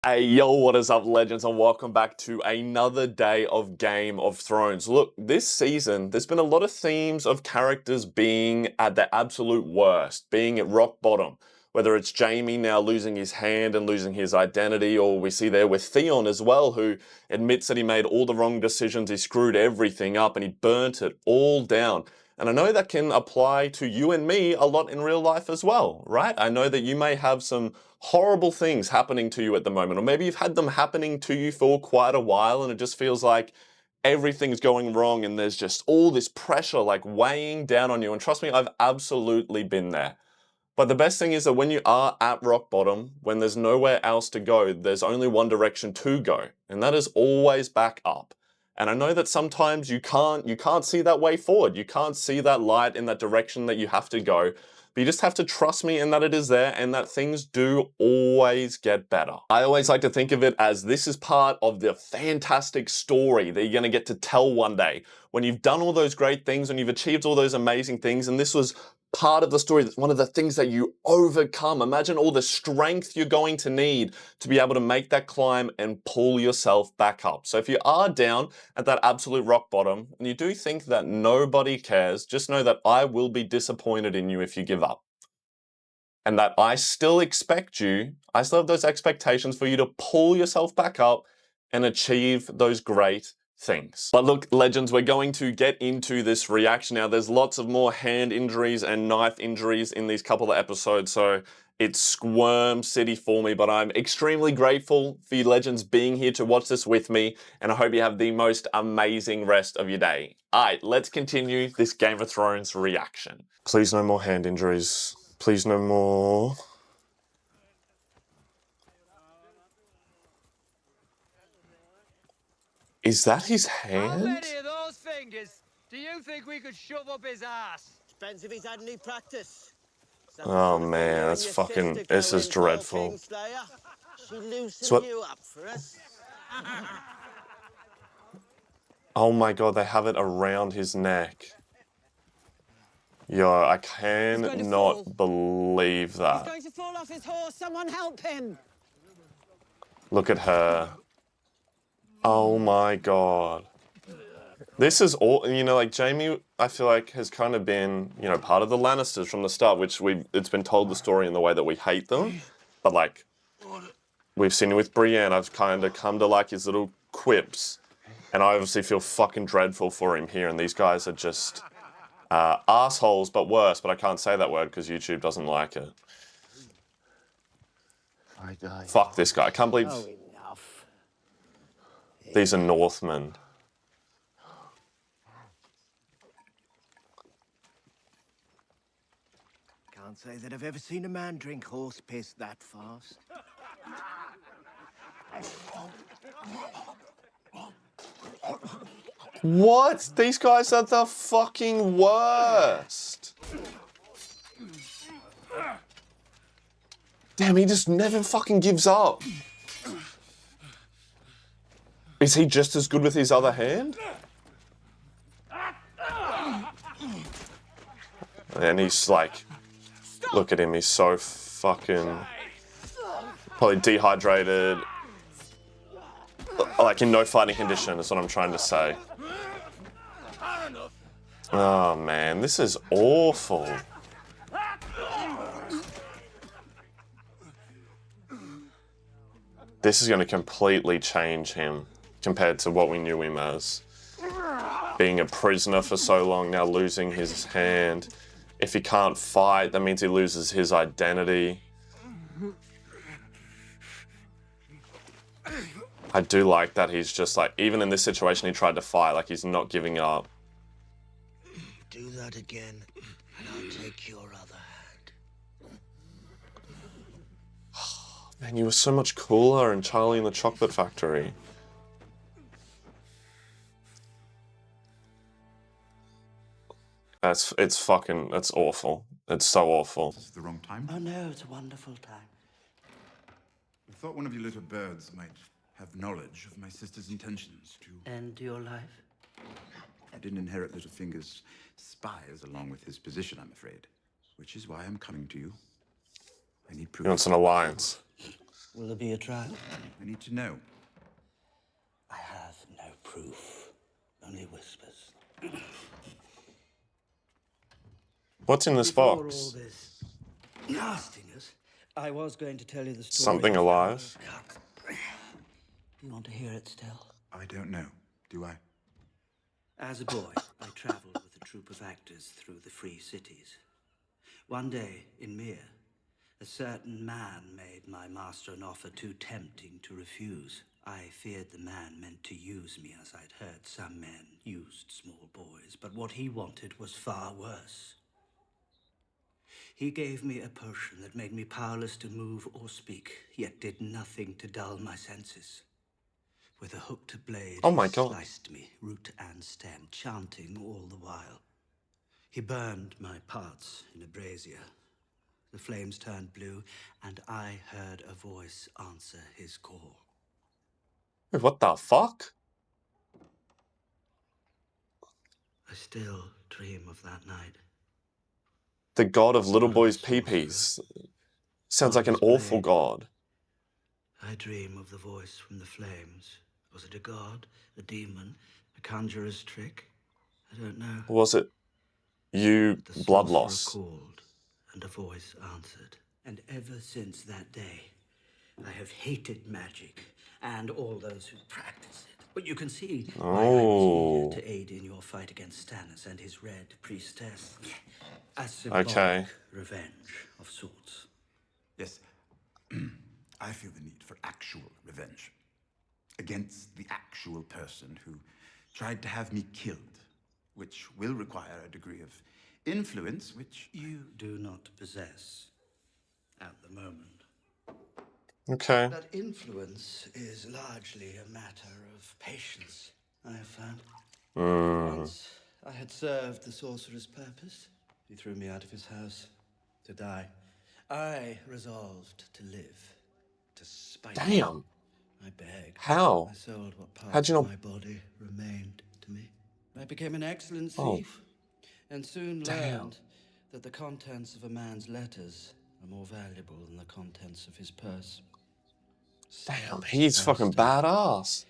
Hey yo, what is up, legends, and welcome back to another day of Game of Thrones. Look, this season, there's been a lot of themes of characters being at their absolute worst, being at rock bottom. Whether it's Jaime now losing his hand and losing his identity, or we see there with Theon as well, who admits that he made all the wrong decisions, he screwed everything up, and he burnt it all down. And I know that can apply to you and me a lot in real life as well, right? I know that you may have some horrible things happening to you at the moment, or maybe you've had them happening to you for quite a while and it just feels like everything's going wrong and there's just all this pressure like weighing down on you. And trust me, I've absolutely been there. But the best thing is that when you are at rock bottom, when there's nowhere else to go, there's only one direction to go, and that is always back up. And I know that sometimes you can't see that way forward. You can't see that light in that direction that you have to go. But you just have to trust me in that it is there and that things do always get better. I always like to think of it as this is part of the fantastic story that you're going to get to tell one day. When you've done all those great things and you've achieved all those amazing things, and this was part of the story, that's one of the things that you overcome. Imagine all the strength you're going to need to be able to make that climb and pull yourself back up. So if you are down at that absolute rock bottom and you do think that nobody cares, just know that I will be disappointed in you if you give up. And that I still expect you, I still have those expectations for you to pull yourself back up and achieve those great things. But look, legends, we're going to get into this reaction now. There's lots of more hand injuries and knife injuries in these couple of episodes, so it's Squirm City for me, but I'm extremely grateful for you legends being here to watch this with me, and I hope you have the most amazing rest of your day. Alright, let's continue this Game of Thrones reaction. Please no more hand injuries. Please no more. Is that his hand? How many of those fingers do you think we could shove up his ass? Depends if he's had any practice. Oh man, that's fucking, this is dreadful. She loosened you up for us. Oh my god, they have it around his neck. Yo, I cannot believe that. He's going to fall off his horse. Someone help him. Look at her. Oh my god. This is all, you know, like Jaime, I feel like has kind of been, you know, part of the Lannisters from the start, which it's been told the story in the way that we hate them. But like, we've seen it with Brienne, I've kind of come to like his little quips. And I obviously feel fucking dreadful for him here, and these guys are just assholes, but worse, but I can't say that word because YouTube doesn't like it. Fuck this guy, I can't believe these are Northmen. Can't say that I've ever seen a man drink horse piss that fast. What? These guys are the fucking worst. Damn, he just never fucking gives up. Is he just as good with his other hand? And he's like, look at him, he's so fucking, probably dehydrated. Like in no fighting condition is what I'm trying to say. Oh man, this is awful. This is going to completely change him compared to what we knew him as. Being a prisoner for so long, now losing his hand. If he can't fight, that means he loses his identity. I do like that he's just like, even in this situation he tried to fight, like he's not giving up. Do that again, and I'll take your other hand. Man, you were so much cooler in Charlie and the Chocolate Factory. That's awful. It's so awful. Is it the wrong time? Oh no, it's a wonderful time. I thought one of you little birds might have knowledge of my sister's intentions to... End your life? I didn't inherit Littlefinger's spies along with his position, I'm afraid. Which is why I'm coming to you. I need proof. He wants an alliance. Will there be a trial? I need to know. I have no proof, only whispers. What's in this Before all box? this nastiness, I was going to tell you the story Something of alive? Do you want to hear it still? I don't know, do I? As a boy, I traveled with a troupe of actors through the free cities. One day, in Mir, a certain man made my master an offer too tempting to refuse. I feared the man meant to use me, as I'd heard some men used small boys, but what he wanted was far worse. He gave me a potion that made me powerless to move or speak, yet did nothing to dull my senses. With a hooked blade, Oh he my god. sliced me, root and stem, chanting all the while. He burned my parts in a brazier. The flames turned blue, and I heard a voice answer his call. Wait, what the fuck? I still dream of that night. The god of little Son of a boys' sorcerer, peepees. Sounds god like of an his awful blade. god. I dream of the voice from the flames. Was it a god, a demon, a conjurer's trick? I don't know. Or was it you, But the blood sorcerer loss? called, and a voice answered. And ever since that day, I have hated magic and all those who practice it. But you can see why I was Oh. here to aid in your fight against Stannis and his Red Priestess. A symbolic Okay. revenge of sorts. Yes. I feel the need for actual revenge. Against the actual person who tried to have me killed, which will require a degree of influence which You do not possess at the moment. Okay. That influence is largely a matter of patience, I have found. Once I had served the sorcerer's purpose, he threw me out of his house to die. I resolved to live, to spite him. Damn. I begged. How? I sold what How'd parts you of not? my body remained to me. I became an excellent Oh, thief, and soon damn. learned that the contents of a man's letters are more valuable than the contents of his purse. Damn, Step he's by fucking step, badass.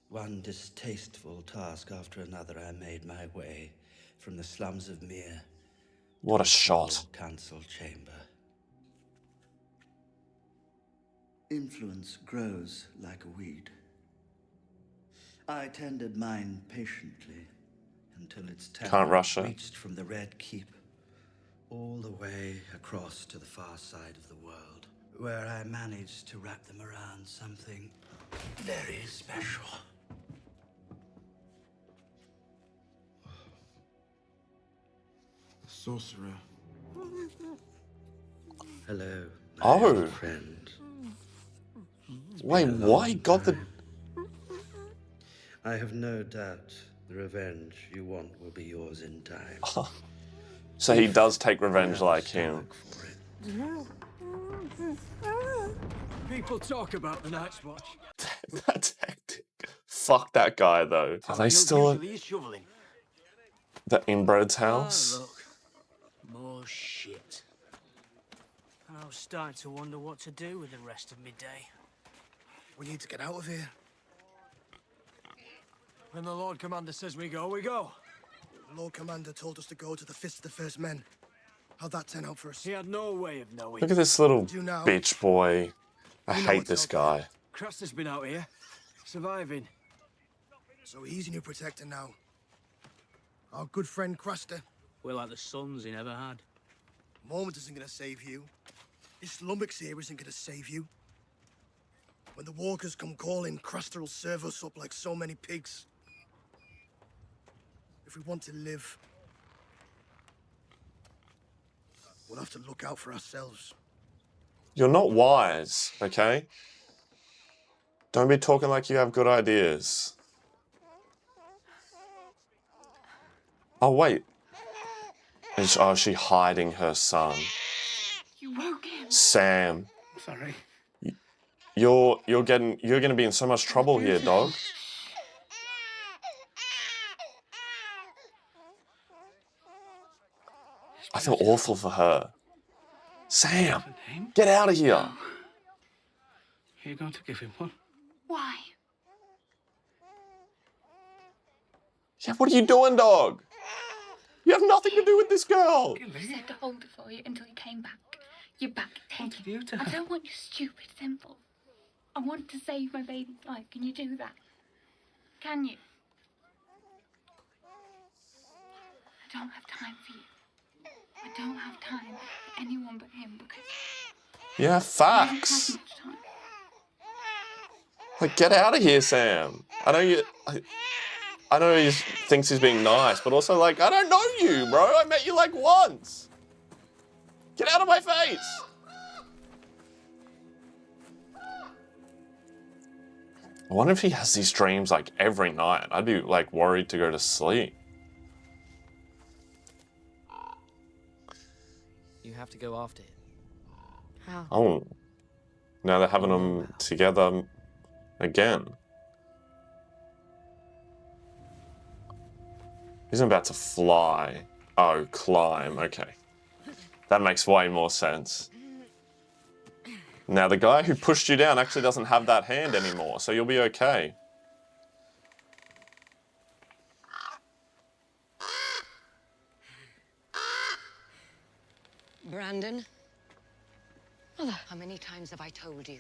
one distasteful task after another, I made my way from the slums of Mir What to a a small shot. council chamber. Influence grows like a weed. I tended mine patiently until its Can't talent rush it. reached from the Red Keep all the way across to the far side of the world, where I managed to wrap them around something very special. the sorcerer. Hello, my Oh. old friend. Wait, Been a why long got the... time. I have no doubt the revenge you want will be yours in time. So he If does take you revenge have the like him. stomach for it. People talk about the Night's Watch. That's hectic. Fuck that guy, though. Are they still at Usually shoveling. the inbred's Ah, house? look. More shit. I was starting to wonder what to do with the rest of my day. We need to get out of here. When the Lord Commander says we go, we go. The Lord Commander told us to go to the Fist of the First Men. How'd that turn out for us? He had no way of knowing. Look at this little Do now. bitch boy. I You know hate what's this out there. guy. Craster's been out here, surviving. So he's your new protector now. Our good friend Craster. We're like the sons he never had. Moment isn't gonna save you. This lummox here isn't gonna save you. When the walkers come calling, Craster will serve us up like so many pigs. If we want to live, we'll have to look out for ourselves. You're not wise, okay? Don't be talking like you have good ideas. Oh, wait. Is she hiding her son? You woke him. Sam. Sorry. You're gonna be in so much trouble here, dog. I feel awful for her. Sam, get out of here. Are you going to give him one? Why? Yeah, what are you doing, dog? You have nothing to do with this girl. I said to hold it for you until you came back. You're back. What Take did you it. do? I don't want your stupid simple. I want to save my baby's life. Can you do that? Can you? I don't have time for you. I don't have time for anyone but him because Yeah, he doesn't facts. have much time. Like, get out of here, Sam. I know he thinks he's being nice, but also, like, I don't know you, bro. I met you, like, once. Get out of my face. I wonder if he has these dreams, like, every night. I'd be, like, worried to go to sleep. You have to go after him. How? Oh. Now they're having them together again. He's about to fly. Oh, climb. Okay. That makes way more sense. Now, the guy who pushed you down actually doesn't have that hand anymore, so you'll be okay. Brandon? Mother, how many times have I told you?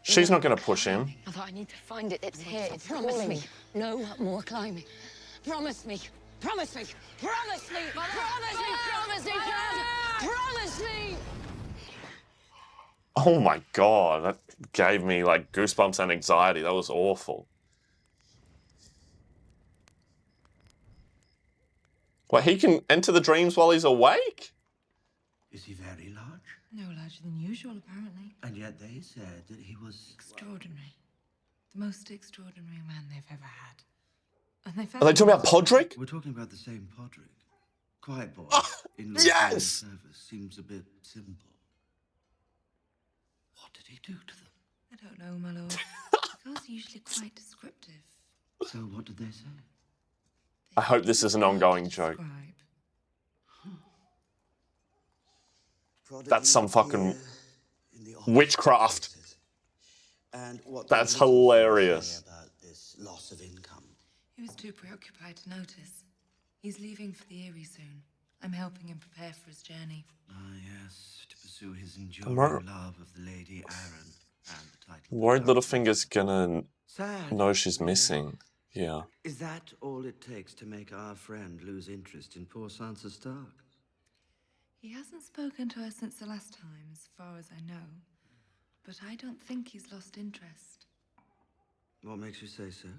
She's not going to push him. Mother, I need to find it. It's here. It's promise me. No more climbing. Promise me. Promise me. Promise me. Promise me. Promise me. Promise me. Oh my god, that gave me like goosebumps and anxiety. That was awful. What, he can enter the dreams while he's awake? Is he very large? No larger than usual, apparently. And yet they said that he was... Extraordinary. The most extraordinary man they've ever had. And they've Are they talking about Podrick? We're talking about the same Podrick. Quiet boy. In yes! service seems a bit simple. What did he do to them? I don't know, my lord. Girls are usually quite descriptive. So what did they say? I hope this is an ongoing joke. That's some fucking witchcraft. And what That's hilarious. about this loss of income? He was too preoccupied to notice. He's leaving for the Eyrie soon. I'm helping him prepare for his journey. Ah, yes, to pursue his enduring love of the Lady Aaron and the title. Worried Littlefinger's gonna Sad. know she's missing. Yeah. Is that all it takes to make our friend lose interest in poor Sansa Stark? He hasn't spoken to her since the last time, as far as I know. But I don't think he's lost interest. What makes you say so?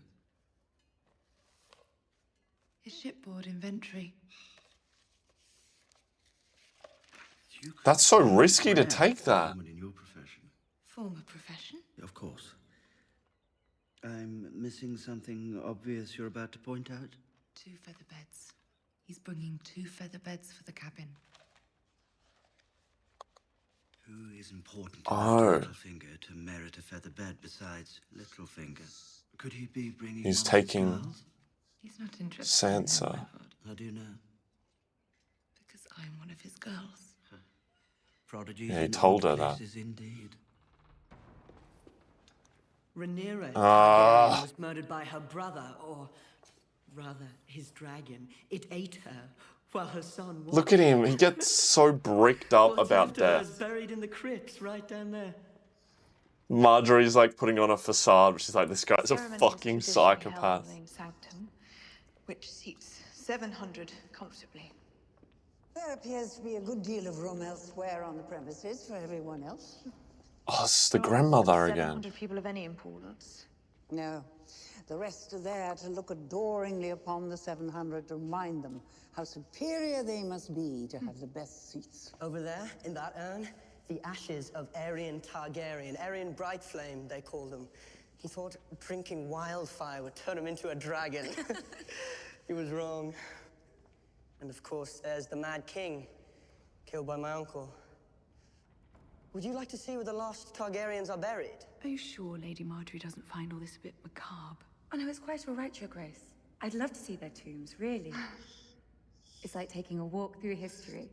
His shipboard inventory. That's so risky to take that. In your profession. Former profession? Of course. I'm missing something obvious you're about to point out? 2 feather beds. He's bringing 2 feather beds for the cabin. Who is important Oh. enough to Littlefinger to merit a feather bed besides Littlefinger? Could he be bringing He's one of his taking girls? He's not interested in them, Sansa. my lord, How do you know? because I'm one of his girls. Prodigies Yeah, he in told odd her that. places indeed. Rhaenyra Ah. Targaryen was murdered by her brother, or rather, his dragon. It ate her while her son was. Look at him. He gets so bricked up What's about left of her is death. buried in the crypts right down there. Marjorie's like putting on a facade. She's like, this guy's a Ceremony is fucking traditionally held psychopath. in the main sanctum, which seats 700 comfortably. There appears to be a good deal of room elsewhere on the premises for everyone else. Oh, it's the grandmother again. 700 people of any importance. No, the rest are there to look adoringly upon the 700 to remind them how superior they must be to have the best seats. Over there, in that urn, the ashes of Aerion Targaryen. Aerion Brightflame, they called him. He thought drinking wildfire would turn him into a dragon. He was wrong. And of course, there's the Mad King, killed by my uncle. Would you like to see where the lost Targaryens are buried? Are you sure Lady Marjorie doesn't find all this a bit macabre? Oh no, it's quite all right, Your Grace. I'd love to see their tombs, really. It's like taking a walk through history.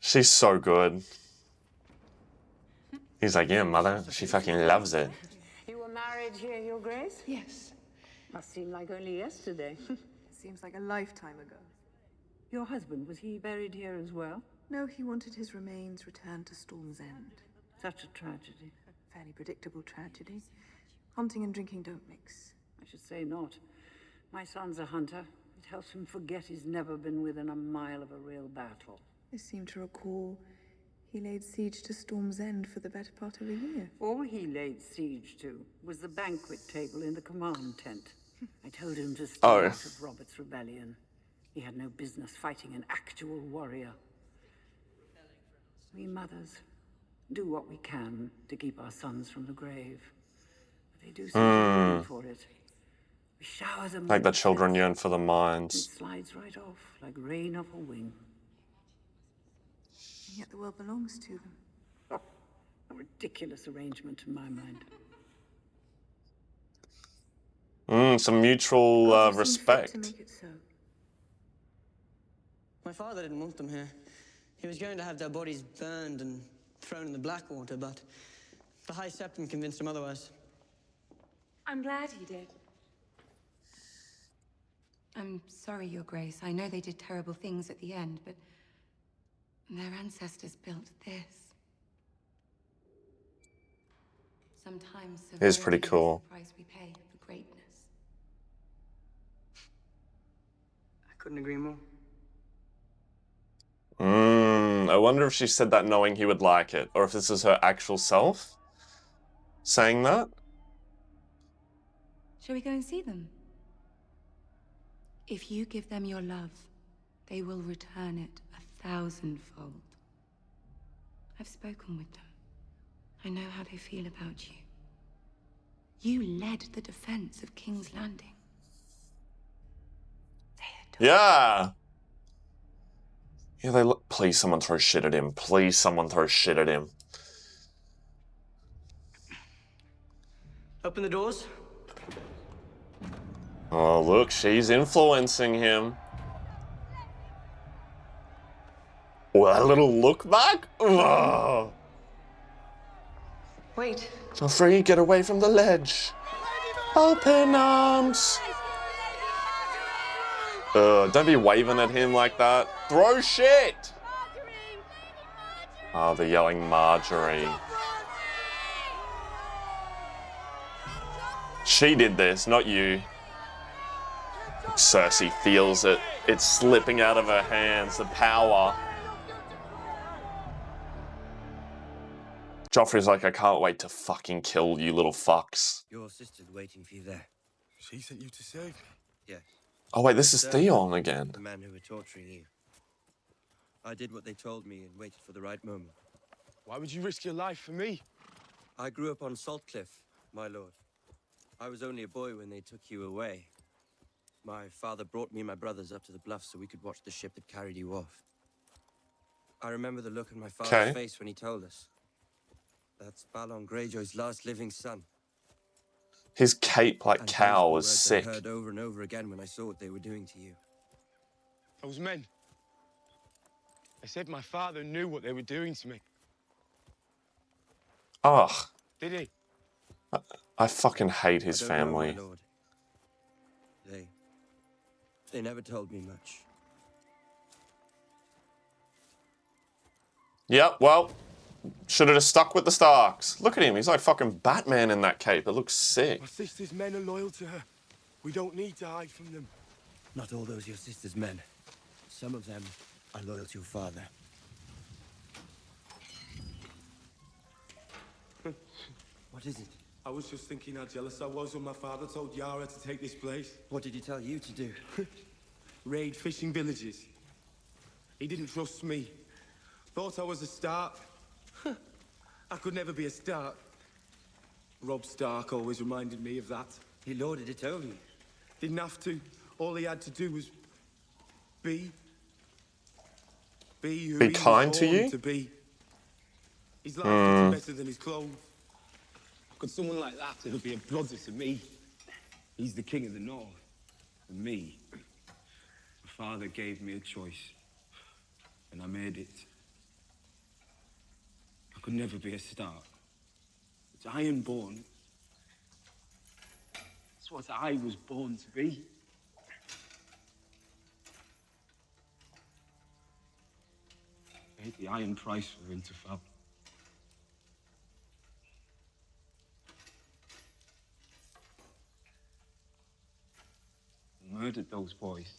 She's so good. He's like, yeah, mother, she fucking loves it. You were married here, Your Grace? Yes. Must seem like only yesterday. Seems like a lifetime ago. Your husband, was he buried here as well? No, he wanted his remains returned to Storm's End. Such a tragedy. A fairly predictable tragedy. Hunting and drinking don't mix. I should say not. My son's a hunter. It helps him forget he's never been within a mile of a real battle. I seem to recall he laid siege to Storm's End for the better part of a year. All he laid siege to was the banquet table in the command tent. I told him to stay out of Robert's rebellion. He had no business fighting an actual warrior. We mothers do what we can to keep our sons from the grave. But they do something for it. We shower them Like the with children praise. yearn for the It mines. slides right off like rain off a wing. And yet the world belongs to them. Oh, a ridiculous arrangement in my mind. Some mutual Others seem fit respect. to make it so. My father didn't want them here. He was going to have their bodies burned and thrown in the Blackwater, but the High Septon convinced him otherwise. I'm glad he did. I'm sorry, Your Grace. I know they did terrible things at the end, but their ancestors built this. Sometimes It's pretty severity is cool. the price we pay for greatness. I couldn't agree more. I wonder if she said that knowing he would like it, or if this is her actual self saying that. Shall we go and see them? If you give them your love, they will return it 1,000-fold. I've spoken with them. I know how they feel about you. You led the defense of King's Landing. Yeah. Yeah, they look. Please, someone throw shit at him. Please, someone throw shit at him. Open the doors. Oh, look, she's influencing him. Oh, that little look back? Ugh. Wait. Free, get away from the ledge. Open arms. Don't be waving at him like that. Throw shit. Oh, they're yelling Marjorie. She did this, not you. Cersei feels it. It's slipping out of her hands, the power. Joffrey's like, I can't wait to fucking kill you little fucks. Your sister's waiting for you there. She sent you to save me? Yes. Oh wait, this is Sir, Theon again. The men who were torturing you. I did what they told me and waited for the right moment. Why would you risk your life for me? I grew up on Saltcliffe, my lord. I was only a boy when they took you away. My father brought me and my brothers up to the bluff so we could watch the ship that carried you off. I remember the look on my father's face when he told us. That's Balon Greyjoy's last living son. His cape like And cow those were was words sick. I heard over and over again when I saw what they were doing to you. Those men. They said my father knew what they were doing to me. Ugh. Did he? I fucking hate his I don't know, family. my lord. They never told me much. Yep, well, should have just stuck with the Starks. Look at him, he's like fucking Batman in that cape. It looks sick. My sister's men are loyal to her. We don't need to hide from them. Not all those your sister's men. Some of them are loyal to your father. What is it? I was just thinking how jealous I was when my father told Yara to take this place. What did he tell you to do? Raid fishing villages. He didn't trust me. Thought I was a Stark. I could never be a Stark. Robb Stark always reminded me of that. He lorded it over you. Didn't have to. All he had to do was be who Be he kind was to born you? to be. His life is better than his clothes. Could someone like that ever be a brother to me? He's the king of the north. And me. My father gave me a choice. And I made it. I could never be a Stark. It's ironborn. It's what I was born to be. I paid the iron price for Winterfell. I murdered those boys.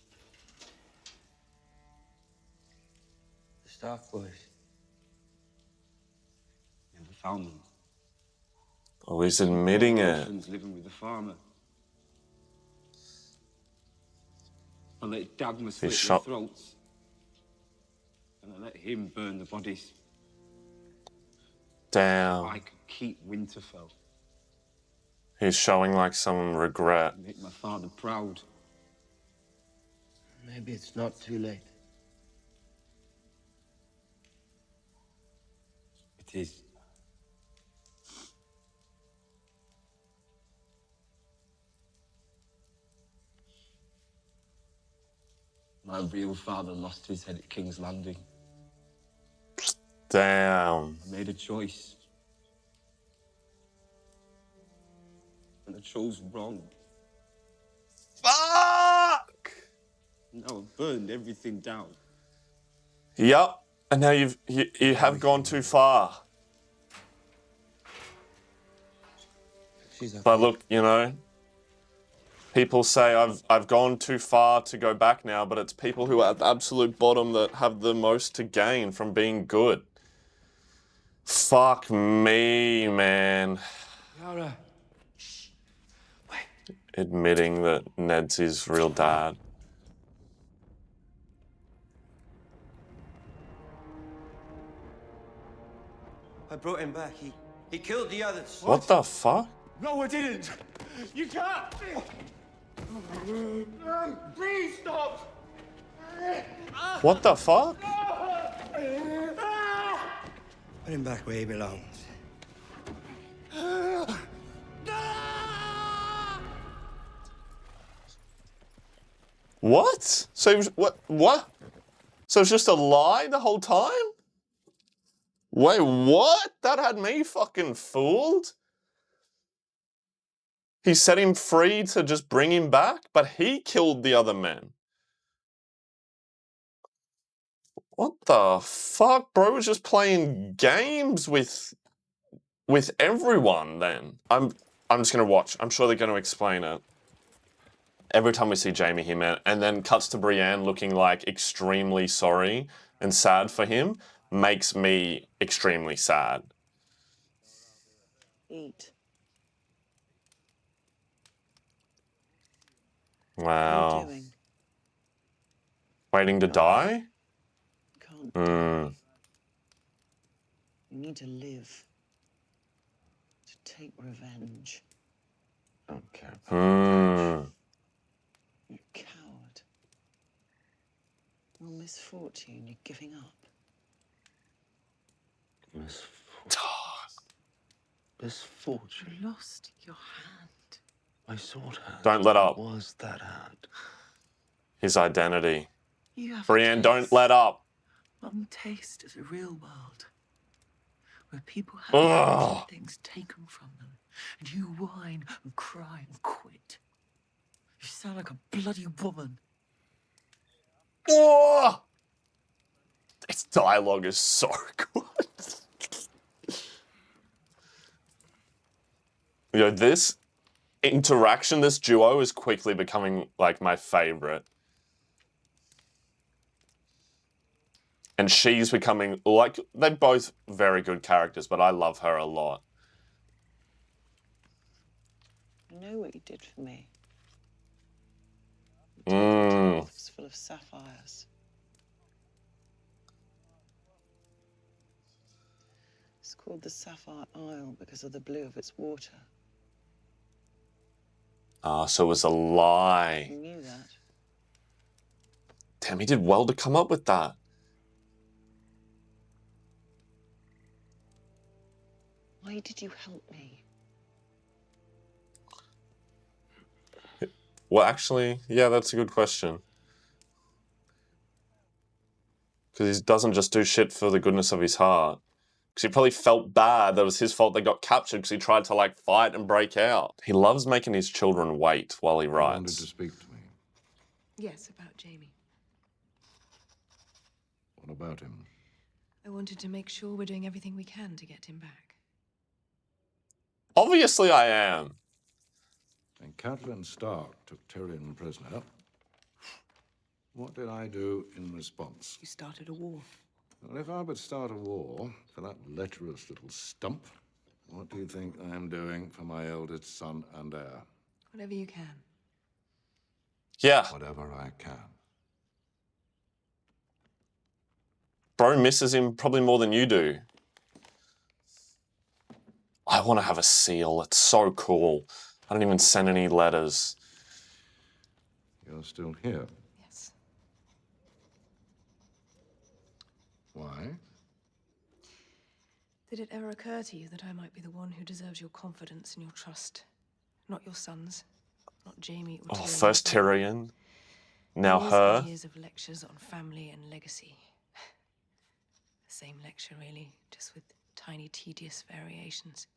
The Stark boys. Never found them. Oh, he's admitting it. Orphans living with the farmer. I let Dagmar slit their shot. throats. And I let him burn the bodies. Damn. I could keep Winterfell. He's showing like some regret. Make my father proud. Maybe it's not too late. It is. My real father lost his head at King's Landing. Damn. I made a choice. And I chose wrong. Fuck! Now I've burned everything down. Yep. And now you have gone too far. But look, you know, people say I've gone too far to go back now, but it's people who are at the absolute bottom that have the most to gain from being good. Fuck me, man. Yara. Admitting that Ned's his real dad. I brought him back. He killed the others. What the fuck? No, I didn't. You can't. Please stop. What the fuck? Put him back where he belongs. What? So he was, what? So it's just a lie the whole time? Wait, what? That had me fucking fooled. He set him free to just bring him back, but he killed the other men. What the fuck? Bro was just playing games with everyone then. I'm just gonna watch. I'm sure they're gonna explain it. Every time we see Jamie here, man, and then cuts to Brienne looking like extremely sorry and sad for him, makes me extremely sad. Eat. Wow. What are you doing? Waiting to die? Can't. Hmm. You need to live. To take revenge. I don't care about Hmm. You coward. Well, misfortune, you're giving up. misfortune. You lost your hand. My sword hand. Don't let up. Was that hand? His identity. You have Brienne, a don't taste. let up. One taste of the real world. Where people have Ugh. things taken from them. And you whine and cry and quit. You sound like a bloody woman. Oh! This dialogue is so good. You know, this interaction, this duo is quickly becoming like my favorite. And she's becoming like, they're both very good characters, but I love her a lot. I know what you did for me. Mm. It was full of sapphires. It's called the Sapphire Isle because of the blue of its water. Ah, so it was a lie. You knew that. Damn, he did well to come up with that. Why did you help me? Well, actually, yeah, that's a good question. Because he doesn't just do shit for the goodness of his heart. Because he probably felt bad that it was his fault they got captured because he tried to, like, fight and break out. He loves making his children wait while he You wanted writes. to speak to me. Yes, about Jamie. What about him? I wanted to make sure we're doing everything we can to get him back. Obviously I am. And Catelyn Stark took Tyrion prisoner. What did I do in response? You started a war. Well, if I would start a war for that lecherous little stump, what do you think I am doing for my eldest son and heir? Whatever you can. Yeah. Whatever I can. Bro misses him probably more than you do. I want to have a seal. It's so cool. I don't even send any letters. You're still here. Yes. Why? Did it ever occur to you that I might be the one who deserves your confidence and your trust? Not your sons, not Jamie or Oh, Tyrion. first Tyrion, now Years her. and years of lectures on family and legacy. The same lecture, really, just with tiny, tedious variations.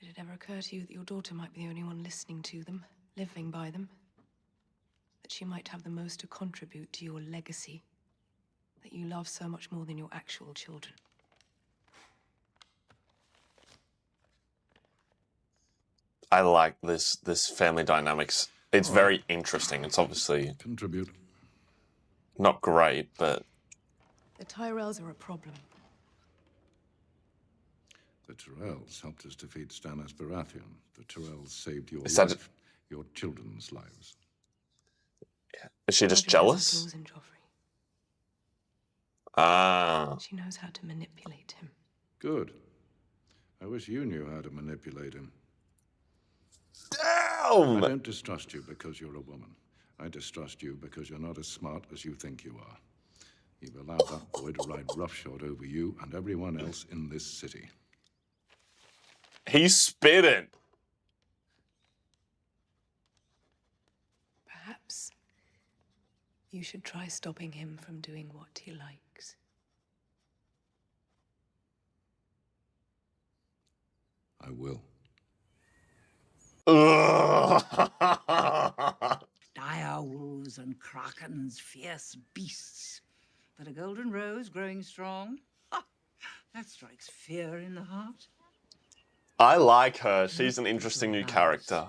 Did it ever occur to you that your daughter might be the only one listening to them, living by them? That she might have the most to contribute to your legacy? That you love so much more than your actual children? I like this family dynamics. It's very interesting. It's obviously contribute. Not great, but The Tyrells are a problem. The Tyrells helped us defeat Stannis Baratheon. The Tyrells saved your Is that- life, your children's lives. is she just Marjorie has her jealous? claws in Joffrey. Ah. She knows how to manipulate him. Good. I wish you knew how to manipulate him. Damn! I don't distrust you because you're a woman. I distrust you because you're not as smart as you think you are. You've allowed that boy to ride roughshod over you and everyone else in this city. He's spitting. Perhaps you should try stopping him from doing what he likes. I will. Dire wolves and krakens, fierce beasts. But a golden rose growing strong? Ha! That strikes fear in the heart. I like her. She's an interesting new character.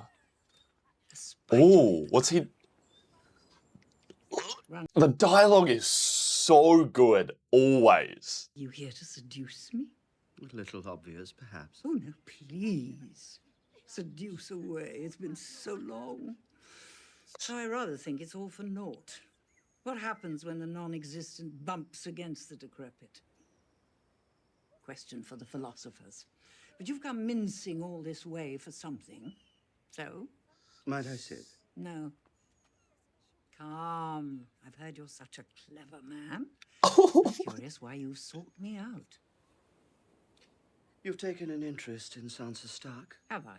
Ooh, what's he? The dialogue is so good, always. You here to seduce me? A little obvious, perhaps. Oh, no, please. Seduce away. It's been so long. So I rather think it's all for naught. What happens when the non-existent bumps against the decrepit? Question for the philosophers. But you've come mincing all this way for something. So? Might I sit? No. Come. I've heard you're such a clever man. I'm curious why you sought me out. You've taken an interest in Sansa Stark? Have I?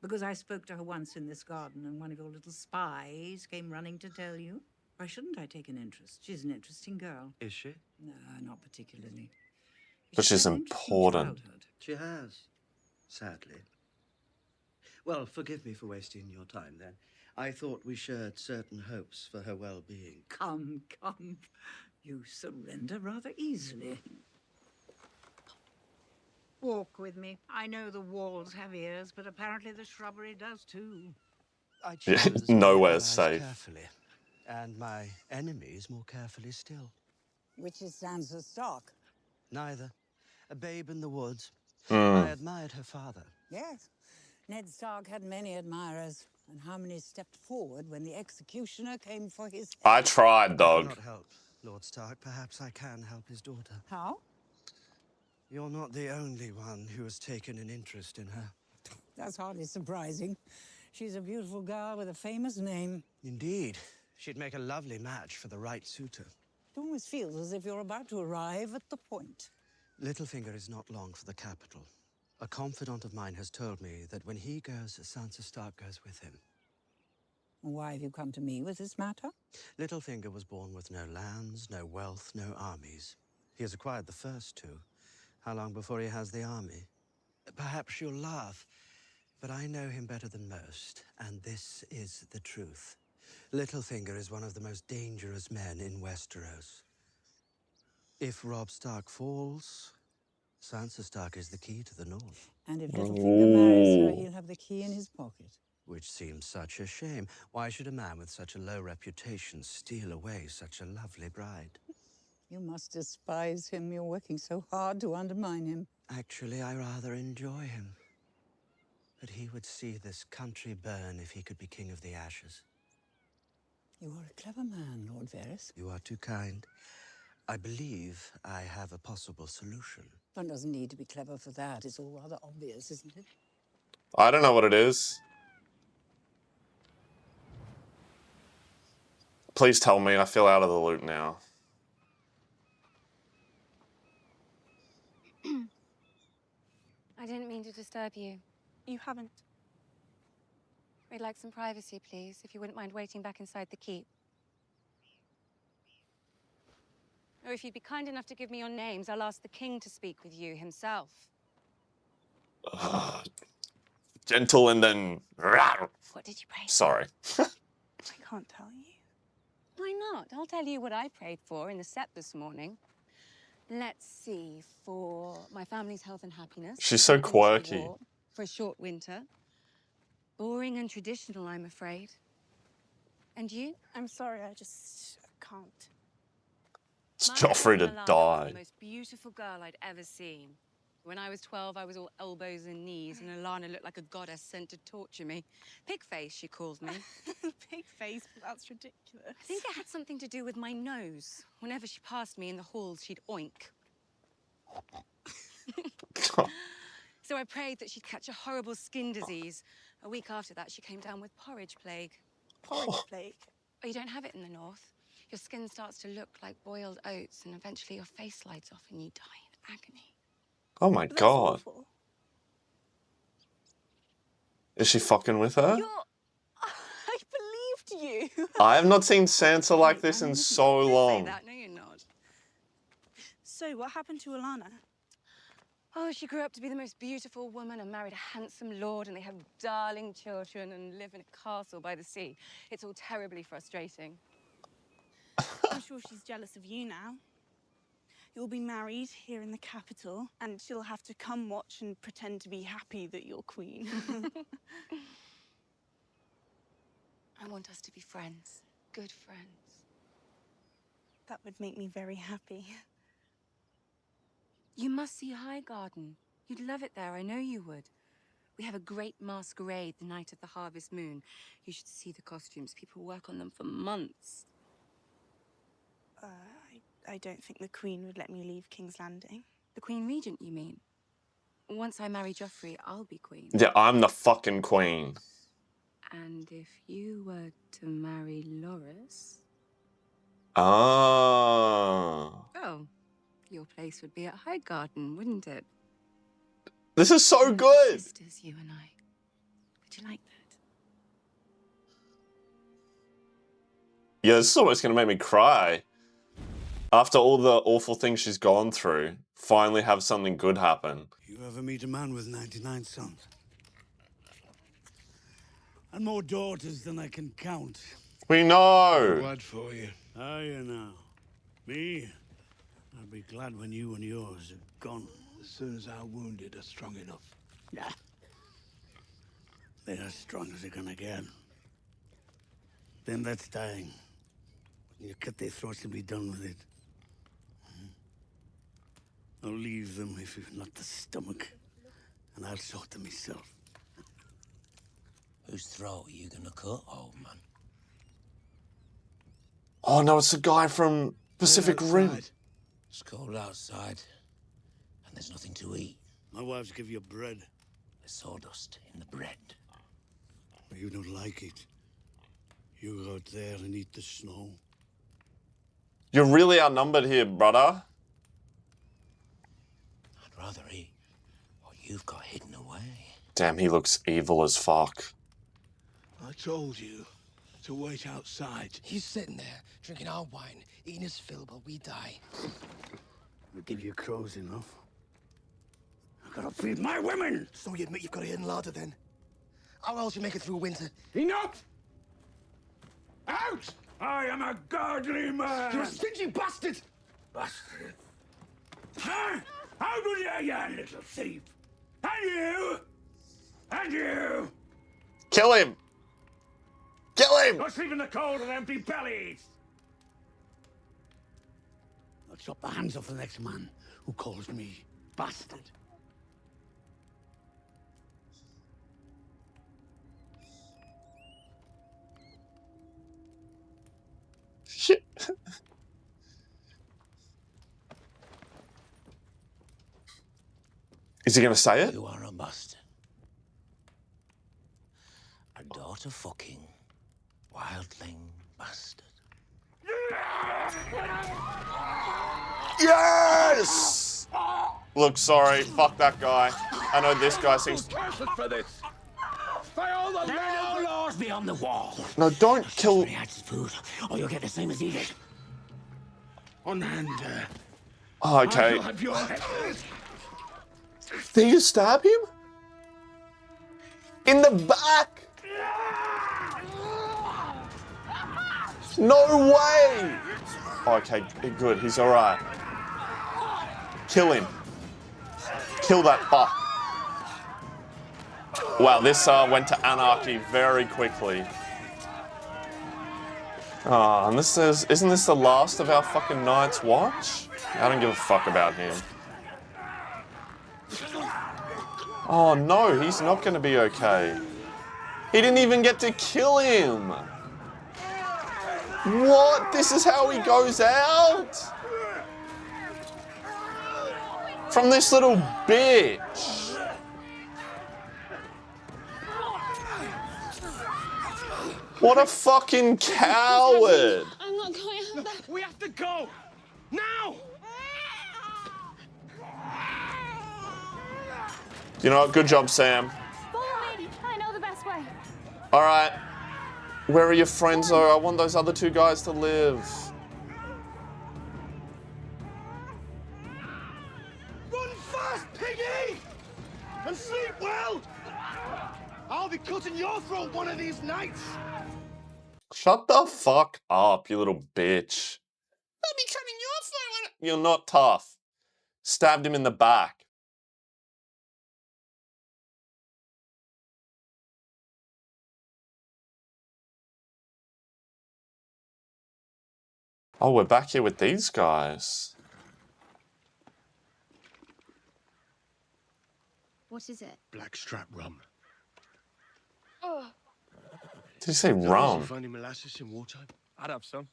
Because I spoke to her once in this garden and one of your little spies came running to tell you? Why shouldn't I take an interest? She's an interesting girl. Is she? No, not particularly. But she's had an interesting important. childhood. She has, sadly. Well, forgive me for wasting your time, then. I thought we shared certain hopes for her well-being. Come, come. You surrender rather easily. Walk with me. I know the walls have ears, but apparently the shrubbery does too. I chose Nowhere's my safe. allies carefully, and my enemies more carefully still. Which is Sansa Stark? Neither. A babe in the woods. Mm. I admired her father. Yes. Ned Stark had many admirers. And how many stepped forward when the executioner came for his head? I tried, I dog. cannot help Lord Stark. Perhaps I can help his daughter. How? You're not the only one who has taken an interest in her. That's hardly surprising. She's a beautiful girl with a famous name. Indeed. She'd make a lovely match for the right suitor. It almost feels as if you're about to arrive at the point. Littlefinger is not long for the capital. A confidant of mine has told me that when he goes, Sansa Stark goes with him. Why have you come to me with this matter? Littlefinger was born with no lands, no wealth, no armies. He has acquired the first two, How long before he has the army? Perhaps you'll laugh, but I know him better than most, and this is the truth. Littlefinger is one of the most dangerous men in Westeros. If Robb Stark falls, Sansa Stark is the key to the north. And if Littlefinger marries her, he'll have the key in his pocket. Which seems such a shame. Why should a man with such a low reputation steal away such a lovely bride? You must despise him. You're working so hard to undermine him. Actually, I rather enjoy him. But he would see this country burn if he could be king of the ashes. You are a clever man, Lord Varys. You are too kind. I believe I have a possible solution. One doesn't need to be clever for that. It's all rather obvious, isn't it? I don't know what it is. Please tell me. I feel out of the loop now. I didn't mean to disturb you. You haven't. We'd like some privacy, please, if you wouldn't mind waiting back inside the keep. Or if you'd be kind enough to give me your names, I'll ask the king to speak with you himself. Gentle and then... What did you pray for? Sorry. I can't tell you. Why not? I'll tell you what I prayed for in the set this morning. Let's see, for my family's health and happiness. She's so quirky. War, for a short winter. Boring and traditional, I'm afraid. And you? I'm sorry, I just can't. It's My Joffrey to Alana was die. the most beautiful girl I'd ever seen. When I was 12, I was all elbows and knees, and Alana looked like a goddess sent to torture me. Pigface, she called me. Big face, but that's ridiculous. I think it had something to do with my nose. Whenever she passed me in the halls, she'd oink. So I prayed that she'd catch a horrible skin disease. A week after that, she came down with porridge plague. Porridge plague? Oh, you don't have it in the north. Your skin starts to look like boiled oats, and eventually your face slides off and you die in agony. Oh my god. Awful. Is she fucking with her? I believed you. I have not seen Sansa like this in so long. Say that. No, you're not. So, what happened to Alana? Oh, she grew up to be the most beautiful woman and married a handsome lord, and they have darling children and live in a castle by the sea. It's all terribly frustrating. I'm sure she's jealous of you now. You'll be married here in the capital, and she'll have to come watch and pretend to be happy that you're queen. I want us to be friends. Good friends. That would make me very happy. You must see Highgarden. You'd love it there, I know you would. We have a great masquerade the night of the harvest moon. You should see the costumes. People work on them for months. I don't think the Queen would let me leave King's Landing. The Queen Regent, you mean? Once I marry Joffrey, I'll be queen. Yeah, I'm the fucking queen. And if you were to marry Loras... Ah. Oh, your place would be at Highgarden, wouldn't it? This is so good! Sisters, you and I. Would you like that? Yeah, this is almost gonna make me cry. After all the awful things she's gone through, finally have something good happen. You ever meet a man with 99 sons? And more daughters than I can count. We know! Glad for you. Are you now? Me? I'll be glad when you and yours are gone. As soon as our wounded are strong enough. Yeah. They're as strong as they're gonna get. Then that's dying. You cut their throats and be done with it. I'll leave them if you've not the stomach. And I'll sort them myself. Whose throat are you gonna cut, old man? Oh no, it's the guy from Pacific Rim. It's cold outside, and there's nothing to eat. My wives give you bread. There's sawdust in the bread. But you don't like it. You go out there and eat the snow. You're really outnumbered here, brother. I'd rather eat what you've got hidden away. Damn, he looks evil as fuck. I told you to wait outside. He's sitting there, drinking our wine, eating his fill while we die. I'll give you crows enough. gotta feed my women! So you admit you've got a hidden larder then? How else you make it through winter? Enough! Out! I am a godly man! You're a stingy bastard! Bastard! Huh? How do you, little thief? And you! And you! Kill him! Kill him! Not sleep in the cold with empty bellies! I'll chop the hands off the next man who calls me bastard. Shit. Is he gonna say it? You are a bastard. A daughter fucking wildling bastard. Yes! Look, sorry. Fuck that guy. I know this guy seems... For this. By all the there are no laws beyond the wall. No, don't kill... Food, or you'll get the same as he did. On hand. Oh, okay. I'll have your head. Did you stab him? In the back? No way! Okay, good. He's alright. Kill him. Kill that fuck. Wow, this went to anarchy very quickly. Oh, and this is... Isn't this the last of our fucking Night's Watch? I don't give a fuck about him. Oh no, he's not gonna be okay. He didn't even get to kill him. What? This is how he goes out? From this little bitch. What a fucking coward. I'm not going out there. We have to go! Now! You know what? Good job, Sam. Follow me. I know the best way. All right. Where are your friends, though? I want those other two guys to live. Run fast, piggy! And sleep well! I'll be cutting your throat one of these nights! Shut the fuck up, you little bitch. I'll be cutting your throat. You're not tough. Stabbed him in the back. Oh, we're back here with these guys. What is it? Blackstrap rum. Oh. Did you say Those rum? who finding molasses in wartime? I'd have some.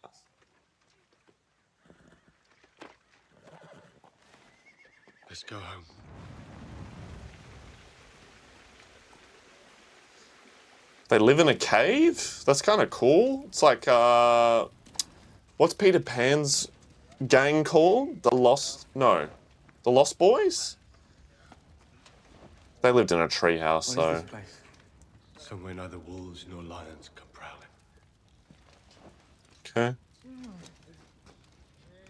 Let's go home. They live in a cave? That's kind of cool. It's like, what's Peter Pan's gang called? The Lost Boys? They lived in a treehouse, What though. is this place? Somewhere neither wolves nor lions come prowling. Okay.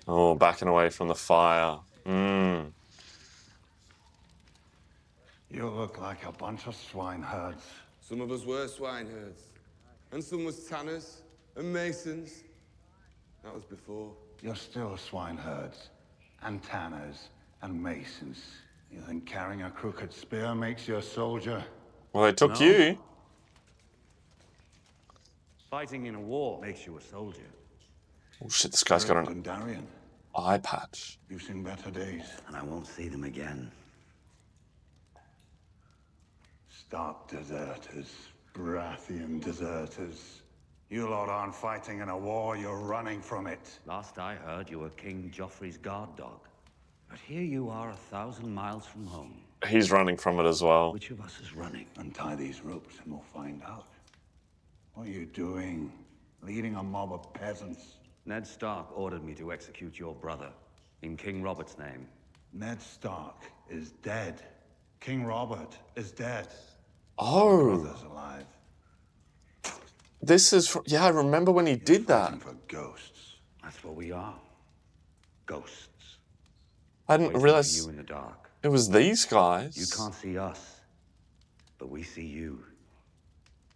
Oh, backing away from the fire. Mmm. You look like a bunch of swineherds. Some of us were swineherds. And some was tanners and masons. That was before. You're still swineherds and tanners and masons. You think carrying a crooked spear makes you a soldier? Well, they took No. you. Fighting in a war makes you a soldier. Oh shit, this guy's got an Darien. eye patch. You've seen better days. And I won't see them again. Stop, deserters. Baratheon deserters. You lot aren't fighting in a war, you're running from it. Last I heard, you were King Joffrey's guard dog. But here you are 1,000 miles from home. He's running from it as well. Which of us is running? Untie these ropes and we'll find out. What are you doing? Leading a mob of peasants? Ned Stark ordered me to execute your brother, in King Robert's name. Ned Stark is dead. King Robert is dead. Oh. Your brother's alive. This is... Yeah, I remember when he did that. For ghosts. That's what we are. Ghosts. I didn't Waiting realize for you in the dark. It was these guys. You can't see us, but we see you.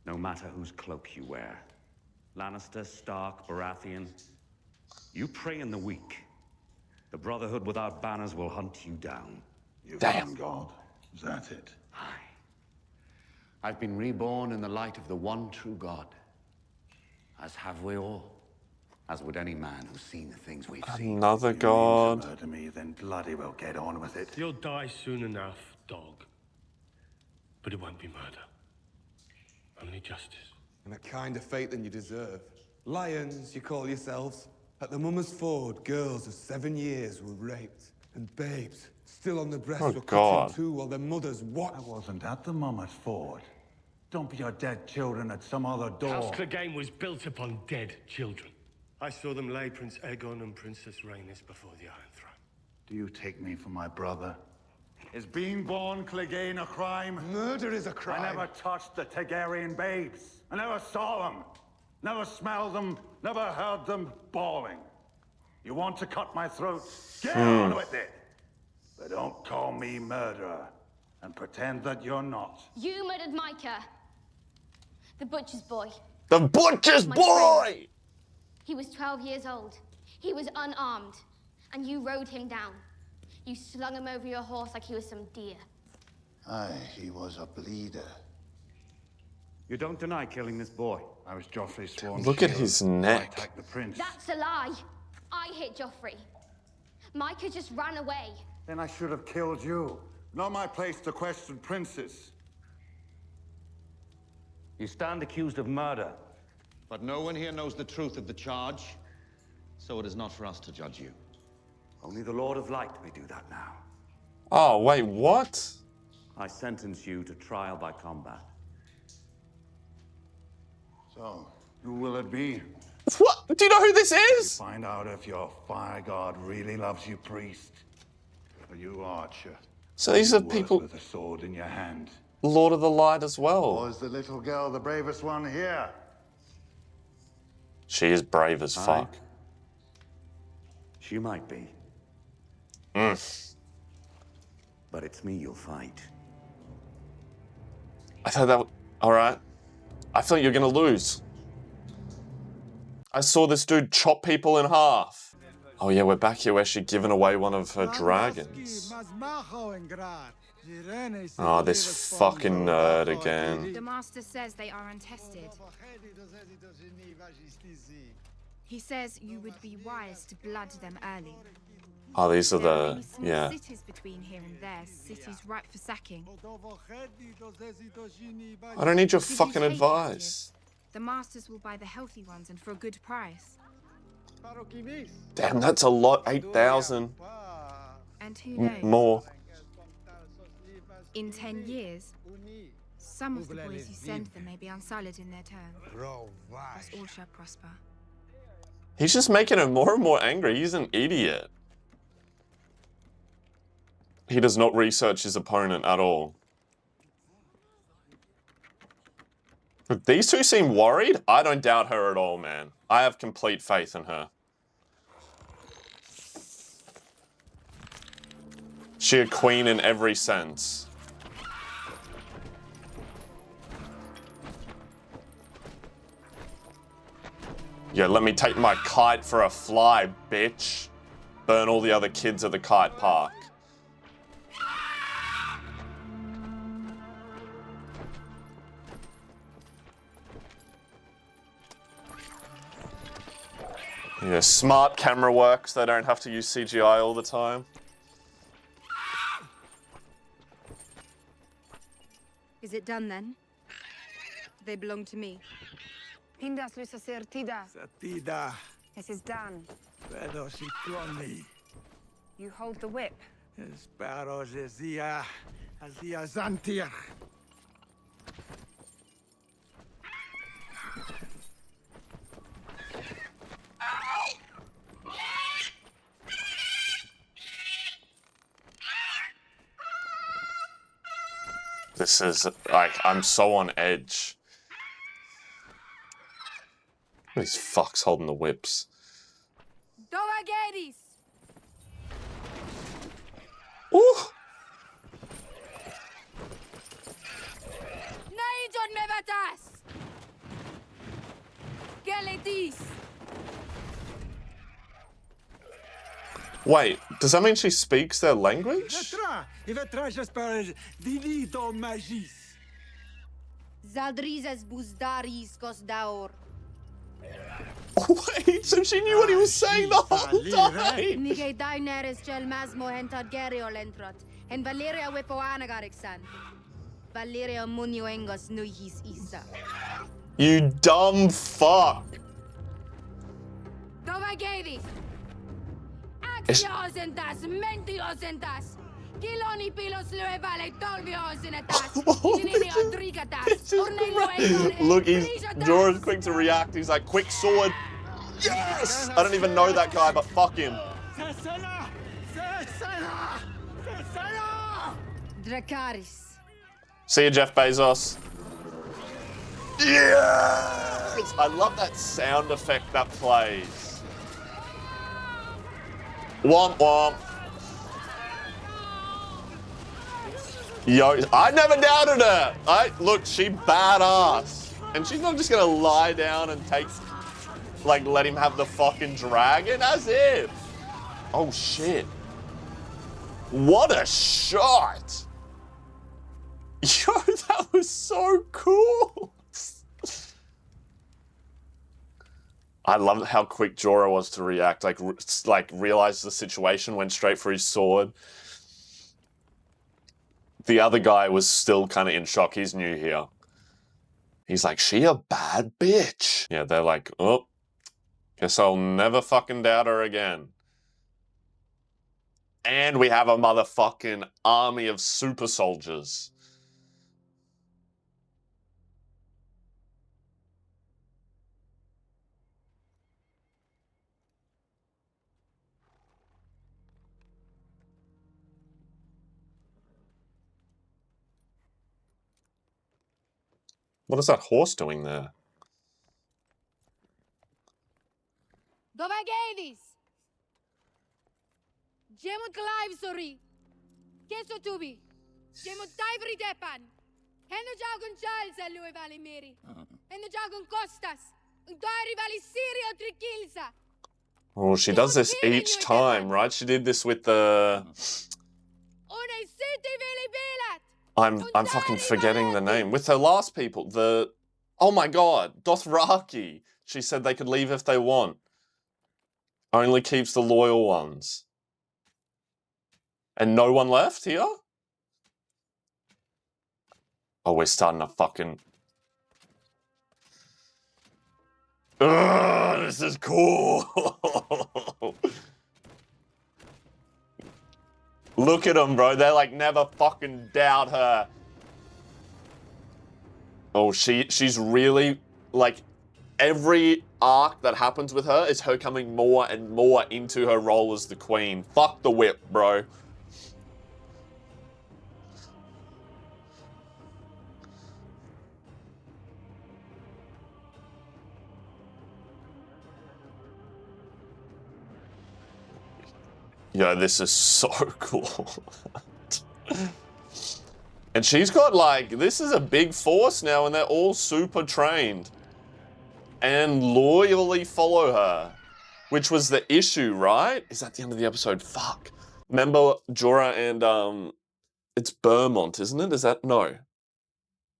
No matter whose cloak you wear. Lannister, Stark, Baratheon. You prey in the weak. The Brotherhood without banners will hunt you down. You found God. Is that it? I've been reborn in the light of the one true God. As have we all. As would any man who's seen the things we've seen. Another god. Murder me, then bloody well get on with it. You'll die soon enough, dog. But it won't be murder. Only justice. And a kinder fate than you deserve. Lions, you call yourselves. At the Mummer's Ford, girls of 7 years were raped. And babes, still on the breast, were cut in two while their mothers watched. I wasn't at the Mummer's Ford. Dump your dead children at some other door. House Clegane was built upon dead children. I saw them lay Prince Aegon and Princess Rhaenys before the Iron Throne. Do you take me for my brother? Is being born Clegane a crime? Murder is a crime. I never touched the Targaryen babes. I never saw them. Never smelled them. Never heard them bawling. You want to cut my throat? Get on with it. But don't call me murderer. And pretend that you're not. You murdered Micah. The butcher's boy. The butcher's boy! He was 12 years old. He was unarmed. And you rode him down. You slung him over your horse like he was some deer. Aye, he was a bleeder. You don't deny killing this boy. I was Joffrey's sworn Look at shield. his I neck. attacked the prince. That's a lie. I hit Joffrey. Micah just ran away. Then I should have killed you. Not my place to question princes. You stand accused of murder. But no one here knows the truth of the charge, so it is not for us to judge you. Only the Lord of Light may do that now. Oh, wait, what? I sentence you to trial by combat. So, who will it be? What? Do you know who this is? Find out if your fire god really loves you, priest. Or you, archer. So these are You work people... with a sword in your hand. Lord of the Light as well. Or is the little girl the bravest one here? She is brave as fuck. She might be. But it's me you'll fight. I thought that... Alright. I thought you were going to lose. I saw this dude chop people in half. Oh yeah, we're back here where she'd given away one of her dragons. Oh, this fucking nerd again. The master says they are untested. He says you would be wise to blood them early. Oh, these are There are the... many small Yeah. cities between here and there, cities ripe for sacking. I don't need your Did you fucking take advice. The masters will buy the healthy ones and for a good price. Damn, that's a lot. 8,000. And who knows? More. In 10 years, some of the boys who send them may be unsullied in their turn. Us all shall prosper. He's just making him more and more angry. He's an idiot. He does not research his opponent at all. But these two seem worried. I don't doubt her at all, man. I have complete faith in her. She a queen in every sense. Yeah, let me take my kite for a fly, bitch. Burn all the other kids at the kite park. Yeah, smart camera work so they don't have to use CGI all the time. Is it done then? They belong to me. Pindas lusacer tida. Tida. This is done. Pero si cloni. You hold the whip. Espero zia zantir. This is, like, I'm so on edge. These fucks holding the whips. Dovageris! Ooh! Wait, does that mean she speaks their language? Wait, so she knew what he was saying the whole time! You dumb fuck! Look, Jorah's quick to react. He's like, quick sword. Yes! I don't even know that guy, but fuck him. See you, Jeff Bezos. Yes! I love that sound effect that plays. Womp womp. Yo, I never doubted her. Look, she badass. And she's not just gonna lie down and take, like, let him have the fucking dragon as if. Oh shit. What a shot. Yo, that was so cool. I love how quick Jorah was to react, like realized the situation, went straight for his sword. The other guy was still kind of in shock. He's new here. He's like, she a bad bitch. Yeah, they're like, oh, guess I'll never fucking doubt her again. And we have a motherfucking army of super soldiers. What is that horse doing there? Oh, she does this each time, right? She did this with the... I'm fucking forgetting the name. With her last people, the... Oh my god, Dothraki. She said they could leave if they want. Only keeps the loyal ones. And no one left here? Oh, we're starting to fucking... Ugh, this is cool. Look at them, bro. They like never fucking doubt her. Oh, she's really like every arc that happens with her is her coming more and more into her role as the queen. Fuck the whip, bro. Yo, this is so cool. And she's got like, this is a big force now and they're all super trained. And loyally follow her. Which was the issue, right? Is that the end of the episode? Fuck. Remember Jorah and, it's Beaumont, isn't it? Is that, no.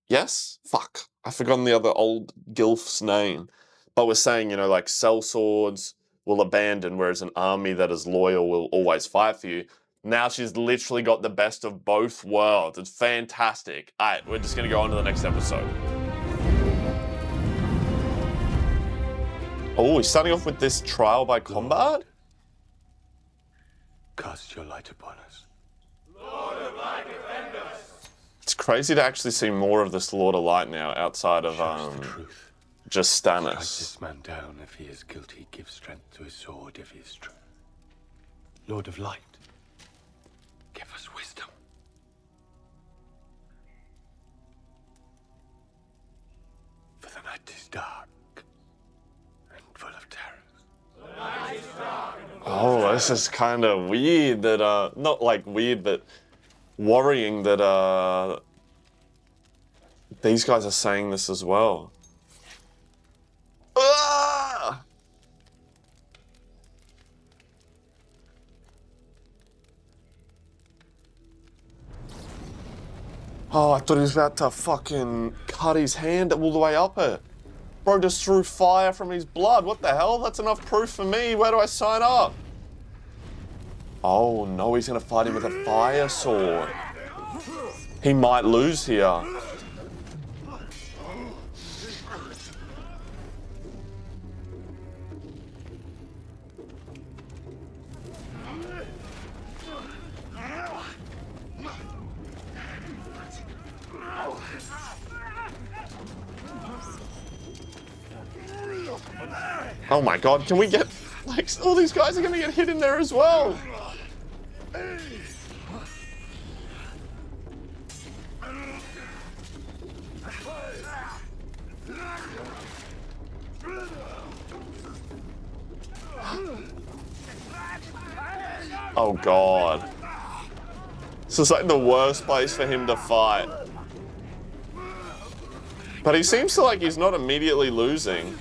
Yes? Fuck. I've forgotten the other old Gilf's name. But we're saying, you know, like sellswords will abandon, whereas an army that is loyal will always fight for you. Now she's literally got the best of both worlds. It's fantastic. All right, we're just going to go on to the next episode. Oh, he's starting off with this trial by combat? Cast your light upon us. Lord of Light, defend us. It's crazy to actually see more of this Lord of Light now outside of just Stannis. Strike this man down if he is guilty. Give strength to his sword if he is true. Lord of Light, give us wisdom. For the night is dark and full of terrors. The night is dark. Oh, this is kind of weird that, not like weird, but worrying that, these guys are saying this as well. Oh, I thought he was about to fucking cut his hand all the way up it. Bro just threw fire from his blood. What the hell? That's enough proof for me. Where do I sign up? Oh, no, he's going to fight him with a fire sword. He might lose here. Oh my god, can we get... Like, all these guys are going to get hit in there as well. Oh god. This is like the worst place for him to fight. But he seems to like he's not immediately losing.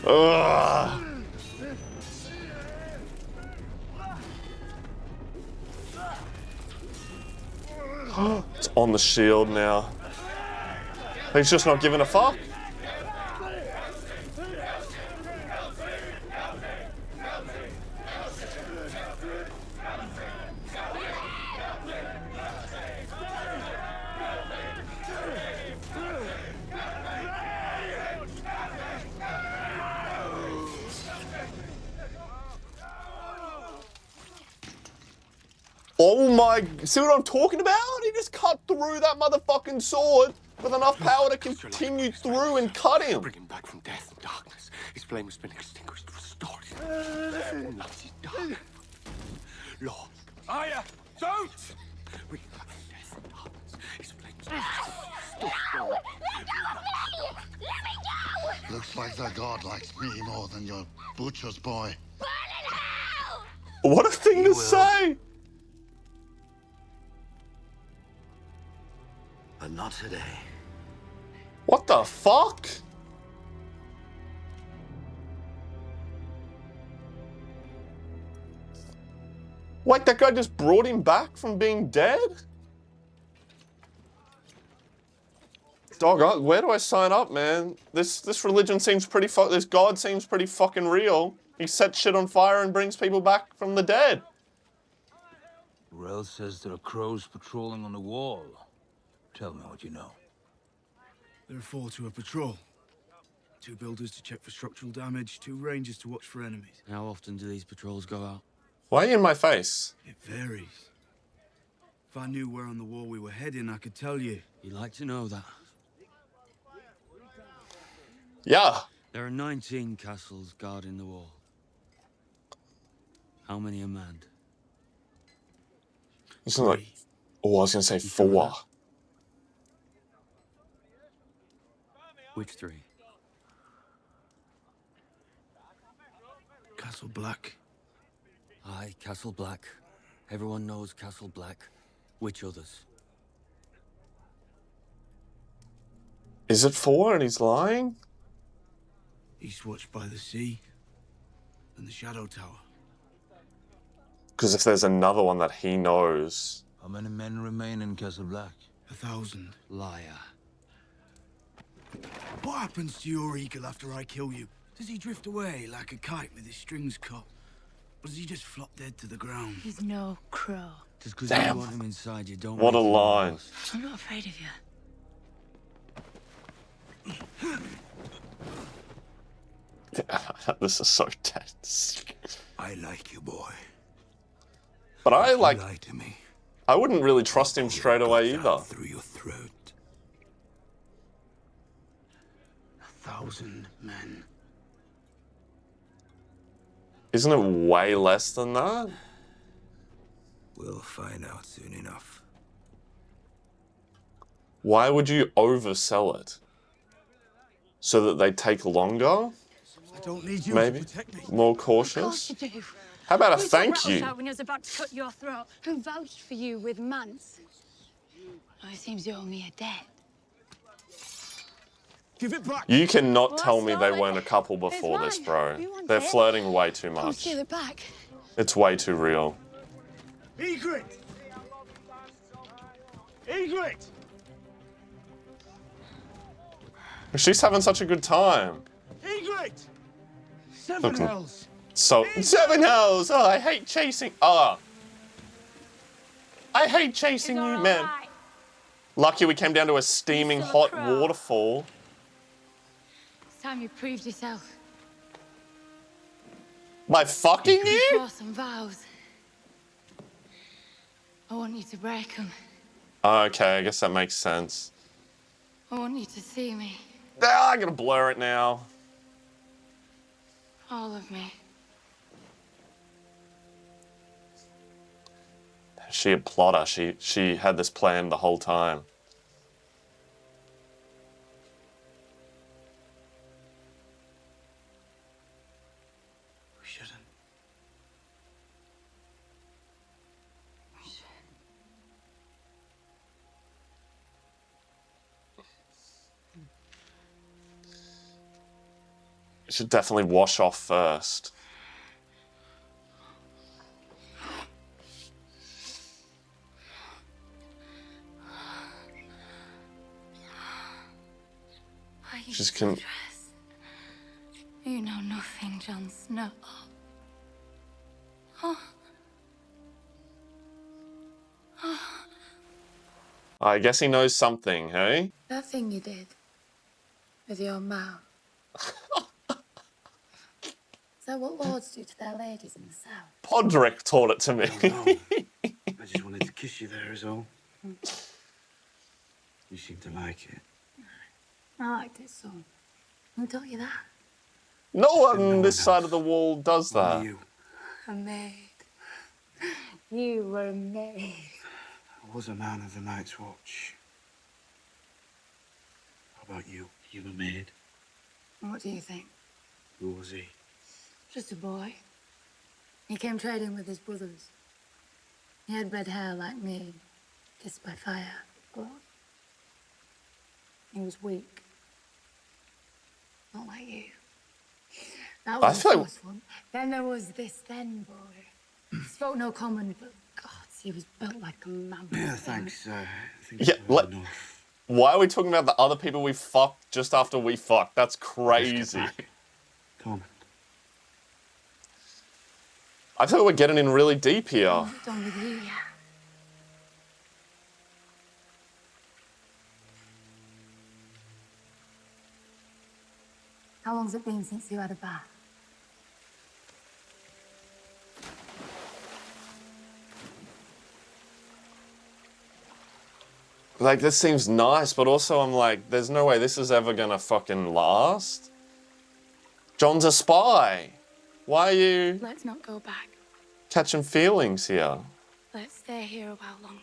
Ugh. It's on the shield now. He's just not giving a fuck. Oh my, see what I'm talking about? He just cut through that motherfucking sword with enough power to continue through and cut him. Bring him back from death and darkness. His flame has been extinguished, restored him. Nazi dark. Lord. Aya, don't! Bring him back from death and darkness. His flame has been restored. Let go of me! Let me go! Looks like the god likes me more than your butcher's boy. Burn in hell! What a thing to say! But not today. What the fuck? Like that guy just brought him back from being dead? Dog, where do I sign up, man? This religion seems pretty this god seems pretty fucking real. He sets shit on fire and brings people back from the dead. Rel says there are crows patrolling on the wall. Tell me what you know. There are 4 to a patrol. 2 builders to check for structural damage, 2 rangers to watch for enemies. How often do these patrols go out? Why are you in my face? It varies. If I knew where on the wall we were heading, I could tell you. You'd like to know that. Yeah. There are 19 castles guarding the wall. How many are manned? It's not like, oh, I was gonna say 4. Which 3? Castle Black. Aye, Castle Black. Everyone knows Castle Black. Which others? Is it 4 and he's lying? Eastwatch by the sea. And the Shadow Tower. Because if there's another one that he knows... How many men remain in Castle Black? 1,000. Liar. What happens to your eagle after I kill you? Does he drift away like a kite with his strings cut? Or does he just flop dead to the ground? He's no crow. Just because you want him inside, you don't. What a line. I'm not afraid of you. This is so tense. I like you, boy. But I like... Lie to me. I wouldn't really trust him straight away either. Through your throat. 1,000 men. Isn't it way less than that? We'll find out soon enough. Why would you oversell it? So that they take longer? I don't need you Maybe? to protect me. More cautious? Of course you do. How about a Who's thank the you? rattlesnut when he was about to cut your throat? Who vouched for you with Mance? Oh, it seems you owe me a debt. Give it back. You cannot tell What's me they stolen? weren't a couple It's before this, mine. bro. We want They're it. flirting way too Come much. steal it back. It's way too real. Egret! Egret! She's having such a good time. Egret! Seven Looking hells. so 7 hells. Oh, I hate chasing. I hate chasing you, man. Right. Lucky we came down to a steaming hot waterfall. It's time you proved yourself. By fucking You you? swore some vows. I want you to break them. Okay, I guess that makes sense. I want you to see me. Ah, I'm gonna blur it now. All of me. She a plotter. She had this plan the whole time. We shouldn't. We should. You should definitely wash off first. Why are you She's so stressed? You know nothing, Jon Snow. Oh. Oh. I guess he knows something, hey? That thing you did with your mouth. Is that what lords do to their ladies in the south? Podrick taught it to me. I just wanted to kiss you there, is all. You seem to like it. I liked it so. Who taught you that? No one on this side of the wall does that. You. A maid. You were a maid. I was a man of the Night's Watch. How about you? You a maid? What do you think? Who was he? Just a boy. He came trading with his brothers. He had red hair like me, kissed by fire. But he was weak. Not like you. That was the first one. Then there was this then boy. He spoke no common, but God, he was built like a mammoth. Yeah, thanks. I think Yeah, I've heard enough. why are we talking about the other people we fucked just after we fucked? That's crazy. Come on. I thought we're getting in really deep here. I'm not done with you yet. How long's it been since you had a bath? Like, this seems nice, but also I'm like, there's no way this is ever gonna fucking last. John's a spy. Why are you Let's not go back. catching feelings here? Let's stay here a while longer.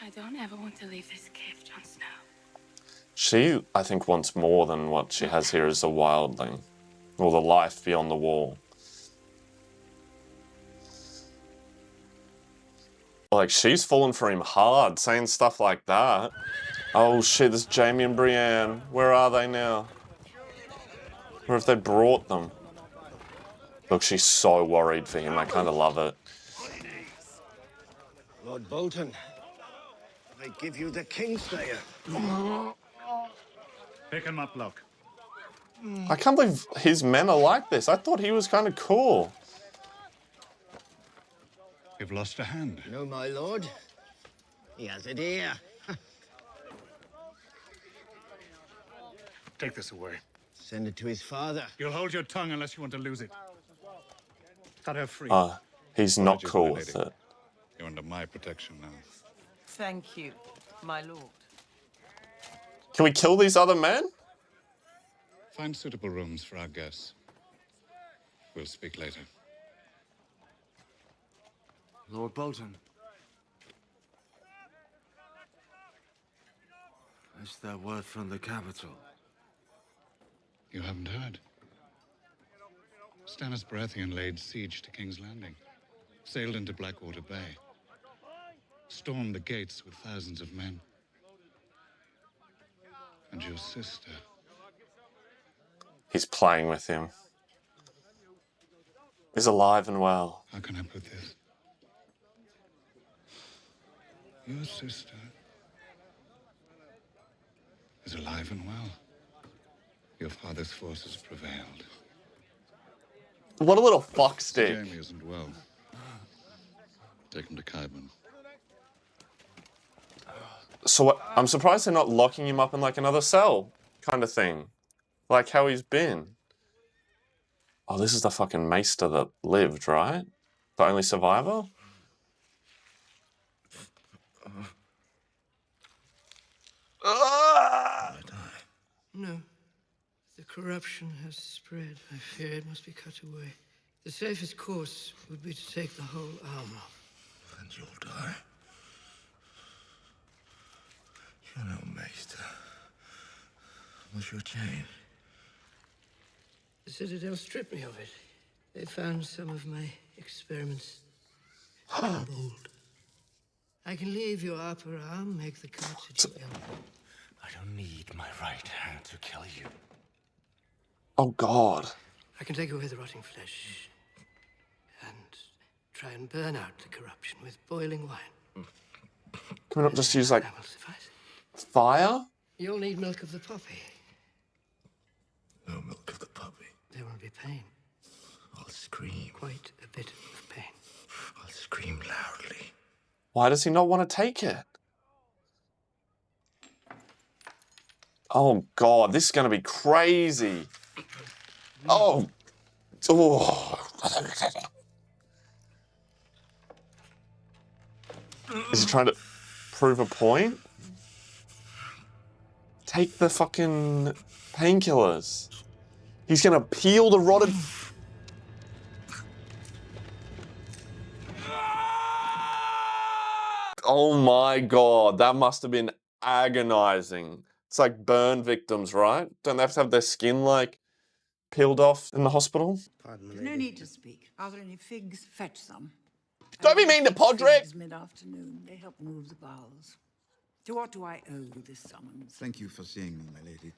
I don't ever want to leave this cave, Jon Snow. She, I think, wants more than what she has here as a wildling. Or the life beyond the wall. Like, she's fallen for him hard, saying stuff like that. Oh shit, there's Jamie and Brienne. Where are they now? Where have they brought them? Look, she's so worried for him. I kind of love it. Lord Bolton, they give you the Kingslayer. Pick him up, Locke. I can't believe his men are like this. I thought he was kind of cool. You've lost a hand. No, my lord. He has it here. Take this away. Send it to his father. You'll hold your tongue unless you want to lose it. Cut her free. He's not Apologies, cool my with lady. it. You're under my protection now. Thank you, my lord. Can we kill these other men? Find suitable rooms for our guests. We'll speak later. Lord Bolton. Is there word from the capital? You haven't heard? Stannis Baratheon laid siege to King's Landing. Sailed into Blackwater Bay. stormed the gates with thousands of men. And your sister. He's playing with him. Is alive and well. How can I put this? Your sister is alive and well. Your father's forces prevailed. What a little fuckstick. Jamie isn't well. Take him to Kaiban. So I'm surprised they're not locking him up in like another cell kind of thing. Like how he's been. Oh, this is the fucking maester that lived, right? The only survivor? No. The corruption has spread. I fear it must be cut away. The safest course would be to take the whole arm off. And you'll die. You know, Maester. What's your chain? The Citadel stripped me of it. They found some of my experiments. Old. I can leave your upper arm, make the cut at your elbow. I don't need my right hand to kill you. Oh, God. I can take away the rotting flesh and try and burn out the corruption with boiling wine. Can we not just use, like, That will suffice. fire? You'll need milk of the poppy. No milk of the puppy. There will be pain. I'll scream. Quite a bit of pain. I'll scream loudly. Why does he not want to take it? Oh, God, this is going to be crazy. Oh. Oh. Is he trying to prove a point? Take the fucking painkillers. He's going to peel the rotted... Oh my God, that must have been agonizing. It's like burn victims, right? Don't they have to have their skin, like, peeled off in the hospital? There's no need to speak. Are there any figs? Fetch some. Don't be mean to Podrick! Mid-afternoon. They help move the bowels. To what do I owe this summons? Thank you for seeing me, my lady.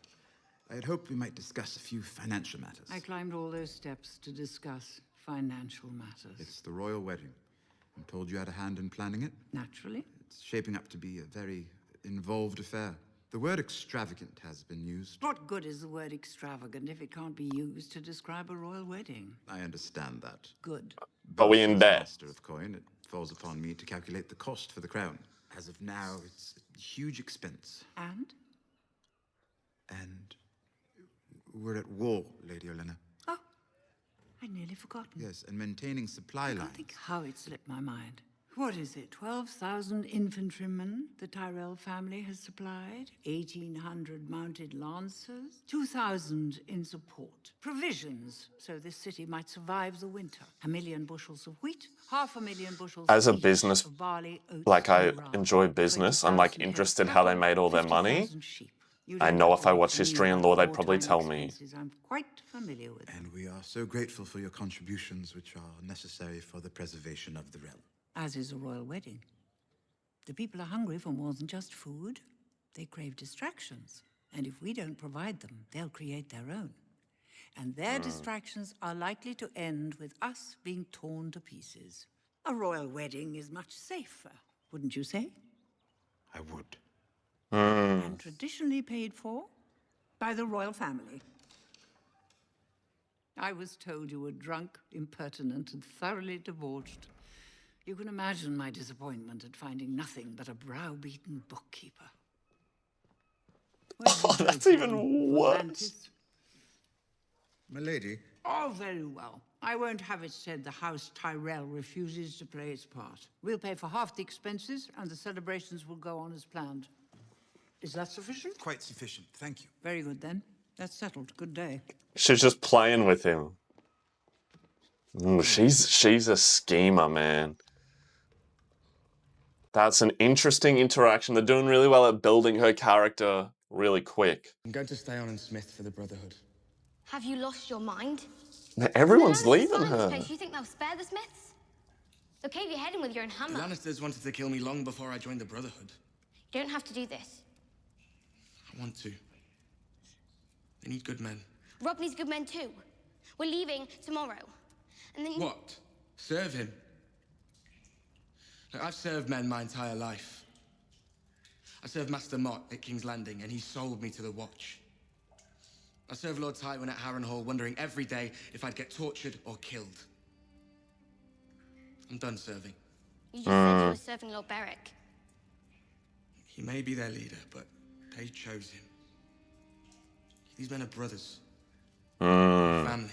I had hoped we might discuss a few financial matters. I climbed all those steps to discuss financial matters. It's the royal wedding. I'm told you had a hand in planning it. Naturally. It's shaping up to be a very involved affair. The word extravagant has been used. What good is the word extravagant if it can't be used to describe a royal wedding? I understand that. Good. But we in as debt. Master of coin, it falls upon me to calculate the cost for the crown. As of now, it's a huge expense. And? And we're at war, Lady Olenna. Oh, I'd nearly forgotten. Yes, and maintaining supply I lines. can't think how it slipped my mind. What is it, 12,000 infantrymen the Tyrell family has supplied? 1,800 mounted lancers? 2,000 in support. Provisions, so this city might survive the winter. 1 million bushels of wheat, 500,000 bushels As a each business, of barley, oats, like, I and rye. enjoy business. I'm, like, 20,000 head interested of how they cattle, made all their money. 50,000 sheep. You I don't know have if to I wait watched for me history and about law, they'd probably wartime tell me. expenses. I'm quite familiar with them. And we are so grateful for your contributions, which are necessary for the preservation of the realm. As is a royal wedding. The people are hungry for more than just food. They crave distractions. And if we don't provide them, they'll create their own. And their distractions are likely to end with us being torn to pieces. A royal wedding is much safer, wouldn't you say? I would. And traditionally paid for by the royal family. I was told you were drunk, impertinent, and thoroughly debauched. You can imagine my disappointment at finding nothing but a browbeaten bookkeeper. Oh, that's even worse. My lady. Oh, very well. I won't have it said the House Tyrell refuses to play its part. We'll pay for half the expenses, and the celebrations will go on as planned. Is that sufficient? Quite sufficient, thank you. Very good, then. That's settled. Good day. She's just playing with him. Ooh, she's a schemer, man. That's an interesting interaction. They're doing really well at building her character really quick. I'm going to stay on in Smith for the Brotherhood. Have you lost your mind? Everyone's They're only leaving starting this her. place. You think they'll spare the Smiths? So cave your head in with your own The hammer. Lannisters wanted to kill me long before I joined the Brotherhood. You don't have to do this. I want to. They need good men. Rob needs good men too. We're leaving tomorrow. And then What? Serve him? Look, I've served men my entire life. I served Master Mott at King's Landing, and he sold me to the Watch. I served Lord Tywin at Harrenhal, wondering every day if I'd get tortured or killed. I'm done serving. You just said you were serving Lord Beric. He may be their leader, but they chose him. These men are brothers. Family.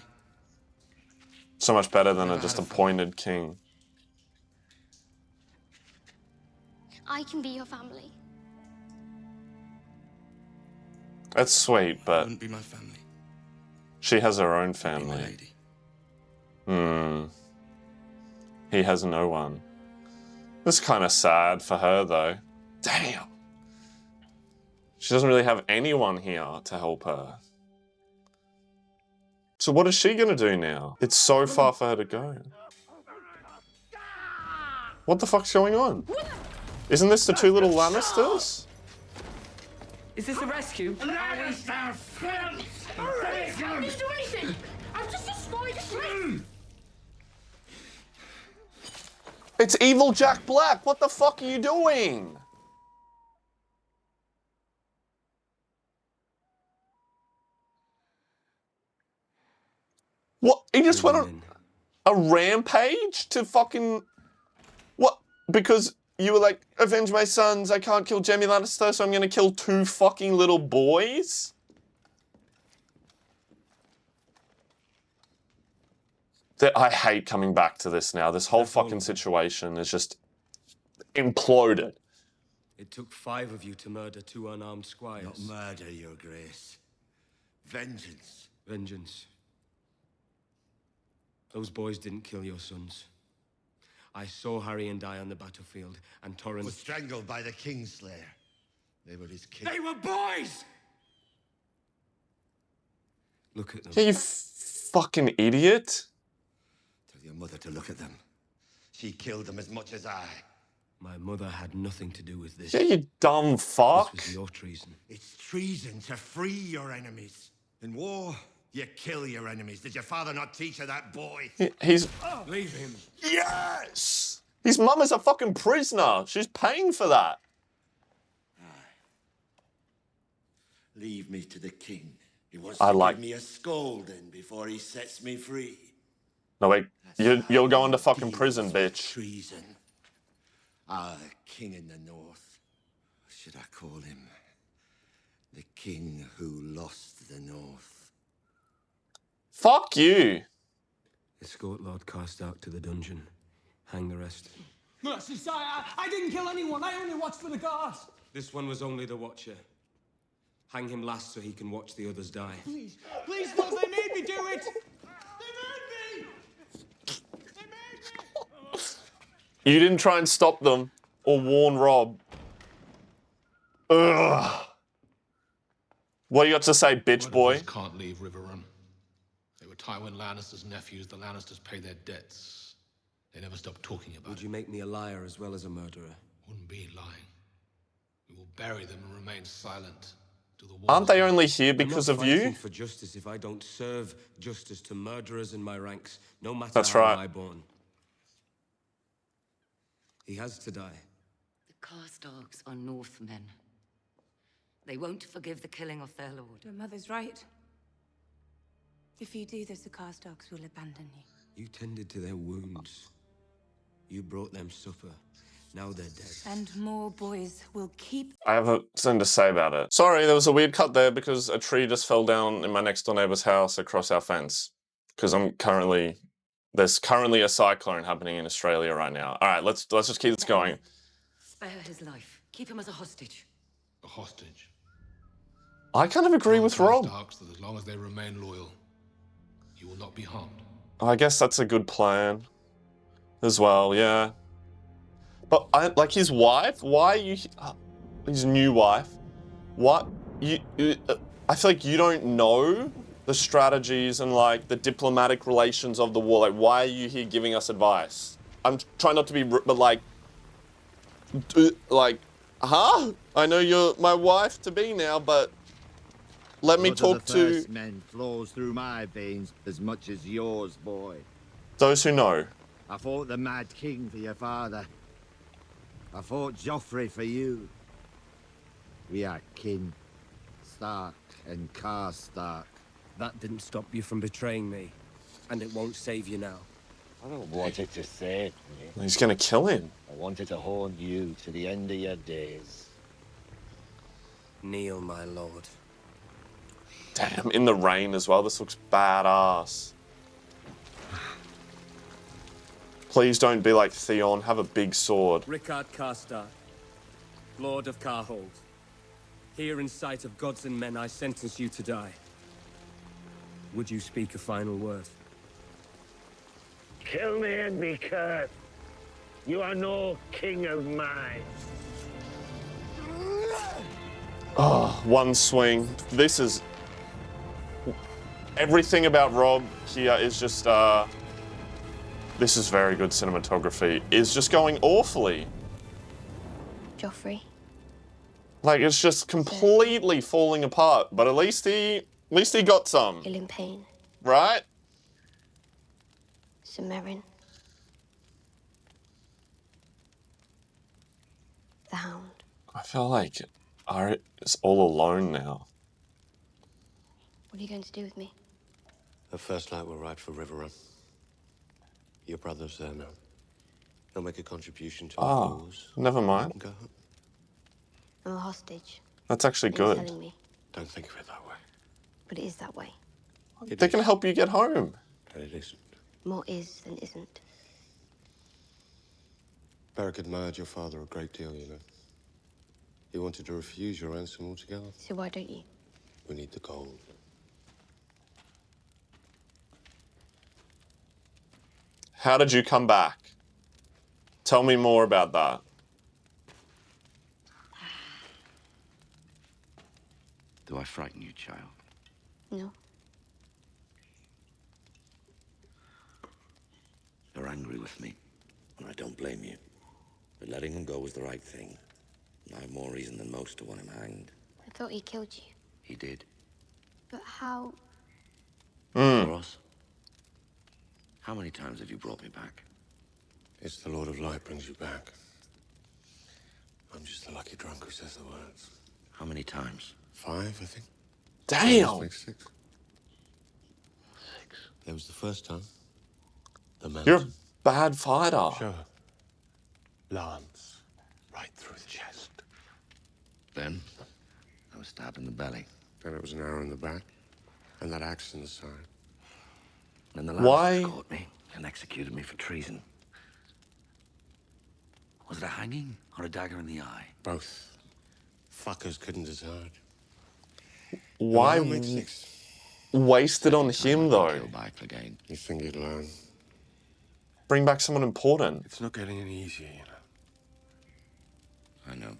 So much better than a just appointed king. I can be your family. That's sweet, but Wouldn't be my family. she has her own family. He has no one. It's kind of sad for her, though. Damn. She doesn't really have anyone here to help her. So what is she gonna do now? It's so far for her to go. What the fuck's going on? Isn't this the two little Lannisters? Is this a rescue? Lannister I didn't do anything! I've just destroyed a It's evil Jack Black! What the fuck are you doing? What? He just went on a rampage to fucking... What? Because you were like, avenge my sons, I can't kill Jaime Lannister, so I'm gonna kill two fucking little boys? I hate coming back to this now. This whole fucking situation is just imploded. It took 5 of you to murder 2 unarmed squires. Not murder, your grace. Vengeance. Vengeance. Those boys didn't kill your sons. I saw Harry die on the battlefield, and Torrent Was strangled by the Kingslayer. They were his kin. They were boys! Look at them. Yeah, you fucking idiot. Tell your mother to look at them. She killed them as much as I. My mother had nothing to do with this. Yeah, you dumb fuck. This was your treason. It's treason to free your enemies. In war, you kill your enemies. Did your father not teach you that, boy? He's... Leave him. Yes! His mum is a fucking prisoner. She's paying for that. Leave me to the king. He wants I to like- give me a scolding before he sets me free. No, wait. You're going to fucking prison, bitch. Treason. Our king in the north. Or should I call him the king who lost the north? Fuck you. Escort Lord Karstark to the dungeon. Hang the rest. Mercy, sire, I didn't kill anyone. I only watched for the guards. This one was only the Watcher. Hang him last so he can watch the others die. Please, please, no, they made me do it. You didn't try and stop them or warn Rob. Ugh. What do you got to say, bitch boy? Can't leave Riverrun. They were Tywin Lannister's nephews. The Lannisters pay their debts. They never stop talking about it. Would you make me a liar as well as a murderer? Wouldn't be lying. We will bury them and remain silent. Aren't they only here because I'm not of you? fighting for justice if I don't serve justice to murderers in my ranks, no matter That's how right. high-born. He has to die. The Karstarks are Northmen. They won't forgive the killing of their lord. Your mother's right. If you do this, the Karstarks will abandon you. You tended to their wounds. You brought them supper. Now they're dead. And more boys will keep... I have something to say about it. Sorry, there was a weird cut there because a tree just fell down in my next door neighbor's house across our fence. Because there's currently a cyclone happening in Australia right now. All right, let's just keep this going. Spare his life. Keep him as a hostage. A hostage. I kind of agree with Rob. Karstarks that as long as they remain loyal, you will not be harmed. I guess that's a good plan as well, yeah. But like his wife, why are you, his new wife, what, I feel like you don't know the strategies and like the diplomatic relations of the war. Like, why are you here giving us advice? I'm trying not to be, but like, huh? I know you're my wife to be now, but let me Blood of talk the to first men flows through my veins as much as yours, boy. those who know. I fought the Mad King for your father. I fought Joffrey for you. We are kin. Stark and Karstark. That didn't stop you from betraying me, and it won't save you now. I don't want it to save me. He's gonna kill him. I wanted to haunt you to the end of your days. Kneel, my lord. Damn, in the rain as well. This looks badass. Please don't be like Theon. Have a big sword. Rickard Karstark, Lord of Karhold. Here in sight of gods and men, I sentence you to die. Would you speak a final word? Kill me and be cursed. You are no king of mine. Oh, one swing. This is... Everything about Rob here is just, this is very good cinematography. Is just going awfully. Joffrey. Like, it's just completely falling apart. But at least he got some. Ill in pain. Right? Cimmerian. The Hound. I feel like Arya is all alone now. What are you going to do with me? The first light will ride for Riverrun. Your brother's there now. He'll make a contribution to our cause. Never mind. Go home. I'm a hostage. That's actually You're good. telling me. Don't think of it that way. But it is that way. They can help you get home. And it isn't. More is than isn't. Beric admired your father a great deal, you know. He wanted to refuse your ransom altogether. So why don't you? We need the gold. How did you come back? Tell me more about that. Do I frighten you, child? No. You're angry with me, and I don't blame you. But letting him go was the right thing. And I have more reason than most to want him hanged. I thought he killed you. He did. But how? Ross, how many times have you brought me back? It's the Lord of Light brings you back. I'm just the lucky drunk who says the words. How many times? 5, I think. Damn! Like 6. There was the first time. The mountain. You're a bad fighter. Sure. Lance. Right through the chest. Then, I was stabbed in the belly. Then it was an arrow in the back. And that axe in the side. Then the Why? Lannisters caught me and executed me for treason. Was it a hanging or a dagger in the eye? Both. Fuckers couldn't decide. Why waste it on him, though? Again. You think he'd learn? Bring back someone important. It's not getting any easier, you know. I know.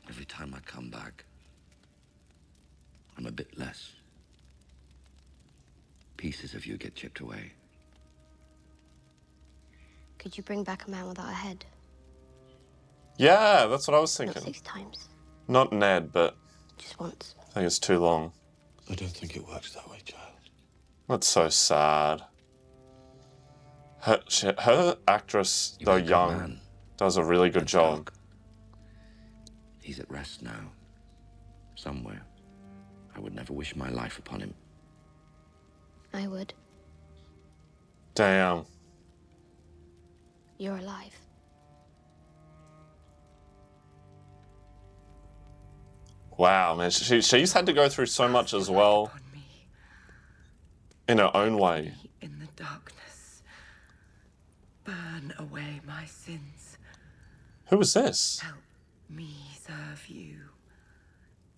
Every time I come back, I'm a bit less. Pieces of you get chipped away. Could you bring back a man without a head? Yeah, that's what I was thinking. Not 6 times. Not Ned, but Just once. I think it's too long. I don't think it works that way, child. That's so sad. Her actress, though young, does a really good job. He's at rest now. Somewhere. I would never wish my life upon him. I would. Damn. You're alive. Wow, man. She's had to go through so much as well. In her own way. In the darkness, burn away my sins. Who is this? Help me serve you.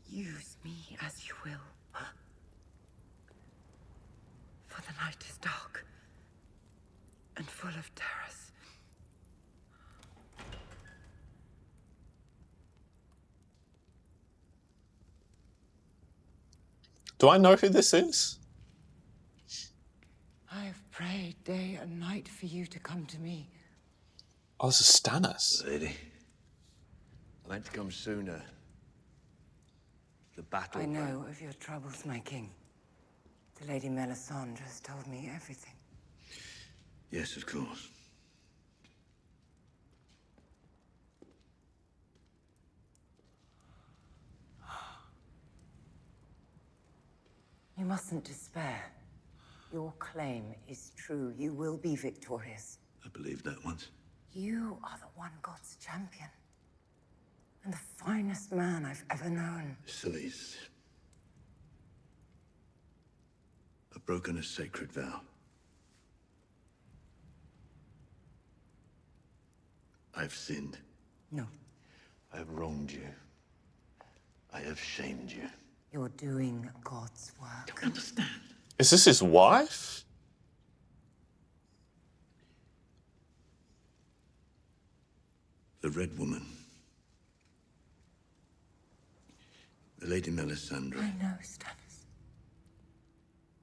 Use me as you will. For the night is dark and full of terrors. Do I know who this is? I have prayed day and night for you to come to me. Oh, this is Stannis. Lady. I meant to come sooner. The battle. I know of your troubles, my king. The Lady Melisandre has told me everything. Yes, of course. You mustn't despair. Your claim is true. You will be victorious. I believed that once. You are the one God's champion. And the finest man I've ever known. Sillies. I've broken a sacred vow. I've sinned. No. I have wronged you. I have shamed you. You're doing God's work. Don't understand. Is this his wife? The Red Woman. The Lady Melisandre. I know, Stannis.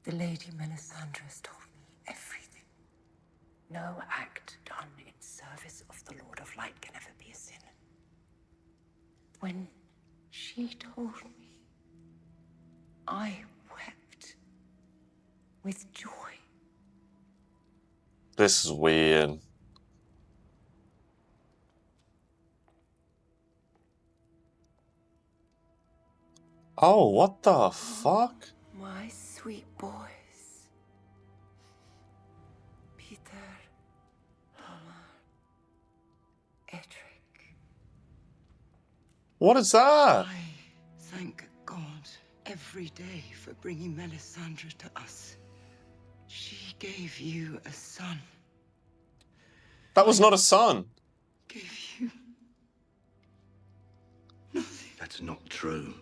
The Lady Melisandre has told me everything. No act done in service of the Lord of Light can ever be a sin. When she told me, I wept with joy. This is weird. Oh, what the fuck? My sweet boys. Peter, Hamar, Edric. What is that? I thank God every day for bringing Melisandre to us. She gave you a son. That was not a son. Gave you nothing. That's not true.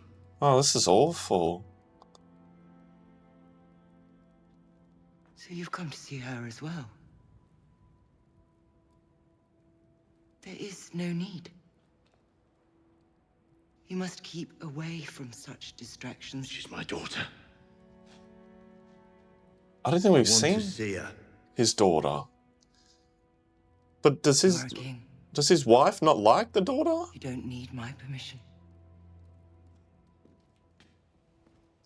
Oh, this is awful. So you've come to see her as well? There is no need. You must keep away from such distractions. She's my daughter. I don't think we've I want seen to see her. his daughter. But does You are a king. his wife not like the daughter? You don't need my permission.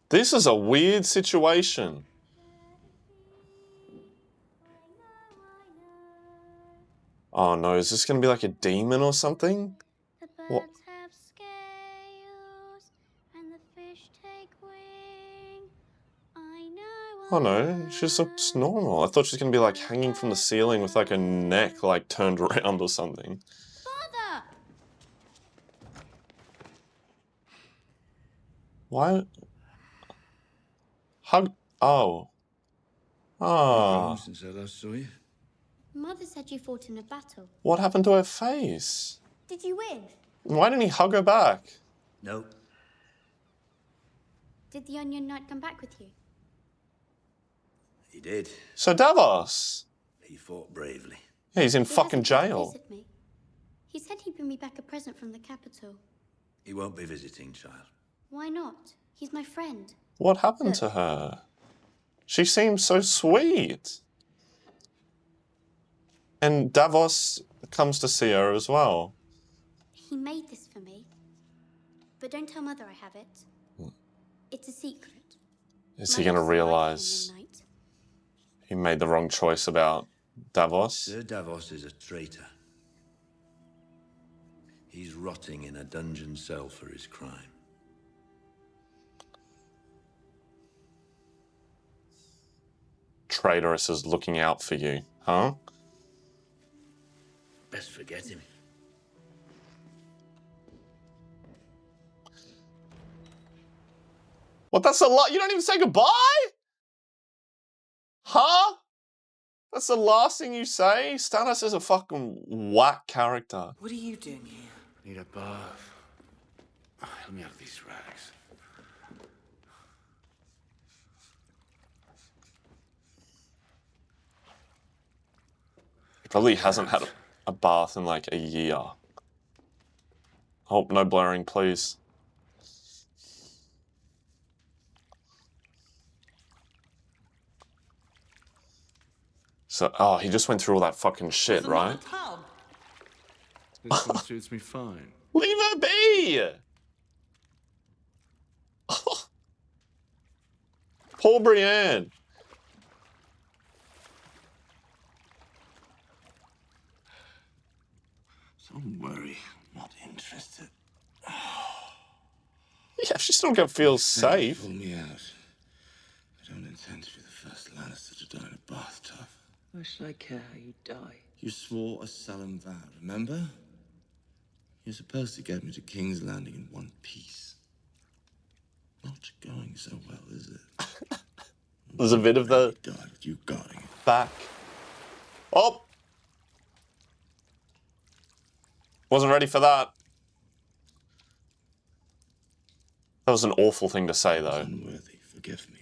This is a weird situation. Oh no, is this gonna be like a demon or something? What? Have scales, and the fish take wing. I know. Oh no, she just looks normal. I thought she was gonna be like hanging from the ceiling with like a neck like turned around or something. Father! Why? Hug. Oh. Ah. Since I last saw you. Mother said you fought in a battle. What happened to her face? Did you win? Why didn't he hug her back? No. Did the Onion Knight come back with you? He did. So Davos. He fought bravely. Yeah, he's in He fucking hasn't come to jail. visit me. He said he'd bring me back a present from the capital. He won't be visiting, child. Why not? He's my friend. What happened to her? She seems so sweet. And Davos comes to see her as well. He made this for me. But don't tell Mother I have it. It's a secret. Is he going to realize he made the wrong choice about Davos? Sir Davos is a traitor. He's rotting in a dungeon cell for his crime. Traitorous is looking out for you, huh? Best forget him. What, that's a lot? You don't even say goodbye? Huh? That's the last thing you say? Stannis is a fucking whack character. What are you doing here? Need a bath. Let me out of these rags. He probably hasn't had a bath in like a year. Oh, no blurring, please. So, oh, he just went through all that fucking shit, right? Tub. This one suits me fine. Leave her be! Poor Brienne. Don't worry, I'm not interested. Yeah, she still don't feel If they safe. pull me out, I don't intend to be the first Lannister to die in a bathtub. Why should I care how you die? You swore a solemn vow, remember? You're supposed to get me to King's Landing in one piece. Not going so well, is it? There's a bit of the Die with you guarding it. back. Oh! Wasn't ready for that. That was an awful thing to say, though. Unworthy, forgive me.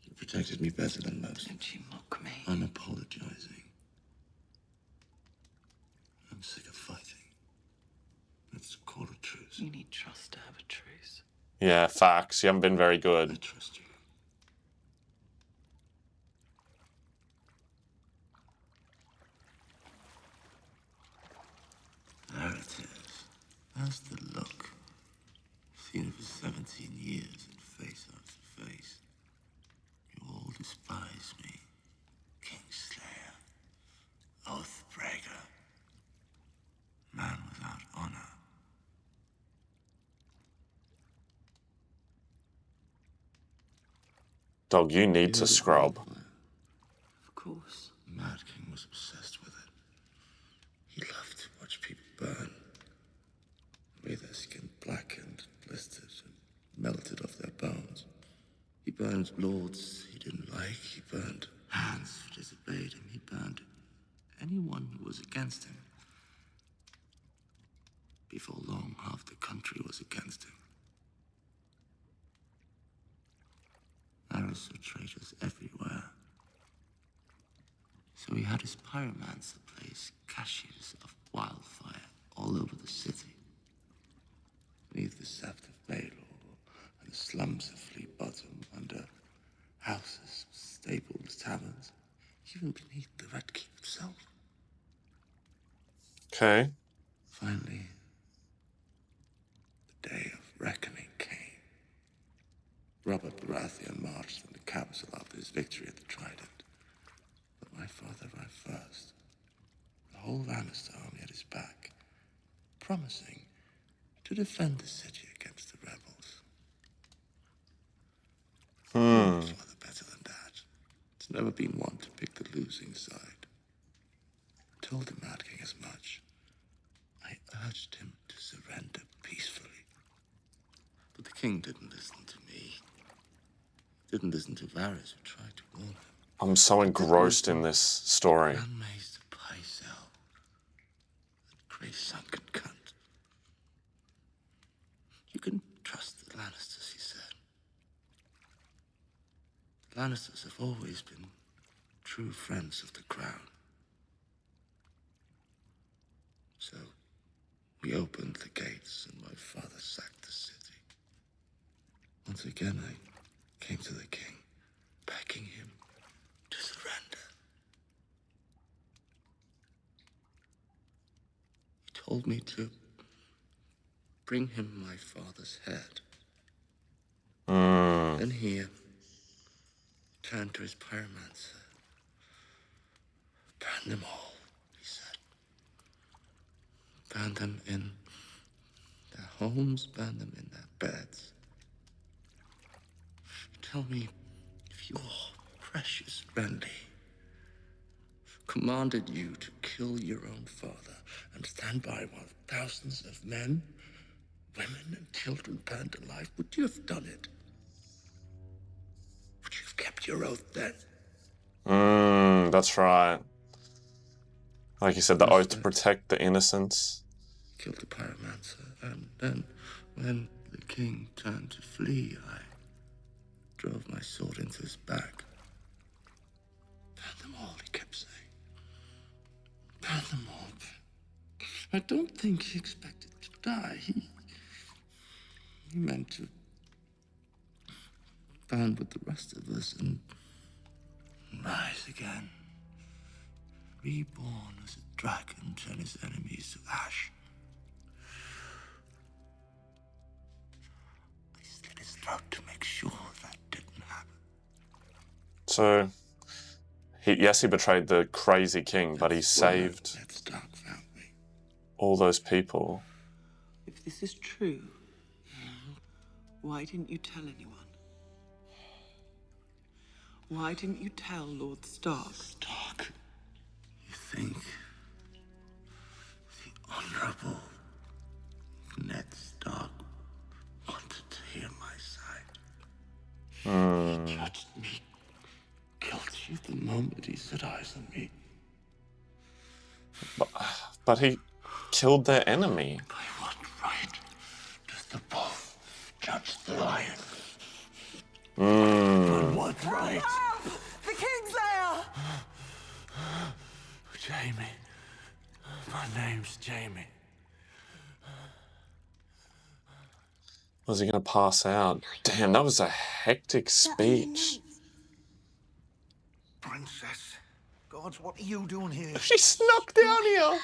You protected me better than most. Don't you mock me? I'm apologizing. I'm sick of fighting. Let's call a truce. You need trust to have a truce. Yeah, facts. You haven't been very good. I trust you. There it is. That's the look. Seen it for 17 years and face after face. You all despise me. Kingslayer. Oathbreaker. Man without honor. Dog, you need to scrub. Of course. Mad King was obsessed with it. He loved to watch people burn. The way their skin blackened, blistered, and melted off their bones. He burned lords he didn't like. He burned hands who disobeyed him. He burned anyone who was against him. Before long, half the country was against him. There are traitors everywhere. So he had his pyromancer place caches of wildfire all over the city. Beneath the Sept of Baelor and the slums of Fleet Bottom, under houses, stables, taverns, even beneath the Red Keep itself. Okay. Finally, the day of reckoning came. Robert Baratheon marched into the capital after his victory at the Trident. But my father arrived first. The whole Lannister army at his back, promising to defend the city against the rebels. My father better than that. He's never been one to pick the losing side. I told the Mad King as much. I urged him to surrender peacefully. But the king didn't listen to me. Didn't listen to Varys, who tried to warn him. I'm so engrossed in this story. Grand Maester Parcel. That grey sunken cunt. You can trust the Lannisters, he said. The Lannisters have always been true friends of the crown. So, we opened the gates and my father sacked the city. Once again, I came to the king, begging him to surrender. He told me to bring him my father's head. Then he turned to his pyromancer. Burn them all, he said. Burn them in their homes, burn them in their beds. Tell me if your precious Renly commanded you to kill your own father and stand by while thousands of men, women, and children burned alive, would you have done it? Would you have kept your oath then? That's right. Like you said, the oath to protect the innocents. Killed the pyromancer, and then when the king turned to flee, I drove my sword into his back. Burn them all, he kept saying. Burn them all. I don't think he expected to die. He meant to burn with the rest of us and rise again. reborn as a dragon, turn his enemies to ash. I slit his throat to make sure that didn't happen. So, yes, he betrayed the crazy king, but he saved all those people. If this is true, why didn't you tell anyone? Why didn't you tell Lord Stark? Stark? You think the Honorable Ned Stark wanted to hear my side? He judged me guilty the moment he set eyes on me. But he killed their enemy. By what right does the wolf judge the lion? By what right? The Kingslayer! Jamie. My name's Jamie. Was he going to pass out? Damn, that was a hectic speech. Princess, gods, what are you doing here? She snuck down here.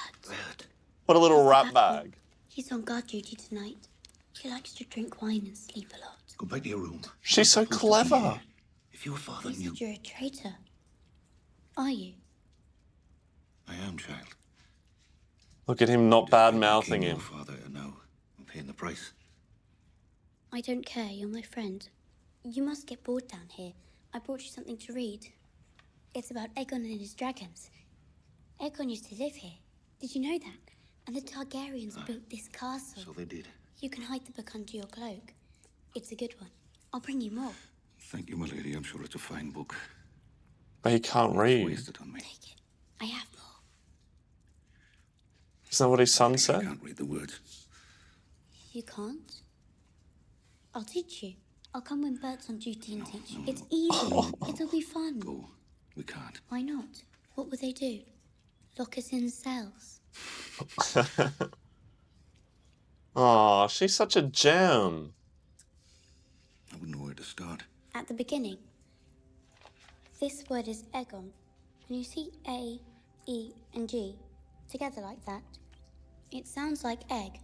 What a little rat bag. He's on guard duty tonight. He likes to drink wine and sleep a lot. Go back to your room. She's so clever. If your father You knew... said you're a traitor. Are you? I am, child. Look at him not bad-mouthing him. Your father, no. I'm paying the price. I don't care. You're my friend. You must get bored down here. I brought you something to read. It's about Aegon and his dragons. Aegon used to live here. Did you know that? And the Targaryens built this castle. So they did. You can hide the book under your cloak. It's a good one. I'll bring you more. Thank you, my lady. I'm sure it's a fine book. But he can't read. Wasted on me. Take it. I have more. Isn't that what his son said? I can't read the words. You can't? I'll teach you. I'll come when Bert's on duty and teach you. It's easy. It'll be fun. Go. We can't. Why not? What would they do? Lock us in cells. Aw, she's such a gem. I wouldn't know where to start. At the beginning, this word is Aegon. And you see A, E, and G together like that. It sounds like egg.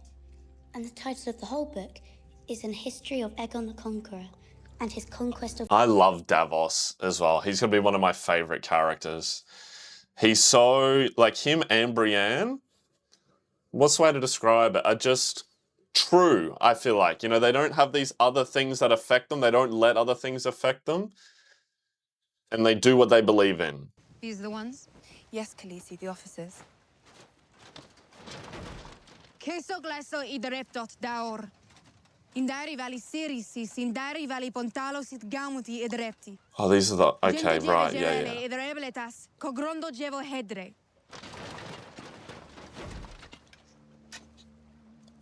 And the title of the whole book is An History of Aegon the Conqueror and his conquest of... I love Davos as well. He's going to be one of my favorite characters. He's so, like him and Brienne, what's the way to describe it? Are just true, I feel like. You know, they don't have these other things that affect them. They don't let other things affect them. And they do what they believe in. These are the ones? Yes, Khaleesi, the officers. Kesogleso idreptot daor. Indari vali sirisis, indari vali pontalosit gamuti idrepti. Oh, these are the... Okay, right, yeah. Idrebletas, cogrondo jevo hedre.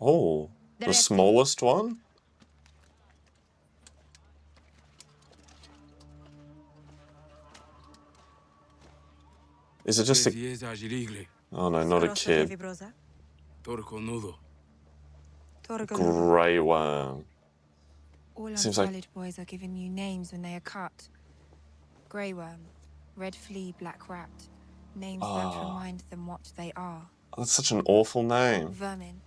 Oh, the smallest one? Is it just a... Oh no, not a kid. Grey worm. All Seems like... unsullied boys are given new names when they are cut. Grey worm, red flea, black rat. Names that remind them what they are. That's such an awful name. Vermin.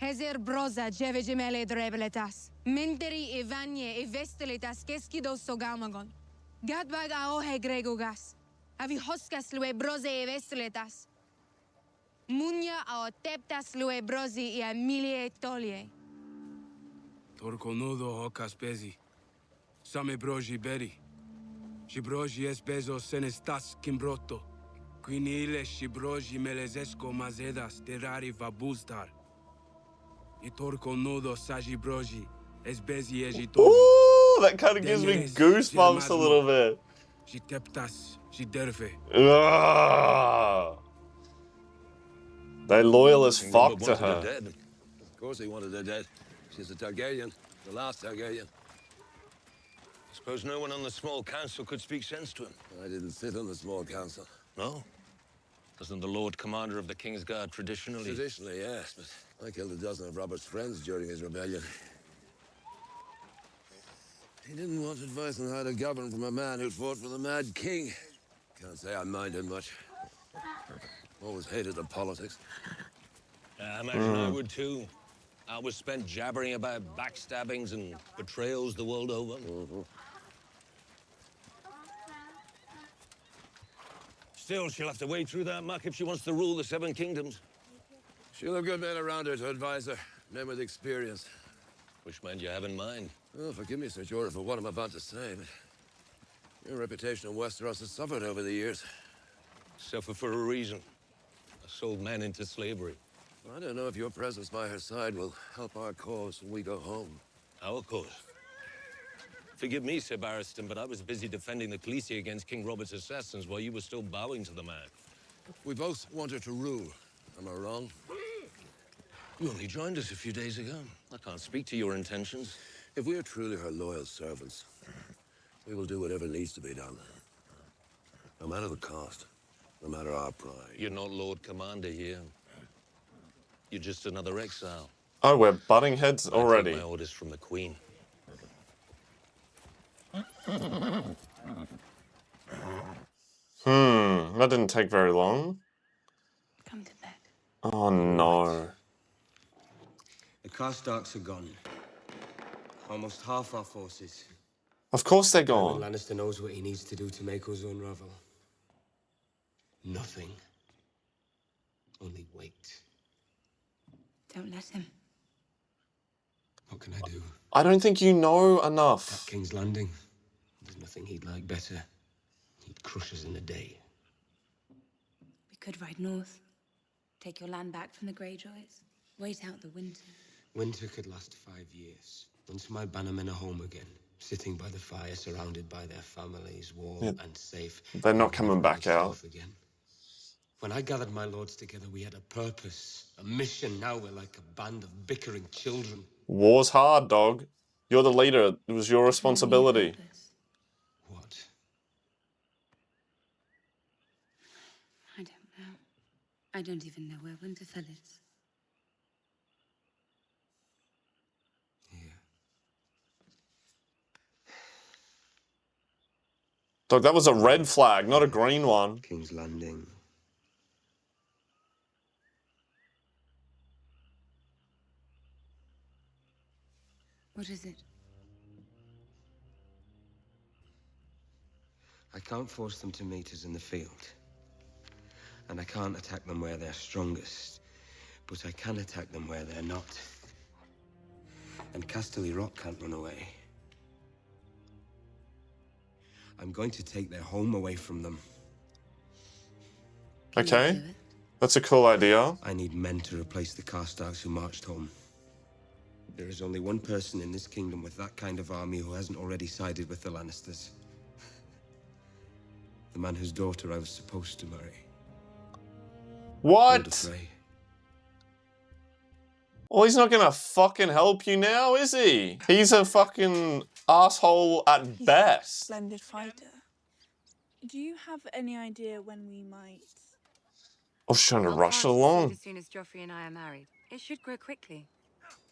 Hezer broza jeve gemele drebeletas. Menteri evanye evesteletas keskidos sogamagon. Gadbag aohe gregogas. Avi hoskas lue broze evesteletas. Munya ao teptas lue brozi e amilie tolie. Torconudo hocas pesi. Same broji beri. Shibroji es bezo senestas kimbroto. Quinile shibroji melezesco mazedas terari vabustar. I torconudo saji broji es bezi ejitovi. Ooh, that kind of gives me goosebumps a little bit. She teptas, she derfe. They loyal as fuck to her. Dead. Of course they wanted her dead. She's a Targaryen, the last Targaryen. I suppose no one on the small council could speak sense to him. I didn't sit on the small council. No? Doesn't the Lord Commander of the King's Guard traditionally... Traditionally, yes, but I killed a dozen of Robert's friends during his rebellion. He didn't want advice on how to govern from a man who'd fought for the Mad King. Can't say I minded much. Always hated the politics. I imagine I would too. I was spent jabbering about backstabbings and betrayals the world over. Still, she'll have to wade through that muck if she wants to rule the Seven Kingdoms. She'll have good men around her to advise her. Men with experience. Which man do you have in mind? Oh, forgive me, Sir Jorah, for what I'm about to say, but your reputation in Westeros has suffered over the years. Suffer for a reason. I sold men into slavery. I don't know if your presence by her side will help our cause when we go home. Our cause? Forgive me, Sir Barristan, but I was busy defending the Khaleesi against King Robert's assassins while you were still bowing to the man. We both want her to rule. Am I wrong? You only joined us a few days ago. I can't speak to your intentions. If we are truly her loyal servants, we will do whatever needs to be done. No matter the cost. No matter our pride. You're not Lord Commander here. You're just another exile. Oh, we're butting heads I already. take my orders from the Queen. That didn't take very long. Come to bed. Oh no. The Karstarks are gone. Almost half our forces. Of course they're Tywin gone. Lannister knows what he needs to do to make us unravel. Nothing. Only wait. Don't let him. What can I do? I don't think you know enough. At King's Landing, there's nothing he'd like better. He'd crush us in a day. We could ride north. Take your land back from the Greyjoys. Wait out the winter. Winter could last 5 years. Once my bannermen are home again, sitting by the fire, surrounded by their families, warm and safe. They're not coming back out. Again. When I gathered my lords together, we had a purpose, a mission. Now we're like a band of bickering children. War's hard, dog. You're the leader. It was your responsibility. What? I don't know. I don't even know where Winterfell is. Dog, that was a red flag, not a green one. King's Landing. What is it? I can't force them to meet us in the field. And I can't attack them where they're strongest. But I can attack them where they're not. And Casterly Rock can't run away. I'm going to take their home away from them. Okay. That's a cool idea. I need men to replace the Karstarks who marched home. There is only one person in this kingdom with that kind of army who hasn't already sided with the Lannisters. The man whose daughter I was supposed to marry. What? Well, he's not gonna fucking help you now, is he? He's a fucking asshole at best. Splendid fighter. Do you have any idea when we might? I was trying to I'll rush it pass along. as soon as Joffrey and I are married. It should grow quickly.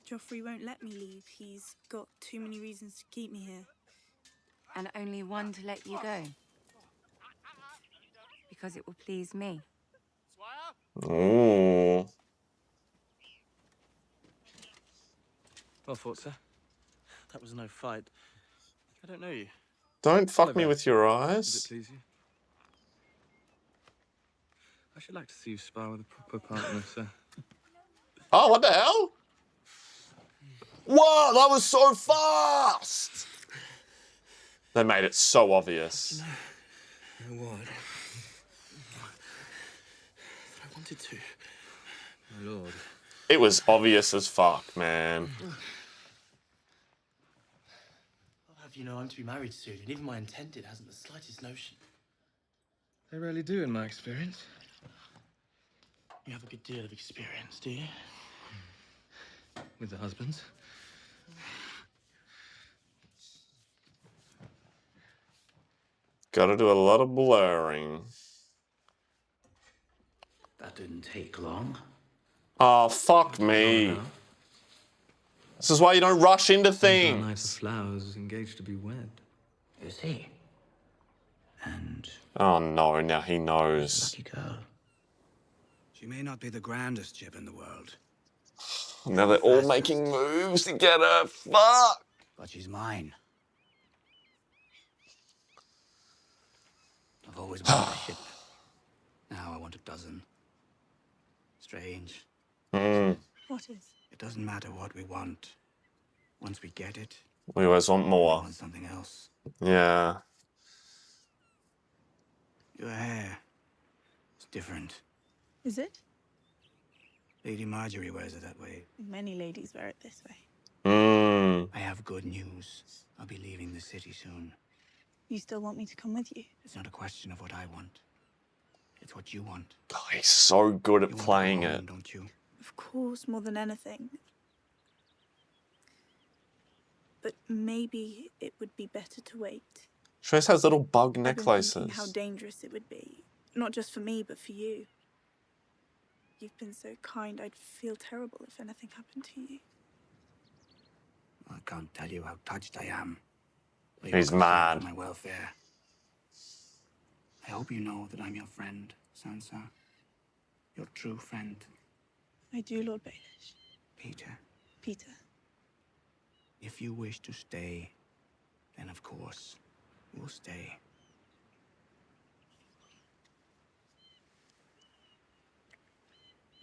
Joffrey won't let me leave. He's got too many reasons to keep me here. And only one to let you go. Because it will please me. Ooh. Well fought, sir. That was no fight. I don't know you. Don't fuck me Hello, with your Does eyes. it please you? I should like to see you spar with a proper partner, sir. Oh, what the hell? Whoa, that was so fast! They made it so obvious. No, what? I wanted to. My lord. It was obvious as fuck, man. I'll have you know I'm to be married soon, and even my intended hasn't the slightest notion. They rarely do, in my experience. You have a good deal of experience, do you? With the husbands? Gotta do a lot of blurring. That didn't take long. Oh, fuck me. This is why you don't rush into Knight of things. Flowers is engaged to be wed. Is he? And Oh no, now he knows. lucky girl. She may not be the grandest jib in the world. Now they're all making moves to get her. Fuck! But she's mine. I've always wanted a ship. Now I want a dozen. Strange. What is? It doesn't matter what we want. Once we get it, We always want we more. want something else. Yeah. Your hair is different. Is it? Lady Marjorie wears it that way. Many ladies wear it this way. I have good news. I'll be leaving the city soon. You still want me to come with you? It's not a question of what I want. It's what you want. God, he's so good at playing it. Don't you? Of course, more than anything. But maybe it would be better to wait. She always has little bug I've been thinking necklaces. how dangerous it would be. Not just for me, but for you. You've been so kind, I'd feel terrible if anything happened to you. I can't tell you how touched I am. by He's your concern mad. for my welfare. I hope you know that I'm your friend, Sansa. Your true friend. I do, Lord Baelish. Peter. Peter. If you wish to stay, then of course, you'll stay.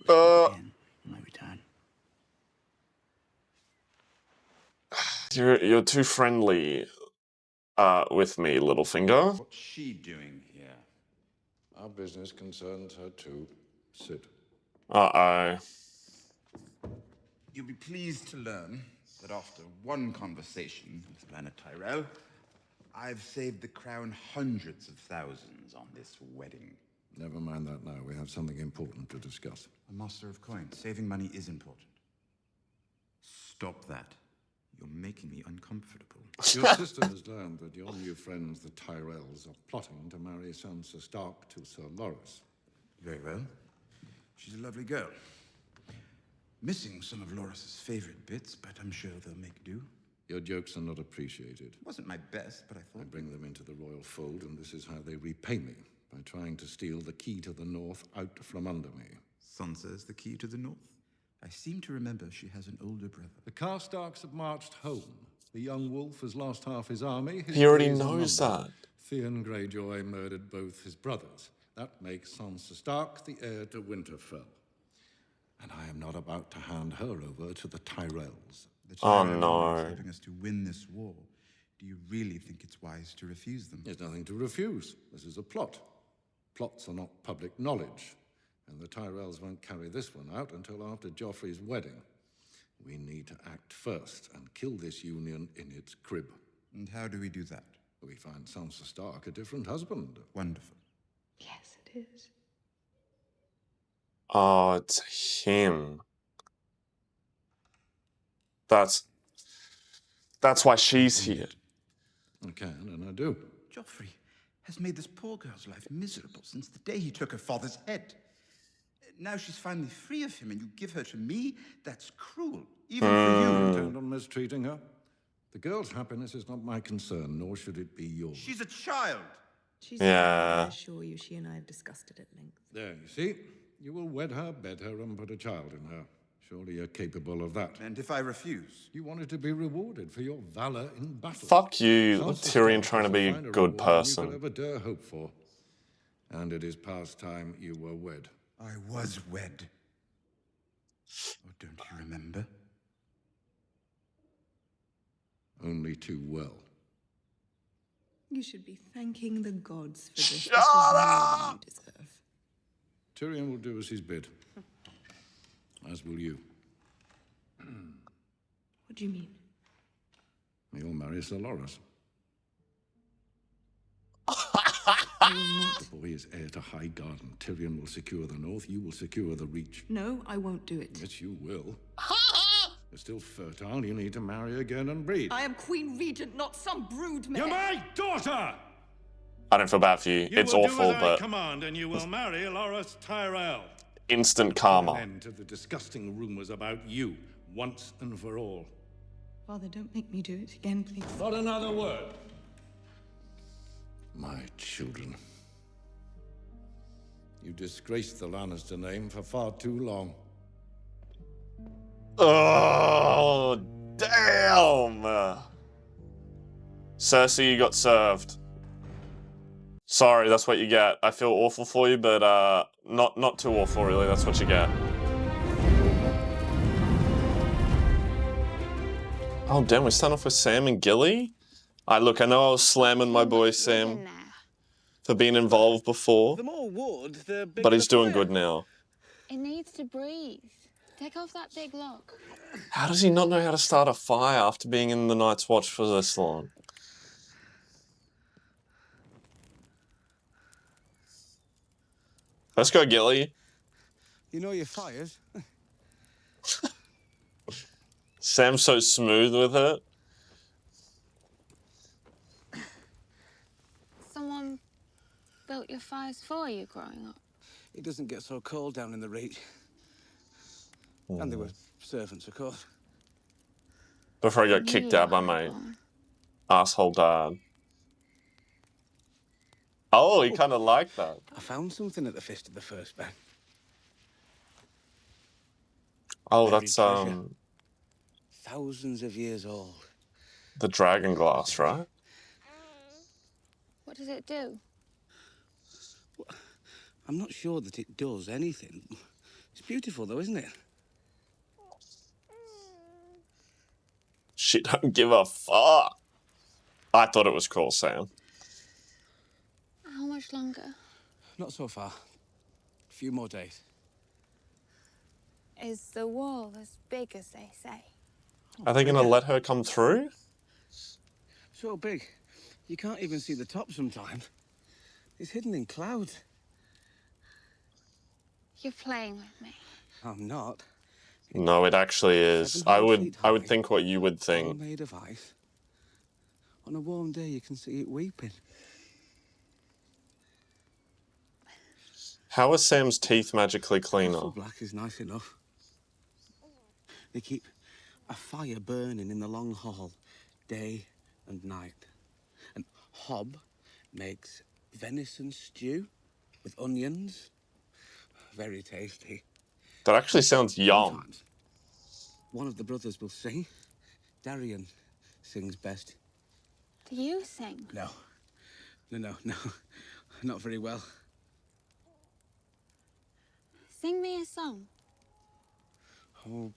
We'll speak again when I return. You're too friendly with me, Littlefinger. What's she doing here? Our business concerns her too. Sit. Uh-oh. You'll be pleased to learn that after one conversation with Lana Tyrell, I've saved the crown hundreds of thousands on this wedding. Never mind that now. We have something important to discuss. A master of coins. Saving money is important. Stop that. You're making me uncomfortable. Your sister has learned that your new friends, the Tyrells, are plotting to marry Sansa Stark to Sir Loras. Very well. She's a lovely girl. Missing some of Loras's favorite bits, but I'm sure they'll make do. Your jokes are not appreciated. It wasn't my best, but I thought... I bring them into the royal fold, and this is how they repay me, by trying to steal the key to the north out from under me. Sansa is the key to the north? I seem to remember she has an older brother. The Karstarks have marched home. The young wolf has lost half his army. His He already days are knows numbered. that. Theon Greyjoy murdered both his brothers. That makes Sansa Stark the heir to Winterfell. And I am not about to hand her over to the Tyrells. The Oh, Tyrells no. are helping us to win this war. Do you really think it's wise to refuse them? There's nothing to refuse. This is a plot. Plots are not public knowledge. And the Tyrells won't carry this one out until after Joffrey's wedding. We need to act first and kill this union in its crib. And how do we do that? We find Sansa Stark a different husband. Wonderful. Yes, it is. Oh, it's him. That's why she's here. I can, and I do. Joffrey has made this poor girl's life miserable since the day he took her father's head. Now she's finally free of him, and you give her to me? That's cruel, even for you. Intend on mistreating her? The girl's happiness is not my concern, nor should it be yours. She's a child. She's Yeah. I assure you, she and I have discussed it at length. There, you see? You will wed her, bed her, and put a child in her. Surely you're capable of that. And if I refuse? You wanted to be rewarded for your valor in battle. Fuck you, Sansa Tyrion Stark trying to is be a finer good reward than person. you could ever dare hope for. And it is past time you were wed. I was wed. Or don't you remember? Only too well. You should be thanking the gods for this. This Shut was more up! than you deserve. Tyrion will do as he's bid. As will you. What do you mean? You'll marry Sir Loras. I will not. The boy is heir to High Garden. Tyrion will secure the north, you will secure the Reach. No, I won't do it. Yes, you will. You're still fertile, you need to marry again and breed. I am Queen Regent, not some brood mare. You're my daughter! I don't feel bad for you. It's awful, I but command, and you will marry Loras Tyrell. instant An karma. end to the disgusting rumors about you, once and for all. Father, don't make me do it again, please. Not another word. My children. You disgraced the Lannister name for far too long. Oh, damn! Cersei, you got served. Sorry, that's what you get. I feel awful for you, but not too awful, really. That's what you get. Oh, damn, we start off with Sam and Gilly? Look, I know I was slamming my boy Sam for being involved before, The more wood, the bigger but he's the doing fire. good now. It needs to breathe. Take off that big lock. How does he not know how to start a fire after being in the Night's Watch for this long? Let's go, Gilly. You know your fires. Sam's so smooth with it. Someone built your fires for you growing up. It doesn't get so cold down in the Reach. And there were servants, of course. Before I got kicked out by my asshole dad. Oh, he kind of liked that. I found something at the Fist of the First Ben. Oh, Buried that's treasure. Thousands of years old. the dragon glass, right? What does it do? I'm not sure that it does anything. It's beautiful, though, isn't it? She don't give a fuck. I thought it was cool, Sam. How much longer? Not so far. A few more days. Is the wall as big as they say? Are they going to let her come through? So big, you can't even see the top sometimes. It's hidden in clouds. You're playing with me. I'm not. No, it actually is. I would think what you would All think. made of ice. On a warm day, you can see it weeping. How are Sam's teeth magically cleaner? Castle Black is nice enough. They keep a fire burning in the long hall, day and night. And Hob makes venison stew with onions. Very tasty. That actually sounds yum. Sometimes one of the brothers will sing. Darian sings best. Do you sing? No. No. Not very well. Sing me a song. Oh,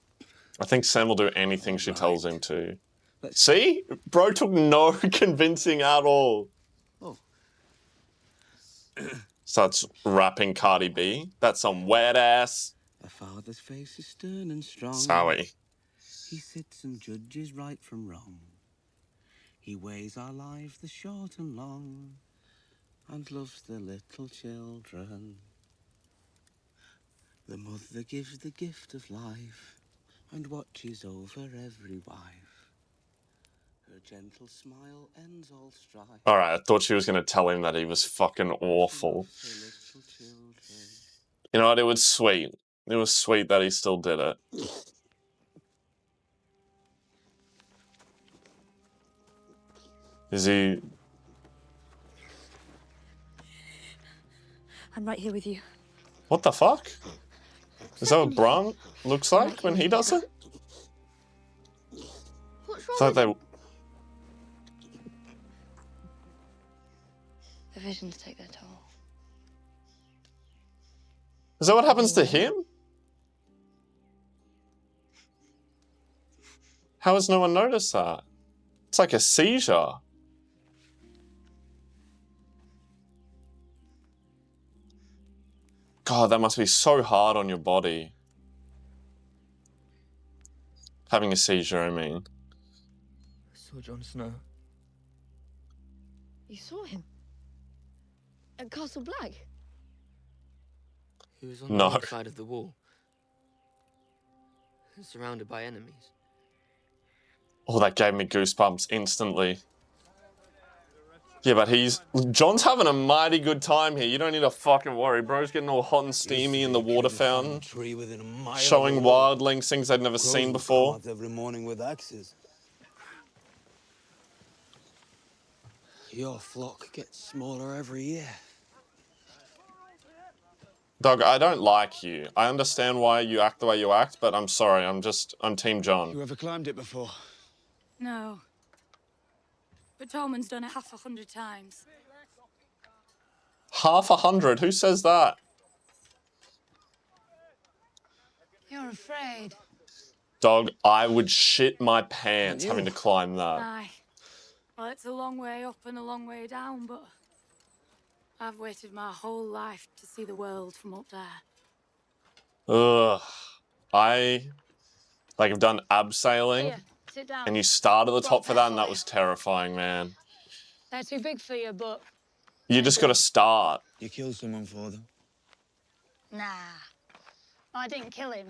I think Sam will do anything she tells him to. See? Bro took no convincing at all. Oh. Starts rapping Cardi B. That's some wet ass. A father's face is stern and strong. Sorry. He sits and judges right from wrong. He weighs our lives, the short and long, and loves the little children. The mother gives the gift of life and watches over every wife. Her gentle smile ends all strife. Alright, I thought she was going to tell him that he was fucking awful. The little children. You know what? It was sweet. It was sweet that he still did it. Is he... I'm right here with you. What the fuck? Is that what Bran looks like when he does it? What's I thought they... The visions take their toll. Is that what happens to him? How has no one noticed that? It's like a seizure. God, that must be so hard on your body. Having a seizure, I mean. I saw Jon Snow. You saw him? At Castle Black? He was on the other side of the wall. Surrounded by enemies. Oh, that gave me goosebumps instantly. Yeah, but John's having a mighty good time here. You don't need to fucking worry. Bro's getting all hot and steamy in the water fountain. Tree within a mile Showing wildlings things they'd never seen before. Every morning with axes. Your flock gets smaller every year. Dog, I don't like you. I understand why you act the way you act, but I'm sorry. I'm Team John. You ever climbed it before? No. But Tormund's done it 100 times. Half 100? Who says that? You're afraid. Dog, I would shit my pants you? having to climb that. Aye. Well, it's a long way up and a long way down, but I've waited my whole life to see the world from up there. Ugh. I've done abseiling, Here, sit down. and you start at the Got top for that, pep and for that you. was terrifying, man. They're too big for you, but... You just gotta start. You killed someone for them? Nah. I didn't kill him.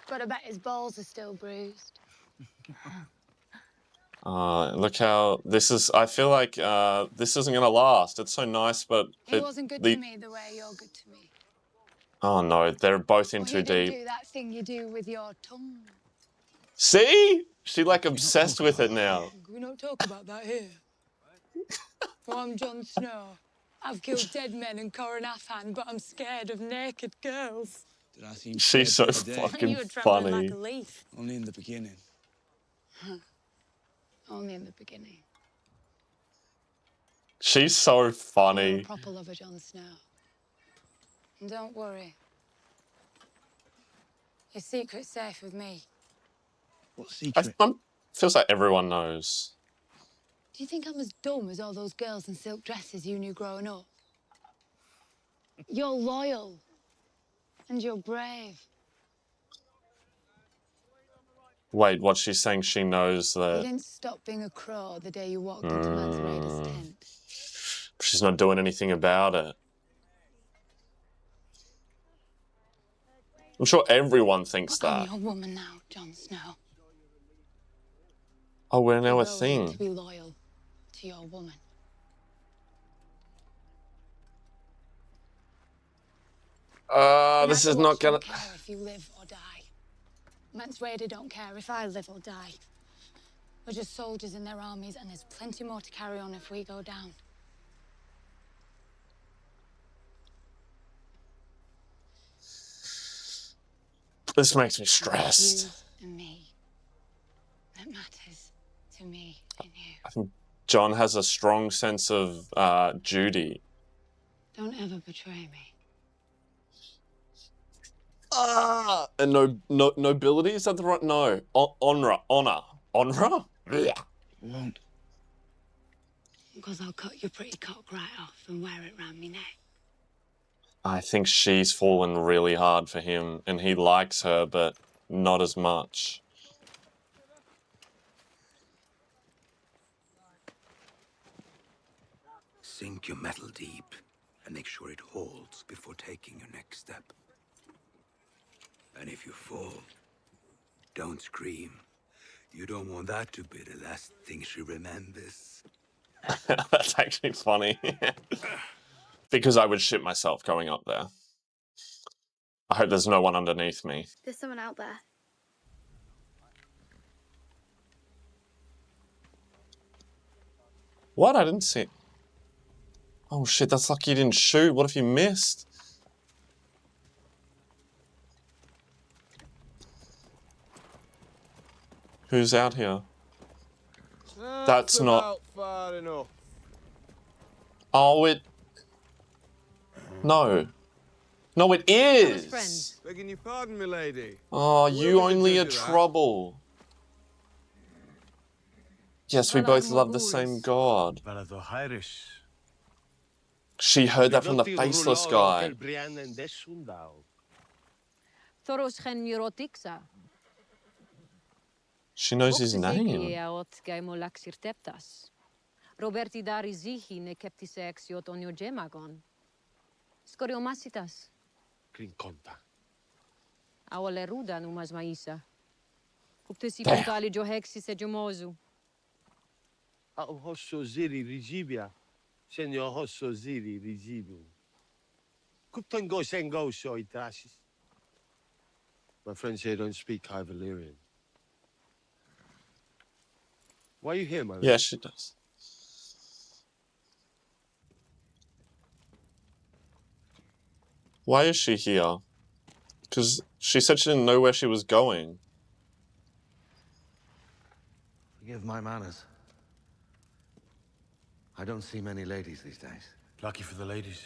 But I bet his balls are still bruised. Look how this is. I feel like this isn't gonna last. It's so nice, but He wasn't good to me the way you're good to me. Oh no, they're both in Well, too you didn't deep. do that thing you do with your tongue. See? She like obsessed with it now. Can we not talk about that here? Well, I'm Jon Snow. I've killed dead men and Coronathan, but I'm scared of naked girls. Did I seem She's so scared the other day? fucking You were trembling funny. like a leaf. Only in the beginning. Only in the beginning. She's so You're a funny. proper lover, Jon Snow. And don't worry. Your secret's safe with me. What secret? Feels like everyone knows. Do you think I'm as dumb as all those girls in silk dresses you knew growing up? You're loyal. And you're brave. Wait, what she's saying? She knows You that didn't stop being a crow the day you walked into Mance Rayder's tent. she's not doing anything about it. I'm sure everyone thinks I'm that. your woman now, Jon Snow. Oh, we're now a Your role thing. is to be loyal to your woman. This is not gonna. Don't care if you live or die. Mance Rayder don't care if I live or die. We're just soldiers in their armies, and there's plenty more to carry on if we go down. This makes me It's stressed. you and me that matters to me and you. I think John has a strong sense of duty. Don't ever betray me. And nobility, is that the right? No. Honor. Yeah. Won't. Because I'll cut your pretty cock right off and wear it round me neck. I think she's fallen really hard for him, and he likes her, but not as much. Sink your metal deep and make sure it holds before taking your next step. And if you fall, don't scream. You don't want that to be the last thing she remembers. That's actually funny. Because I would shit myself going up there. I hope there's no one underneath me. There's someone out there. What? I didn't see it. Oh shit, that's lucky you didn't shoot. What if you missed? Who's out here? That's not... far enough. Oh, it... No. No, it is! Begging your pardon, milady. Oh, you only are trouble. Yes, we both love the same god. She heard that from the faceless guy. She knows his name. Roberti dari zihi ne keptise exiot onio gemagon. Skoriomasitas. Crinconta. Awale ruda numas maisa. Kuptesi puntali johexi se jomozu. Au hosso ziri rigibia. Senio hosso ziri rigibu. Kuptango sengo so itrasis. My friends here don't speak High Valyrian. Why are you here, my lord? Yeah, she does. Why is she here? Because she said she didn't know where she was going. Forgive my manners. I don't see many ladies these days. Lucky for the ladies.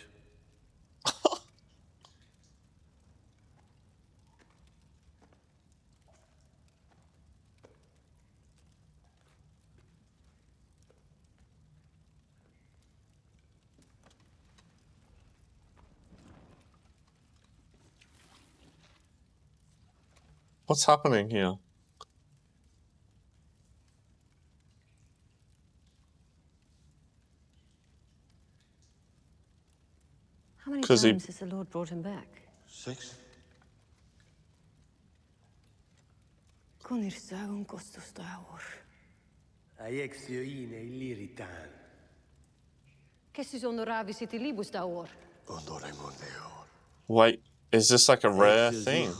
What's happening here? How many 'Cause he- times has the Lord brought him back? 6. Kunir saun kostus taur. Aiexioine iliritan. Kessus honoravis it libus taur. Honoremondeor. Wait, is this like a rare thing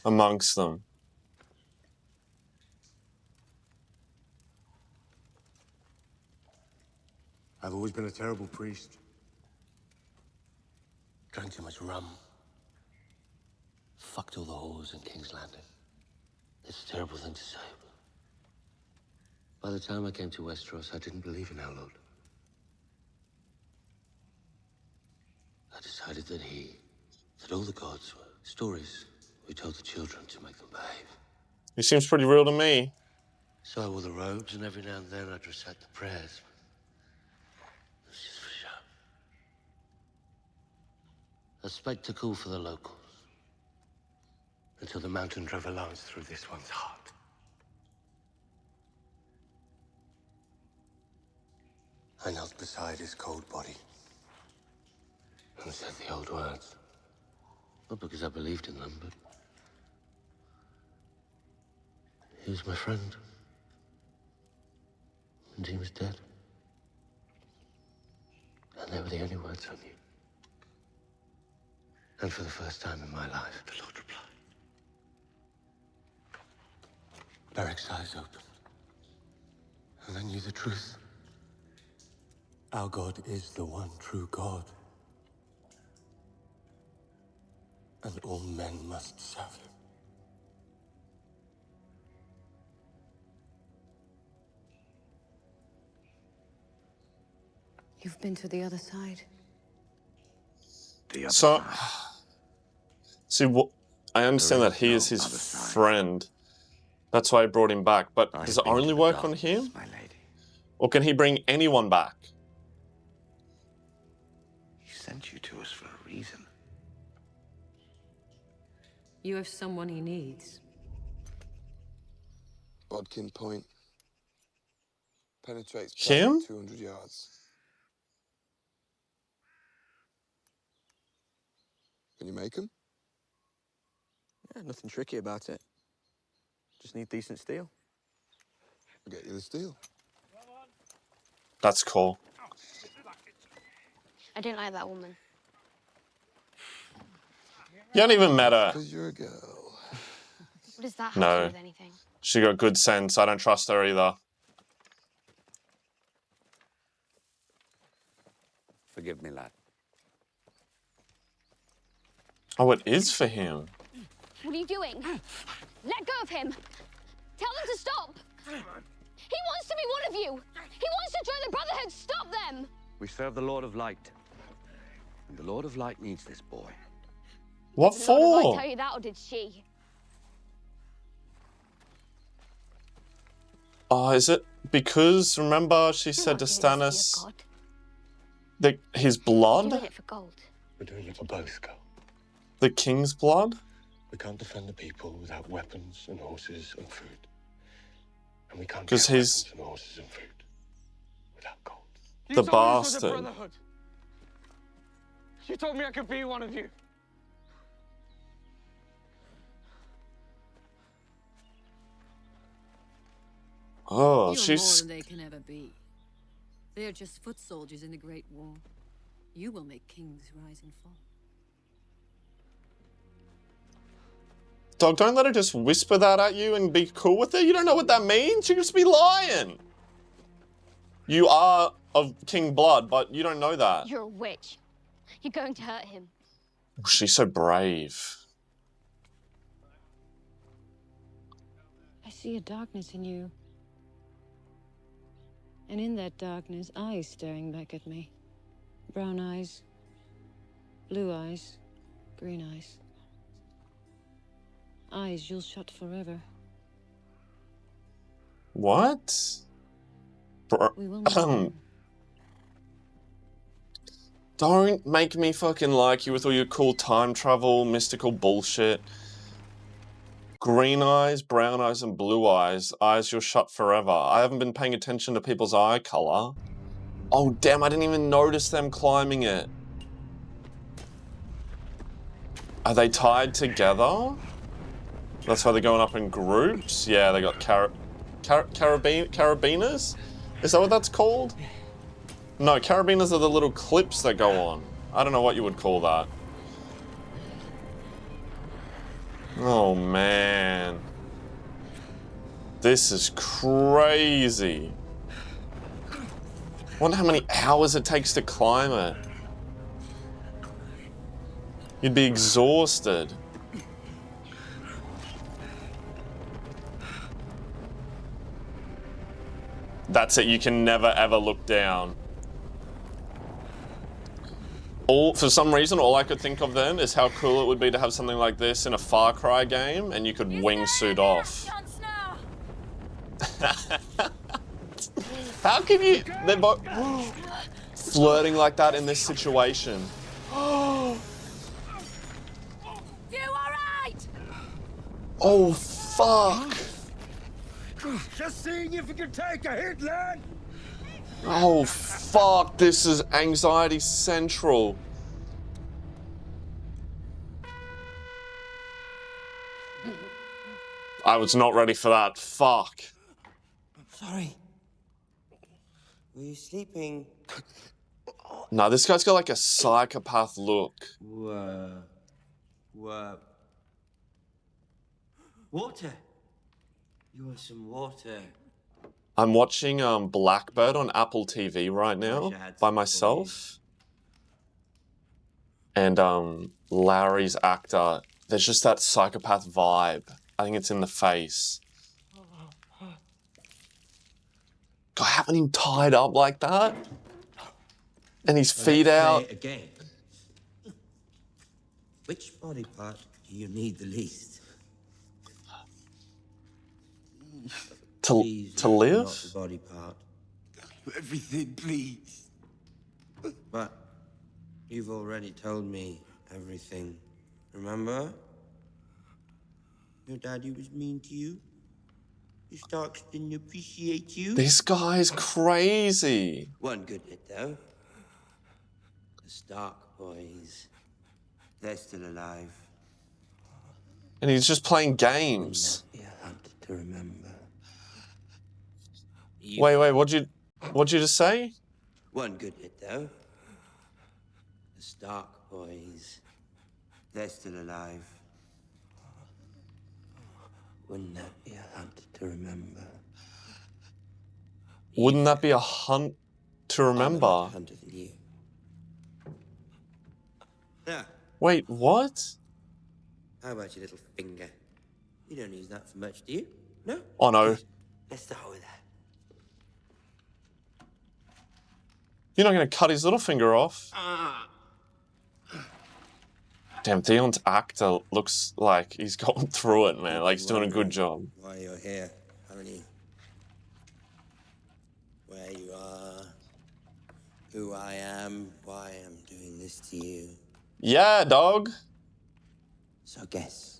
amongst them? I've always been a terrible priest. Drank too much rum. Fucked all the whores in King's Landing. It's a terrible thing to say. By the time I came to Westeros, I didn't believe in our Lord. I decided that all the gods were stories we told the children to make them behave. He seems pretty real to me. So I wore the robes, and every now and then I'd recite the prayers. It was just for show. A spectacle for the locals. Until the mountain drove a lance through this one's heart. I knelt beside his cold body and said the old words. Not because I believed in them, but he was my friend. And he was dead. And they were the only words I knew. And for the first time in my life, the Lord replied. Beric's eyes opened. And I knew the truth. Our God is the one true God. And all men must serve him. You've been to the other side. The other So, side. see, I understand There that is he no is his other side. friend. That's why I brought him back. But I does have it been only to the work on darkness, him? my lady. Or can he bring anyone back? He sent you to us for a reason. You have someone he needs. Bodkin Point. Penetrates Him? past 200 yards. Can you make him? Yeah, nothing tricky about it. Just need decent steel. I'll get you the steel. That's cool. I didn't like that woman. You don't even met her. Because you're a girl. What does that have to No. do with anything? She got good sense. I don't trust her either. Forgive me, lad. Oh, it is for him. What are you doing? Let go of him. Tell them to stop. He wants to be one of you. He wants to join the Brotherhood. Stop them. We serve the Lord of Light. And the Lord of Light needs this boy. What Did the Lord of for? Light tell you that, or did she? Oh, is it because, remember, she You're said to not doing this Stannis for your God. that his You're blood? doing it for gold. We're doing it for both, girl. The king's blood? We can't defend the people without weapons and horses and food. And we can't 'Cause get he's- weapons and horses and food without gold. You The told me this was a bastard. brotherhood. You told me I could be one of you. Oh, You're more she's... than they can ever be. They're just foot soldiers in the Great War. You will make kings rise and fall. Dog, don't let her just whisper that at you and be cool with it. You don't know what that means. She could just be lying. You are of king blood, but you don't know that. You're a witch. You're going to hurt him. She's so brave. I see a darkness in you. And in that darkness, eyes staring back at me. Brown eyes, blue eyes, green eyes. Eyes you'll shut forever. What? We will meet again. Don't make me fucking like you with all your cool time travel, mystical bullshit. Green eyes, brown eyes, and blue eyes. Eyes you'll shut forever. I haven't been paying attention to people's eye color. Oh, damn, I didn't even notice them climbing it. Are they tied together? That's why they're going up in groups? Yeah, they got carabiners? Is that what that's called? No, carabiners are the little clips that go on. I don't know what you would call that. Oh, man. This is crazy. Wonder how many hours it takes to climb it. You'd be exhausted. That's it, you can never ever look down. For some reason, all I could think of then is how cool it would be to have something like this in a Far Cry game, and you could wingsuit off. How can you... They're both flirting like that in this situation. You alright? Oh, fuck. Just seeing if you can take a hit, lad. Oh, fuck. This is anxiety central. I was not ready for that. Fuck. Sorry. Were you sleeping? No, this guy's got like a psychopath look. Whoa. Water. You want some water? I'm watching Blackbird on Apple TV right now by myself. And Larry's actor, there's just that psychopath vibe. I think it's in the face. God, having him tied up like that? And his feet out. Again. Which body part do you need the least? To live? Not the body part. Everything, please. But you've already told me everything. Remember? Your daddy was mean to you. Your Starks didn't appreciate you. This guy's crazy. One good bit, though. The Stark boys. They're still alive. And he's just playing games. Wouldn't that be a hunt to remember? Wait, what'd you just say? One good bit, though. The Stark boys. They're still alive. Wouldn't that be a hunt to remember? Wouldn't that be a hunt to remember? I'm a hunter than you. Yeah. Wait, what? How about your little finger? You don't use that for much, do you? No? Oh, no. Let's start with that. You're not going to cut his little finger off. Damn, Theon's actor looks like he's gone through it, man. Like, he's doing a good job. Why you're here, haven't you? Where you are, who I am, why I'm doing this to you. Yeah, dog. So guess.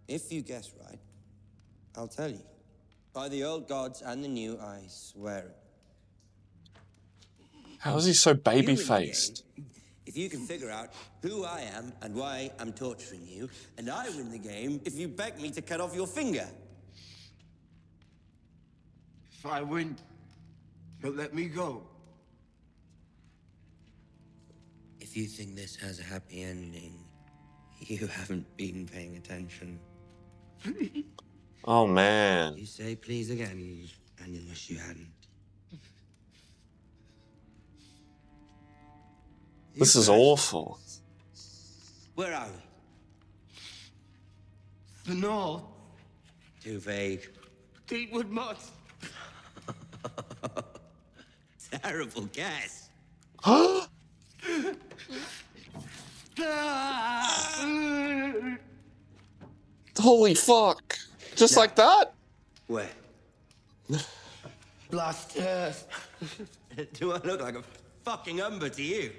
If you guess right, I'll tell you. By the old gods and the new, I swear it. How is he so baby-faced? If you can figure out who I am and why I'm torturing you, and I win the game if you beg me to cut off your finger. If I win, you'll let me go. If you think this has a happy ending, you haven't been paying attention. Oh, man. You say please again, and you wish you hadn't. This is awful. Where are we? The north. Too vague. Deepwood Mud. Terrible guess. Holy fuck. Just like that? Where? Blast earth. Do I look like a fucking umber to you?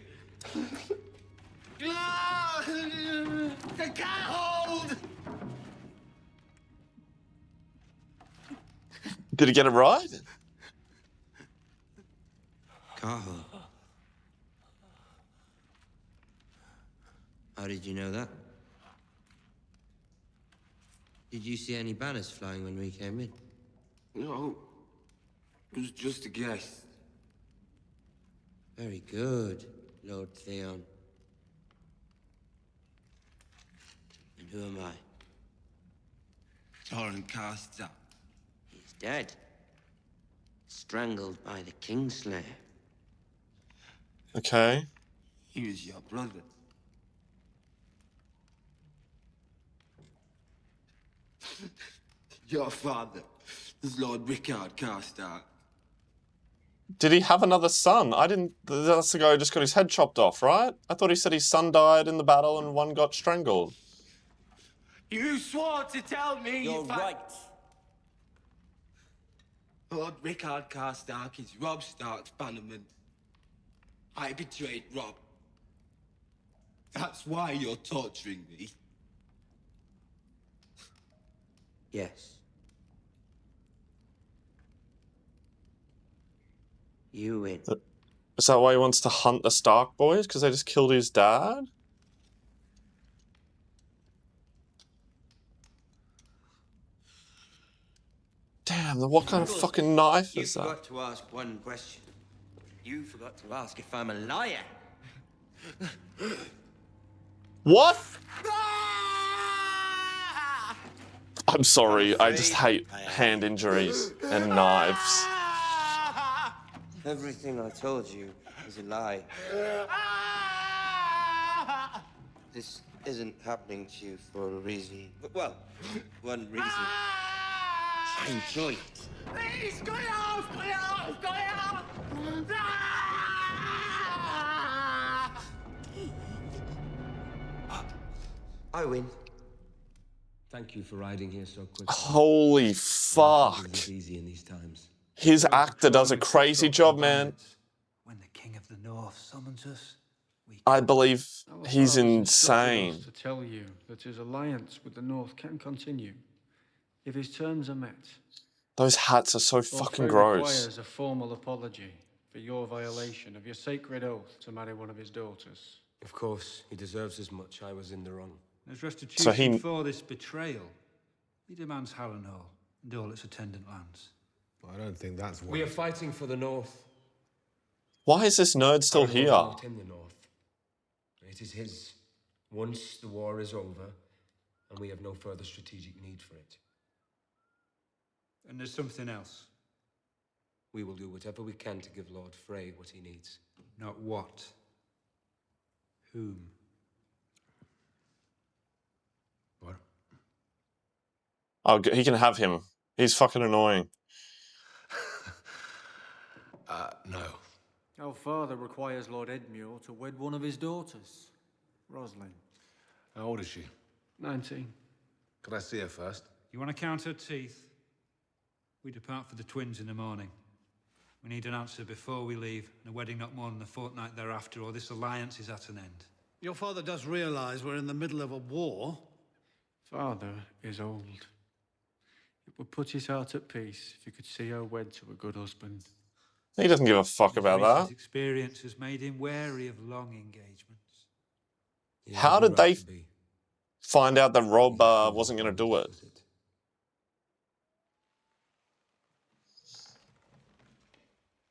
I can't hold. Did he get it right? Cahill. How did you know that? Did you see any banners flying when we came in? No. It was just a guess. Very good, Lord Theon. And who am I? Torrent cast up. He's dead. Strangled by the Kingslayer. Okay. He was your brother. Your father is Lord Rickard Karstark. Did he have another son? I didn't... That's the guy who just got his head chopped off, right? I thought he said his son died in the battle and one got strangled. You swore to tell me. You're right. Lord Rickard Karstark is Robb Stark's bannerman. I betrayed Robb. That's why you're torturing me. Yes. You win. Is that why he wants to hunt the Stark boys? Because they just killed his dad? Damn, what kind of fucking knife You is that? forgot to ask one question. You forgot to ask if I'm a liar. What? I'm sorry, I just hate hand injuries and knives. Everything I told you is a lie. This isn't happening to you for a reason. Well, one reason. I enjoy it. Please, cut it off! Cut it off! Cut it off! I win. Thank you for riding here so quickly. Holy fuck. It's easy in these times. His actor does a crazy job, man. When the King of the North summons us, I believe he's Our fathers instructed insane. us to tell you that his alliance with the North can continue if his terms are met. Those hats are so Lord fucking Frey gross. requires a formal apology for your violation of your sacred oath to marry one of his daughters. Of course, he deserves as much. I was in the wrong. as restitution for this betrayal, he demands Harrenhal and all its attendant lands. I don't think that's what... We are fighting for the North. Why is this nerd still Harrenhal's here? not in the North. It is his once the war is over, and we have no further strategic need for it. And there's something else. We will do whatever we can to give Lord Frey what he needs. Not what. Whom? What? Oh, he can have him. He's fucking annoying. No. Our father requires Lord Edmure to wed one of his daughters, Roslyn. How old is she? 19. Could I see her first? You want to count her teeth? We depart for the twins in the morning. We need an answer before we leave, and a wedding not more than a fortnight thereafter, or this alliance is at an end. Your father does realize we're in the middle of a war. Father is old. It would put his heart at peace if he could see her wed to a good husband. He doesn't give a fuck about His that. experience has made him wary of long engagements. How did they find out that Rob wasn't going to do it?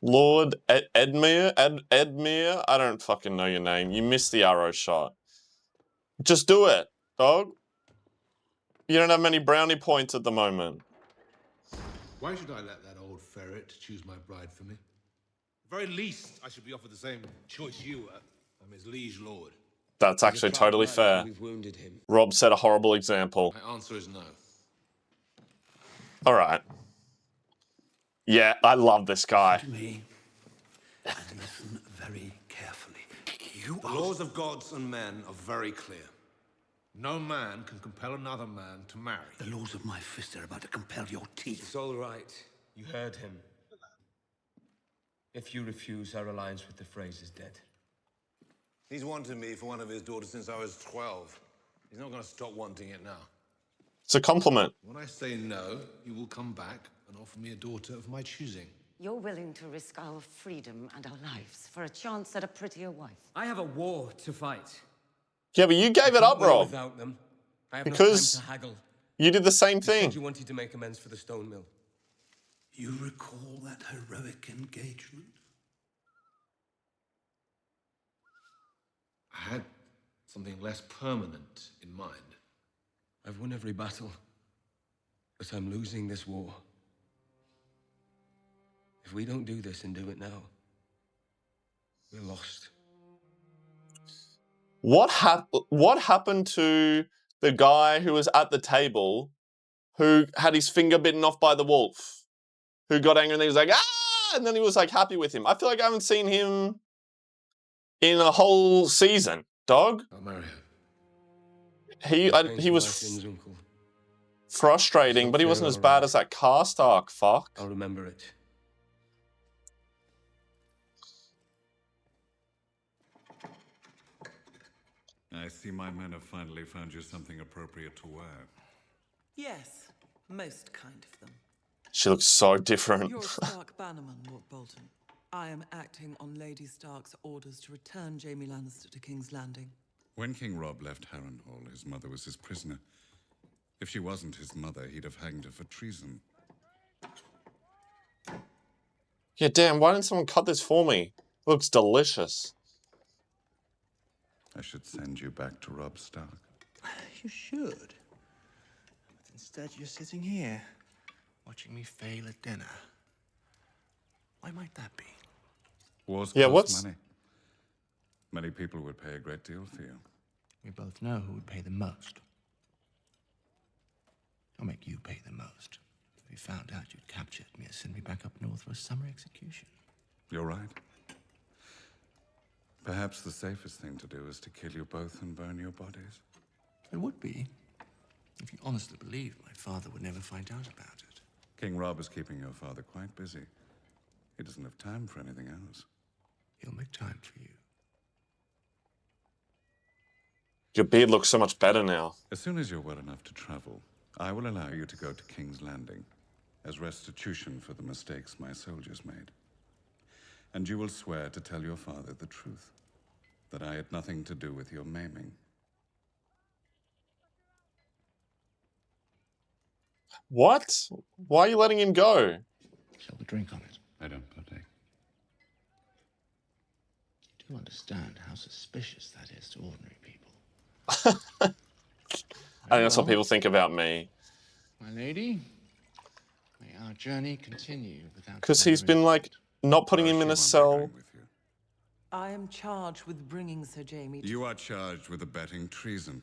Lord Edmure? Edmure? I don't fucking know your name. You missed the arrow shot. Just do it, dog. You don't have many brownie points at the moment. Why should I let that old ferret choose my bride for me? At the very least, I should be offered the same choice you were. I'm I'm his liege lord. That's actually totally fair. We've wounded him. Rob set a horrible example. My answer is no. All right. Yeah, I love this guy. Listen to me and listen very carefully. The laws of gods and men are very clear. No man can compel another man to marry. The laws of my fist are about to compel your teeth. It's all right. You heard him. If you refuse, our alliance with the Freys is dead. He's wanted me for one of his daughters since I was 12. He's not going to stop wanting it now. It's a compliment. When I say no, you will come back and offer me a daughter of my choosing. You're willing to risk our freedom and our lives for a chance at a prettier wife. I have a war to fight. Yeah, but you gave it up, Rob. Without them, I have Because no time to haggle. you did the same You said thing. you wanted to make amends for the stone mill. You recall that heroic engagement? I had something less permanent in mind. I've won every battle, but I'm losing this war. If we don't do this and do it now, we're lost. What happened to the guy who was at the table who had his finger bitten off by the wolf? Who got angry and he was like, ah! And then he was like happy with him. I feel like I haven't seen him in a whole season, dog. I'll marry her. He was frustrating, but he wasn't as bad as that cast arc. Fuck. I'll remember it. I see my men have finally found you something appropriate to wear. Yes, most kind of them. She looks so different. You're Stark Bannerman, Lord Bolton. I am acting on Lady Stark's orders to return Jaime Lannister to King's Landing. When King Robb left Harrenhal, his mother was his prisoner. If she wasn't his mother, he'd have hanged her for treason. Yeah, damn, why didn't someone cut this for me? Looks delicious. I should send you back to Robb Stark. You should. But instead, you're sitting here, watching me fail at dinner. Why might that be? Wars Yeah, cost money. Many people would pay a great deal for you. We both know who would pay the most. I'll make you pay the most. If we found out you'd captured me and sent me back up north for a summer execution. You're right. Perhaps the safest thing to do is to kill you both and burn your bodies. It would be, if you honestly believed my father would never find out about it. King Robb is keeping your father quite busy. He doesn't have time for anything else. He'll make time for you. Your beard looks so much better now. As soon as you're well enough to travel, I will allow you to go to King's Landing as restitution for the mistakes my soldiers made. And you will swear to tell your father the truth, that I had nothing to do with your maiming. What? Why are you letting him go? Shall we drink on it? I don't partake. You do understand how suspicious that is to ordinary people. I think that's what people think about me. My lady, may our journey continue without... Because he's been, like, not putting him in a cell. I am charged with bringing Sir Jaime to... You are charged with abetting treason.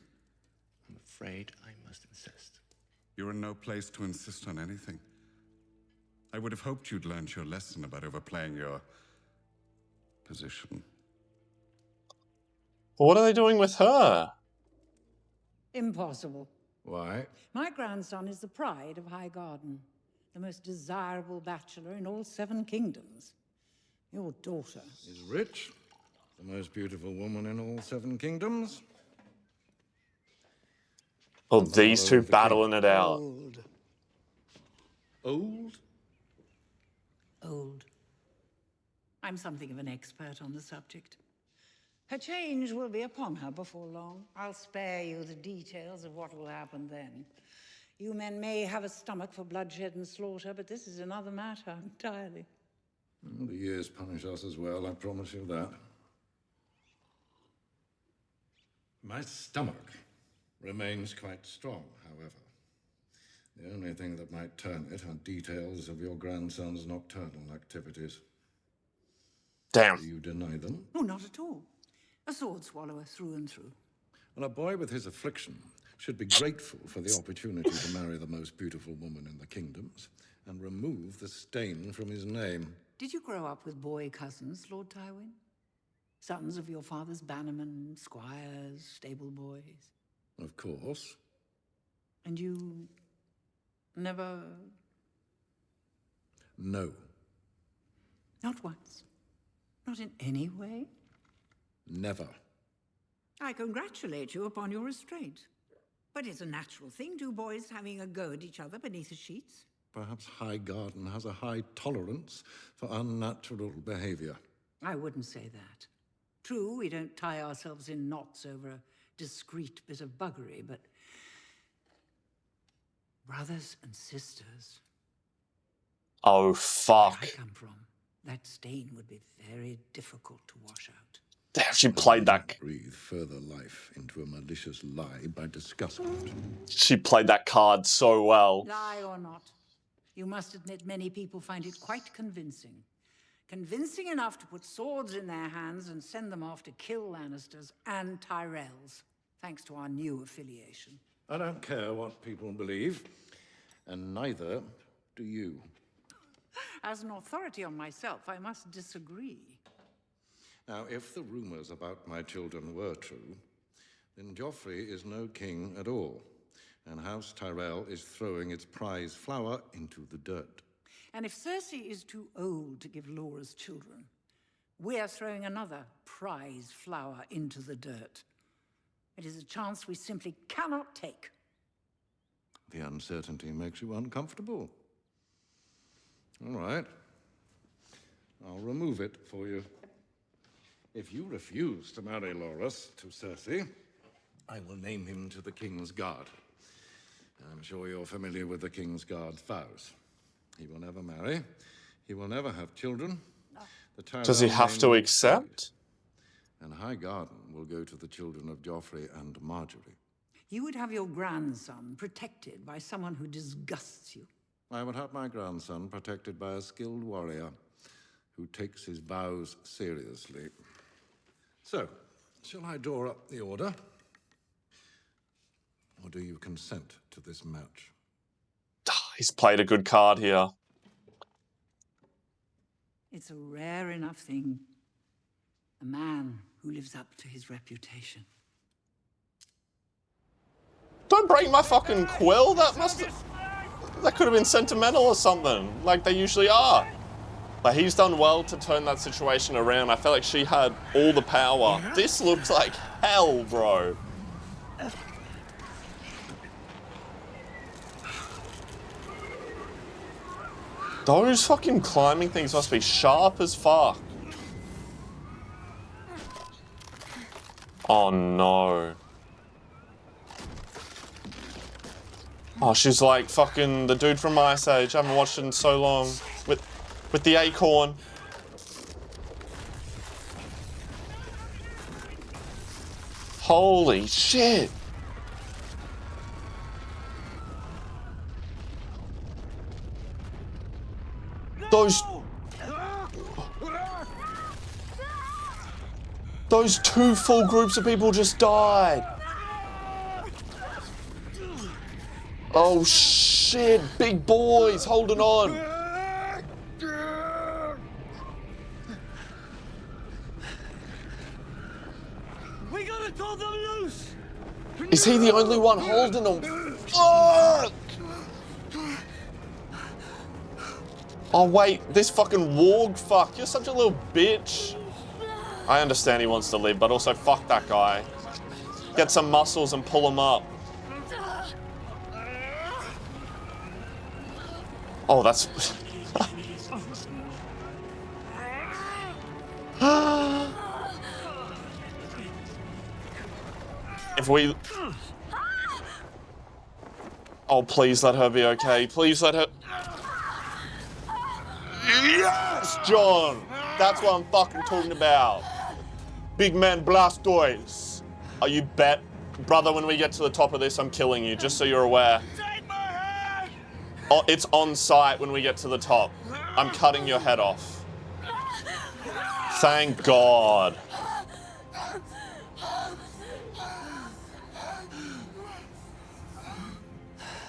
I'm afraid I must insist. You're in no place to insist on anything. I would have hoped you'd learned your lesson about overplaying your position. But what are they doing with her? Impossible. Why? My grandson is the pride of High Garden, the most desirable bachelor in all 7 kingdoms. Your daughter is rich, the most beautiful woman in all 7 kingdoms. Oh, these two battling it out. Old. Old? Old. I'm something of an expert on the subject. Her change will be upon her before long. I'll spare you the details of what will happen then. You men may have a stomach for bloodshed and slaughter, but this is another matter entirely. The years punish us as well, I promise you that. My stomach remains quite strong, however. The only thing that might turn it are details of your grandson's nocturnal activities. Damn. Do you deny them? Oh, not at all. A sword swallower through and through. And a boy with his affliction should be grateful for the opportunity to marry the most beautiful woman in the kingdoms and remove the stain from his name. Did you grow up with boy cousins, Lord Tywin? Sons of your father's bannermen, squires, stable boys? Of course. And you never... No. Not once? Not in any way? Never. I congratulate you upon your restraint. But it's a natural thing, two boys having a go at each other beneath the sheets. Perhaps Highgarden has a high tolerance for unnatural behavior. I wouldn't say that. True, we don't tie ourselves in knots over a discreet bit of buggery, but... brothers and sisters. Oh, fuck. Where I come from, that stain would be very difficult to wash out. Damn, she played that. Breathe further life into a malicious lie by discussing it. She played that card so well. Lie or not, you must admit many people find it quite convincing. Convincing enough to put swords in their hands and send them off to kill Lannisters and Tyrells, thanks to our new affiliation. I don't care what people believe, and neither do you. As an authority on myself, I must disagree. Now, if the rumors about my children were true, then Joffrey is no king at all, and House Tyrell is throwing its prize flower into the dirt. And if Cersei is too old to give Laura's children, we're throwing another prize flower into the dirt. It is a chance we simply cannot take. The uncertainty makes you uncomfortable. All right. I'll remove it for you. If you refuse to marry Loras to Cersei, I will name him to the King's Guard. I'm sure you're familiar with the King's Guard's vows. He will never marry. He will never have children. Does he have to accept? And Highgarden will go to the children of Joffrey and Marjorie. You would have your grandson protected by someone who disgusts you. I would have my grandson protected by a skilled warrior who takes his vows seriously. So, shall I draw up the order? Or do you consent to this match? He's played a good card here. It's a rare enough thing. A man who lives up to his reputation. Don't break my fucking quill. That could have been sentimental or something, like they usually are. But he's done well to turn that situation around. I felt like she had all the power. This looks like hell, bro. Those fucking climbing things must be sharp as fuck. Oh no. Oh, she's like fucking the dude from Ice Age. I haven't watched it in so long. With the acorn. Holy shit. Those two full groups of people just died. Oh shit, big boys holding on. We gotta turn them loose. Is he the only one holding them? Fuck! Oh wait, this fucking warg fuck, you're such a little bitch. I understand he wants to live, but also fuck that guy. Get some muscles and pull him up. Oh, that's... If we... Oh, please let her be okay. Please let her... Yes, John! That's what I'm fucking talking about. Big man Blastoise. Are you bet? Brother, when we get to the top of this, I'm killing you, just so you're aware. Oh, it's on site when we get to the top. I'm cutting your head off. Thank God.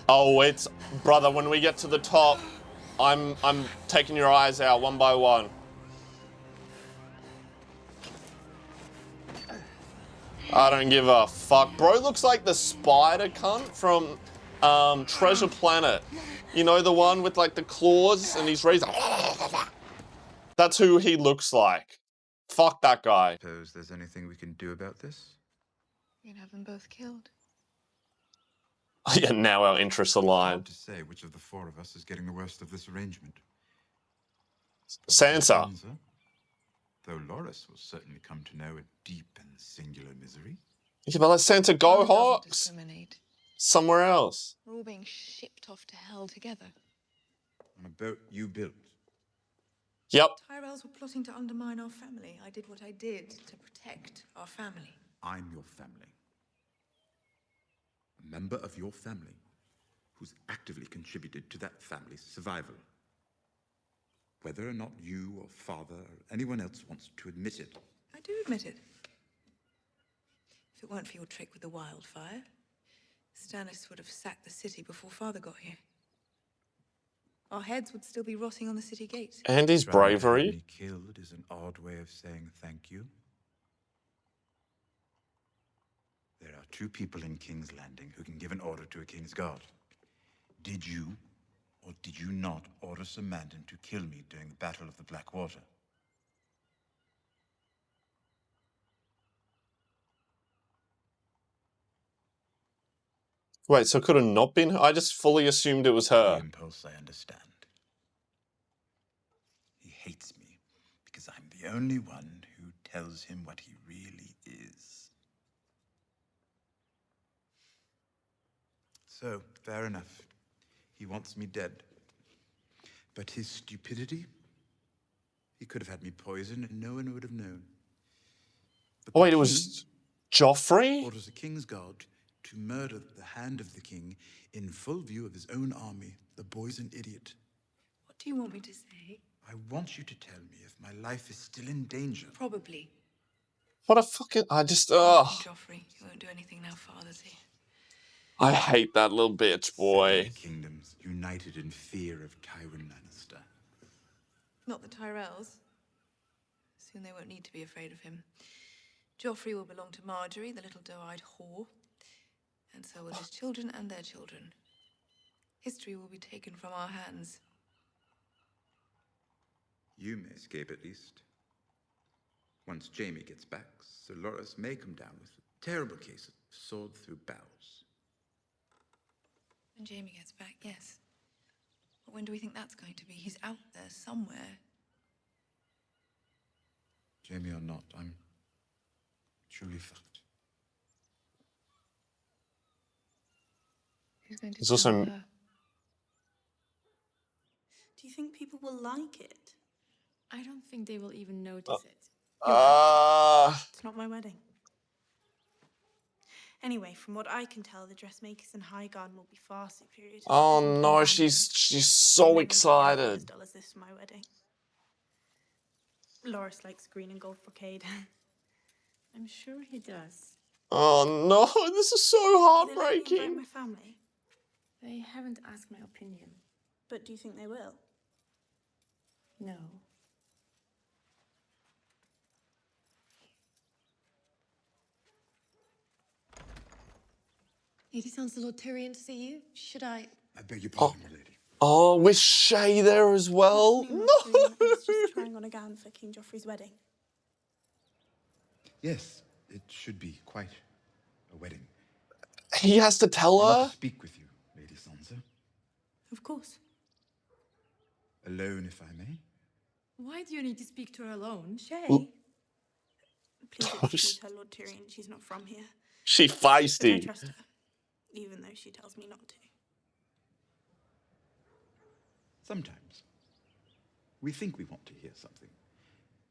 Oh, it's brother. When we get to the top, I'm taking your eyes out one by one. I don't give a fuck. Bro looks like the spider cunt from Treasure Planet. You know, the one with like the claws and he's raised. That's who he looks like. Fuck that guy. Suppose there's anything we can do about this? We can have them both killed. Yeah, now our interests align. Hard to say which of the four of us is getting the worst of this arrangement. Sansa. Though Loris will certainly come to know a deep and singular misery. Yeah, but let Sansa go, Hawks. Discriminate. Somewhere else. We're all being shipped off to hell together. On a boat you built. Yep. Tyrells were plotting to undermine our family. I did what I did to protect our family. I'm your family. A member of your family who's actively contributed to that family's survival. Whether or not you or father or anyone else wants to admit it. I do admit it. If it weren't for your trick with the wildfire, Stannis would have sacked the city before father got here. Our heads would still be rotting on the city gate. And his bravery. Trying to have me killed is an odd way of saying thank you. There are two people in King's Landing who can give an order to a king's guard. Did you, or did you not, order Sir Mandon to kill me during the Battle of the Blackwater? Wait, so it could have not been her? I just fully assumed it was her. The impulse I understand. He hates me because I'm the only one who tells him what he really is. So, fair enough. He wants me dead. But his stupidity? He could have had me poisoned and no one would have known. But Oh, wait, it was Joffrey? Orders a king's guard to murder the hand of the king in full view of his own army, the boy's an idiot. What do you want me to say? I want you to tell me if my life is still in danger. Probably. What a fucking... I just... Ugh. Joffrey, you won't do anything now father's here. I hate that little bitch, boy. 7 kingdoms united in fear of Tywin Lannister. Not the Tyrells. Soon they won't need to be afraid of him. Joffrey will belong to Marjorie, the little doe-eyed whore. And so will his children and their children. History will be taken from our hands. You may escape at least. Once Jaime gets back, Sir Loras may come down with a terrible case of sword through bowels. When Jaime gets back, yes. But when do we think that's going to be? He's out there somewhere. Jaime or not, I'm truly fucked. Who's going to There's tell also... her? Do you think people will like it? I don't think they will even notice it. It's not my wedding. Anyway, from what I can tell, the dressmakers in Highgarden will be far superior to Oh the no, she's so excited. as dull as this for my wedding. Loris likes green and gold brocade. I'm sure he does. Oh no, this is so Will they let me heartbreaking. invite my family? They haven't asked my opinion. But do you think they will? No. Lady Sansa, Lord Tyrion to see you. Should I? I beg your pardon, my lady. Oh, with Shay there as well? No. He's just trying on a gown for King Joffrey's wedding. Yes, it should be quite a wedding. He has to tell I want her? to speak with you, Lady Sansa. Of course. Alone, if I may. Why do you need to speak to her alone? Shay. Ooh. Please excuse her, Lord Tyrion. She's not from here. She But I feisty. trust her, even though she tells me not to. Sometimes we think we want to hear something,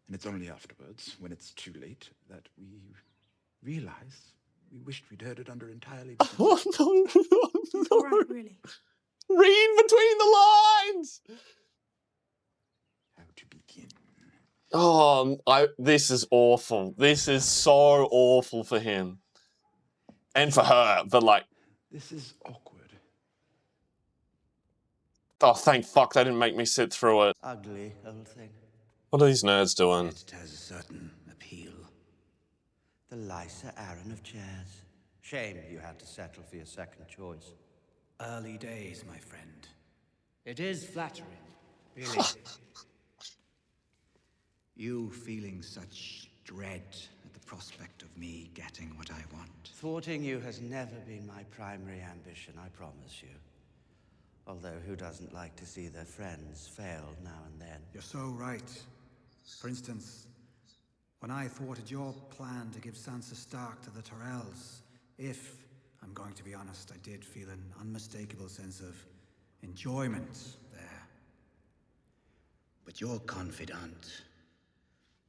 and it's only afterwards, when it's too late, that we realize we wished we'd heard it under entirely different... Oh no, It's all right, really. Read between the lines. How to begin? Oh, this is awful. This is so awful for him. And for her, but like... This is awkward. Oh, thank fuck they didn't make me sit through it. Ugly old thing. What are these nerds doing? It has a certain appeal. The Lysa Arryn of chairs. Shame you had to settle for your second choice. Early days, my friend. It is flattering, really. You feeling such dread at the prospect of me getting what I want. Thwarting you has never been my primary ambition, I promise you. Although who doesn't like to see their friends fail now and then? You're so right. For instance, when I thwarted your plan to give Sansa Stark to the Tyrells, if, I'm going to be honest, I did feel an unmistakable sense of enjoyment there. But your confidant,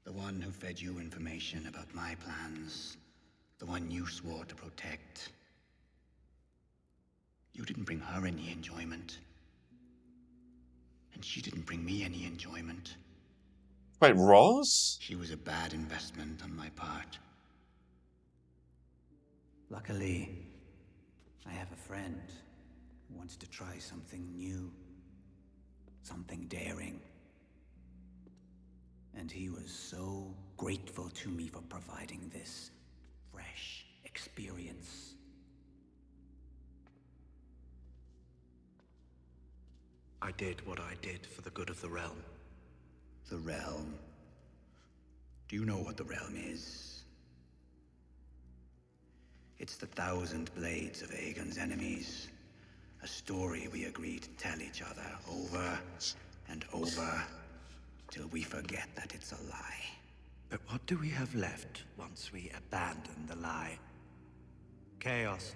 the one who fed you information about my plans, the one you swore to protect, you didn't bring her any enjoyment. And she didn't bring me any enjoyment. Wait, Roz? She was a bad investment on my part. Luckily, I have a friend who wants to try something new. Something daring. And he was so grateful to me for providing this fresh experience. I did what I did for the good of the realm. The realm? Do you know what the realm is? It's the 1,000 blades of Aegon's enemies. A story we agreed to tell each other over and over till we forget that it's a lie. But what do we have left once we abandon the lie? Chaos.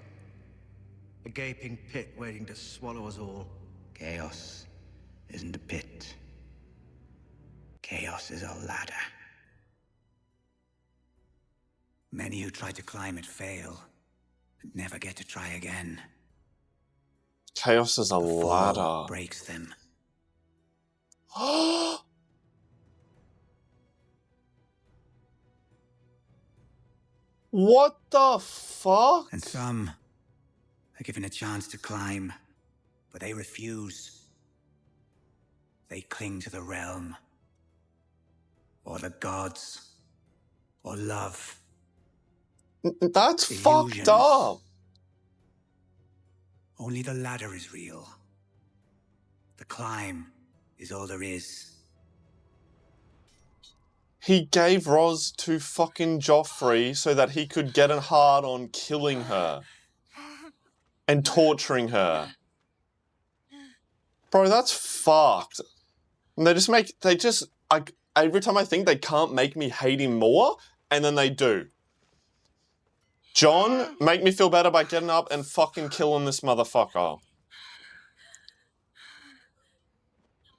A gaping pit waiting to swallow us all. Chaos isn't a pit. Chaos is a ladder. Many who try to climb it fail, and never get to try again. Chaos is a The fall ladder. breaks them. What the fuck? And some are given a chance to climb, but they refuse. They cling to the realm, or the gods, or love. That's Illusions. fucked up. Only the ladder is real. The climb is all there is. He gave Roz to fucking Joffrey so that he could get a hard on killing her and torturing her. Bro, that's fucked. And every time I think they can't make me hate him more, and then they do. Jon, make me feel better by getting up and fucking killing this motherfucker.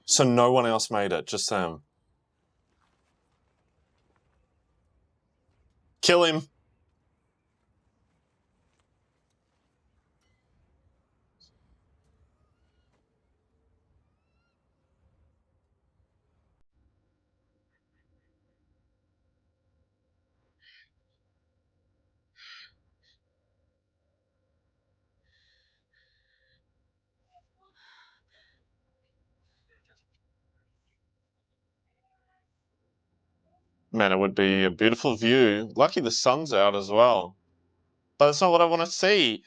So no one else made it, just them. Kill him. Man, it would be a beautiful view. Lucky the sun's out as well. But that's not what I want to see.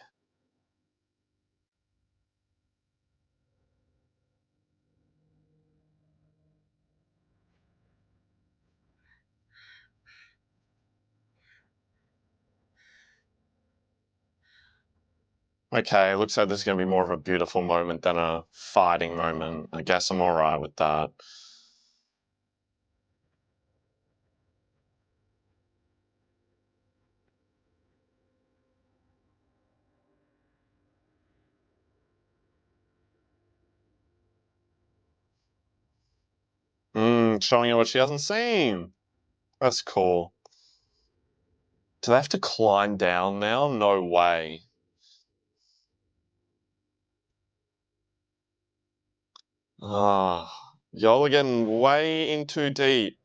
Okay, looks like this is going to be more of a beautiful moment than a fighting moment. I guess I'm alright with that. Showing her what she hasn't seen. That's cool. Do they have to climb down now? No way. Y'all are getting way in too deep.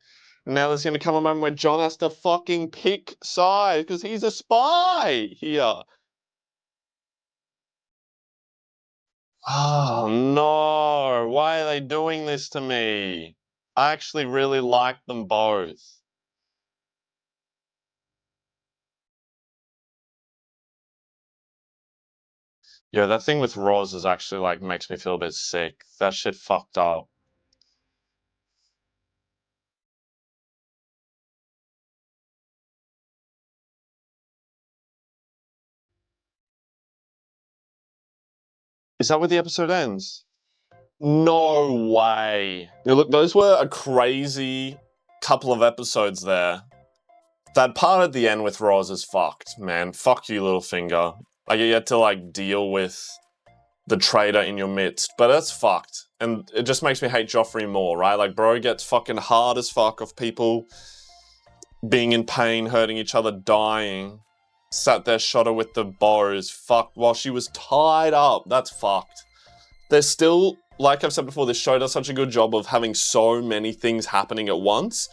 Now there's going to come a moment where Jon has to fucking pick sides because he's a spy here. Oh no. No, why are they doing this to me? I actually really like them both. Yeah, that thing with Roz is actually like makes me feel a bit sick. That shit fucked up. Is that where the episode ends? No way. Yeah, look, those were a crazy couple of episodes there. That part at the end with Roz is fucked, man. Fuck you, Littlefinger. Like, you had to, like, deal with the traitor in your midst. But that's fucked. And it just makes me hate Joffrey more, right? Like, bro gets fucking hard as fuck of people being in pain, hurting each other, dying. Sat there, shot her with the bows, fucked, while she was tied up. That's fucked. There's still, like I've said before, this show does such a good job of having so many things happening at once,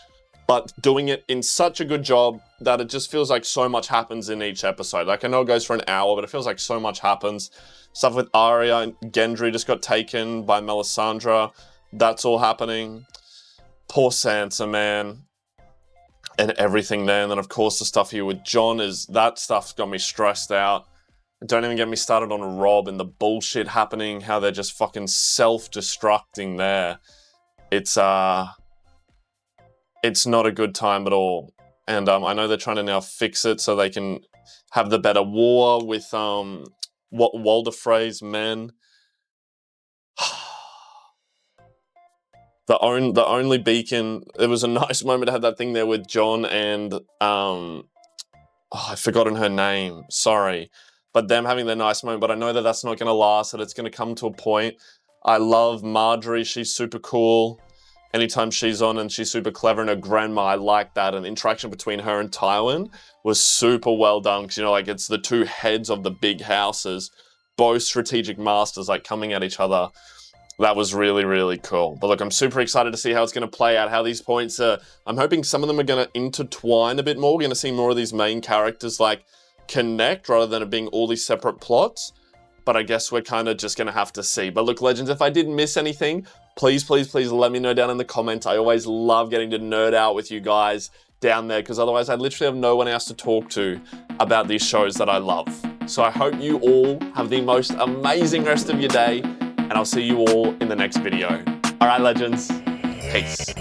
but doing it in such a good job that it just feels like so much happens in each episode. Like, I know it goes for an hour, but it feels like so much happens. Stuff with Arya and Gendry just got taken by Melisandre. That's all happening. Poor Sansa, man. And everything there. And then, of course, the stuff here with Jon that stuff's got me stressed out. Don't even get me started on Rob and the bullshit happening, how they're just fucking self-destructing there. It's not a good time at all. And I know they're trying to now fix it so they can have the better war with what Walder Frey's men. The only beacon. It was a nice moment to have that thing there with Jon and I've forgotten her name. Sorry. But them having their nice moment, but I know that that's not going to last, that it's going to come to a point. I love Marjorie. She's super cool. Anytime she's on and she's super clever, and her grandma, I like that. And the interaction between her and Tywin was super well done because, you know, like, it's the two heads of the big houses, both strategic masters, like, coming at each other. That was really, really cool. But look, I'm super excited to see how it's going to play out, how these points are. I'm hoping some of them are going to intertwine a bit more. We're going to see more of these main characters, like, connect rather than it being all these separate plots. But I guess we're kind of just going to have to see. But look, Legends, if I did miss anything, please, please, please let me know down in the comments. I always love getting to nerd out with you guys down there, because otherwise I literally have no one else to talk to about these shows that I love. So I hope you all have the most amazing rest of your day, and I'll see you all in the next video. All right, Legends, peace.